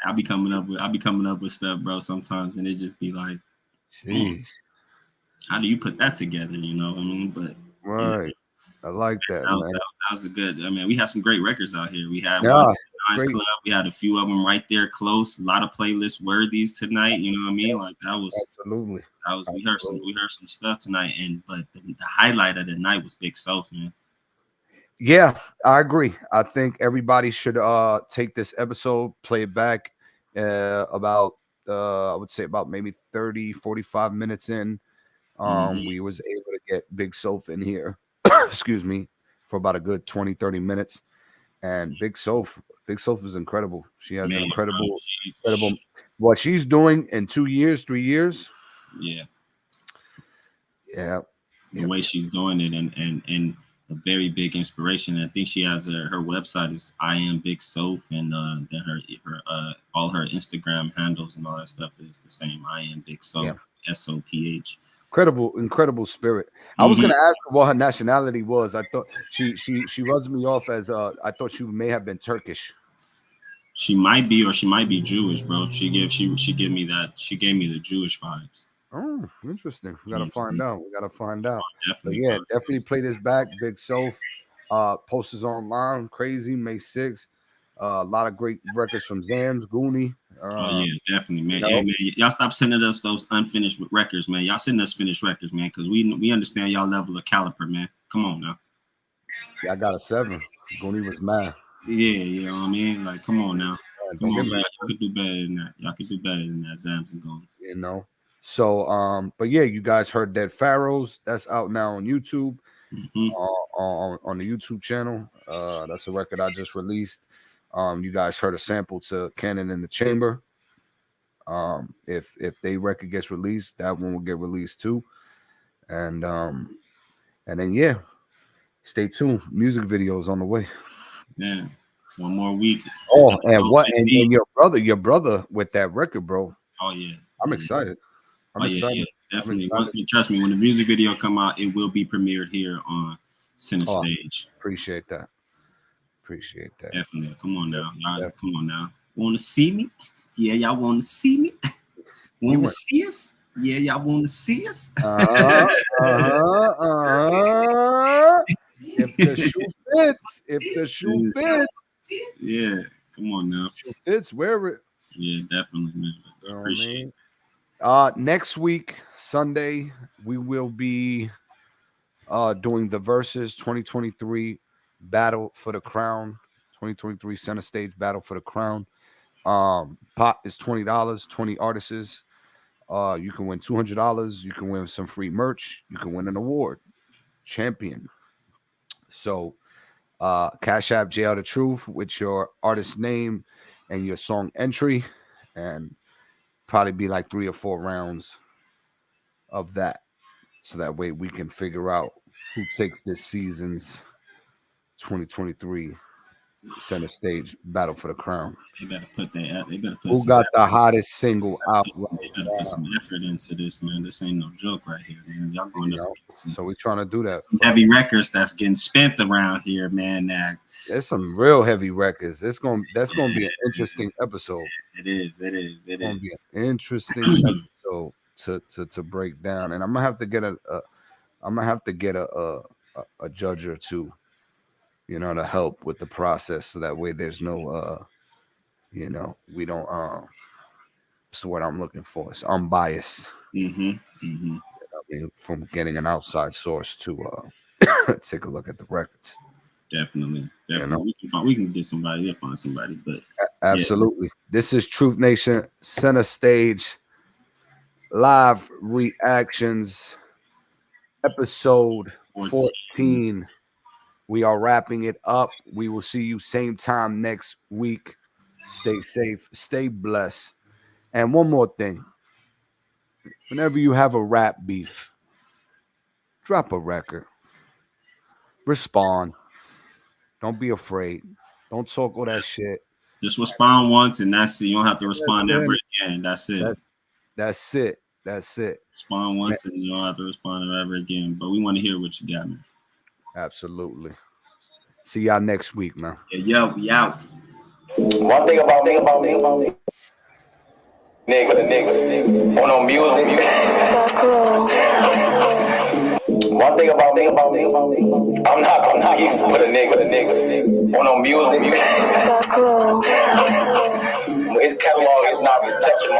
I'll be coming up with stuff, bro, sometimes, and it just be like, how do you put that together? You know what I mean? But right, I like that. That was a good. I mean, we have some great records out here. We had Nice Club. We had a few of them right there close. A lot of playlist worthies tonight. You know what I mean? Like that was absolutely. We heard some stuff tonight, but the highlight of the night was Big Soph, man. Yeah, I agree. I think everybody should take this episode, play it back about I would say about maybe 30-45 minutes in. We was able to get Big Soph in here, excuse me, for about a good 20-30 minutes. And Big Soph is incredible. She has an incredible what she's doing in 2 years, 3 years. Yeah. The way she's doing it and a very big inspiration. I think she has her website is I Am Big Soph, and then her all her Instagram handles and all that stuff is the same. I Am Big Soph, SOPH. Incredible spirit. I was gonna ask her what her nationality was. I thought she runs me off as I thought she may have been Turkish. She might be, or she might be Jewish, bro. She gave me the Jewish vibes. Oh, interesting. We gotta find out. Definitely play this back. Big Soph. PostIsOnline, Crazy, May 6th. A lot of great records from Zams, Goonie. Yeah, definitely, man. Hey, man, y'all stop sending us those unfinished records, man. Y'all send us finished records, man, because we understand y'all level of caliber, man. Come on now. Yeah, I got a 7. Goonie was mad. Yeah, you know what I mean? Like, come on now. Come on, man. Y'all could do better than that. Y'all could do better than that, Zams and Goonies. You know. So, but yeah, you guys heard Dead Pharaohs. That's out now on YouTube, on the YouTube channel. That's a record I just released. You guys heard a sample to Cannon in the Chamber. If they record gets released, that one will get released too. And then yeah, stay tuned. Music videos on the way. Yeah, one more week. Oh, and what? And your brother with that record, bro. Oh yeah. I'm excited. I'm excited. Yeah, definitely. Trust me, when the music video come out, it will be premiered here on Center Stage. Appreciate that. Definitely. Come on now. Y'all, come on now. Want to see me? Yeah, y'all want to see me? Want to see us? Yeah, y'all want to see us? If the shoe fits. Yeah, come on now. Shoe fits, wear it. Yeah, definitely, man. Appreciate it. Next week, Sunday, we will be doing the Versus 2023 Battle for the Crown. 2023 Center Stage Battle for the Crown. Pot is $20, 20 artists. You can win $200. You can win some free merch. You can win an award. Champion. So Cash App JL The Truth with your artist name and your song entry, and probably be like 3 or 4 rounds of that. So that way we can figure out who takes this season's 2023 Center Stage Battle for the Crown. They better put that. They better put. Who got the hottest single out? They better put some effort into this, man. This ain't no joke right here, man. Y'all going to so we trying to do that. Heavy records that's getting spent around here, man. There's some real heavy records. That's gonna be an interesting episode. It is. It's gonna be an interesting episode to break down, and I'm gonna have to get a judge or two, to help with the process, so that way there's no we don't what's the word I'm looking for? It's unbiased. From getting an outside source to take a look at the records. Definitely. We can get somebody. We'll find somebody, but absolutely. Yeah. This is Truth Nation Center Stage live reactions, episode 14. We are wrapping it up. We will see you same time next week. Stay safe, stay blessed. And one more thing. Whenever you have a rap beef, drop a record. Respond. Don't be afraid. Don't talk all that shit. Just respond once, and that's it. You don't have to respond ever again. That's it. That's it. Respond once, and you don't have to respond ever again. But we want to hear what you got, man. Absolutely. See y'all next week, man. Yeah, we out. One thing about nigga on no music. One thing about I'm not giving with a nigga on no music. His catalog is not touching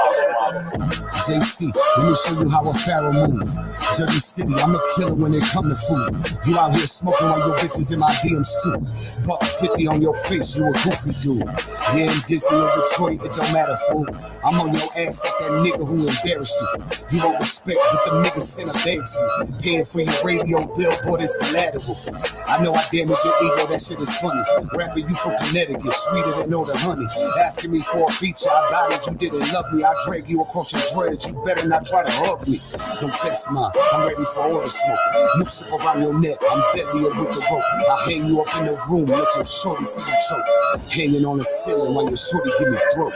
JC, let me show you how a pharaoh moves. Jersey City, I'm a killer when it come to food. You out here smoking while your bitches in my DMs too. $150 on your face, you a goofy dude. Yeah, in Disney or Detroit, it don't matter, fool. I'm on your ass like that nigga who embarrassed you. You won't respect, but the nigga sent a bag to you. Paying for your radio billboard is collateral. I know I damage your ego, that shit is funny. Rapping you from Connecticut, sweeter than all the honey. Asking me for a feature, I got it, you didn't love me. I drag you across your dread. You better not try to hug me. Don't test mine. I'm ready for all the smoke. Noose up around your neck. I'm deadlier with the rope. I hang you up in the room. Let your shorty see you choke. Hanging on the ceiling while your shorty give me throat.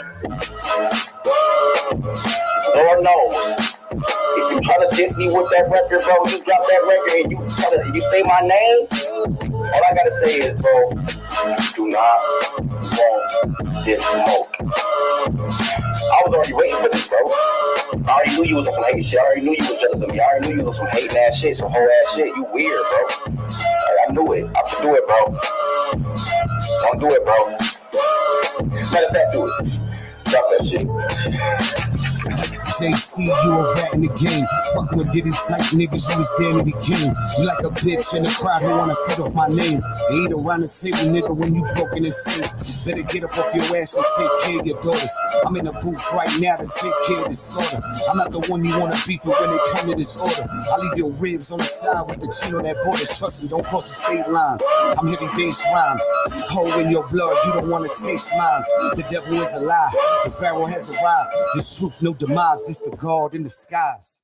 Lord knows. If you try to diss me with that record, bro, you drop that record and you say my name, all I gotta say is, bro, do not want this smoke. I was already waiting for this, bro. I already knew you was on some hate shit. I already knew you was jealous of me. I already knew you was some hating ass shit, some whole ass shit. You weird, bro. I knew it. I should do it, bro. Don't do it, bro. Matter of fact, do it. Drop that shit. JC, you a rat in the game. Fuck with Diddy type niggas, you was damn it, he came. You like a bitch in the crowd who wanna feed off my name. They ain't around the table, nigga, when you broken and insane. Better get up off your ass and take care of your daughters. I'm in the booth right now to take care of this slaughter. I'm not the one you wanna beef with when it come to this order. I leave your ribs on the side with the chino that borders. Trust me, don't cross the state lines. I'm heavy bass rhymes. Hole in your blood, you don't wanna taste mines. The devil is a lie. The pharaoh has arrived. This truth, no demise. This the God in the skies.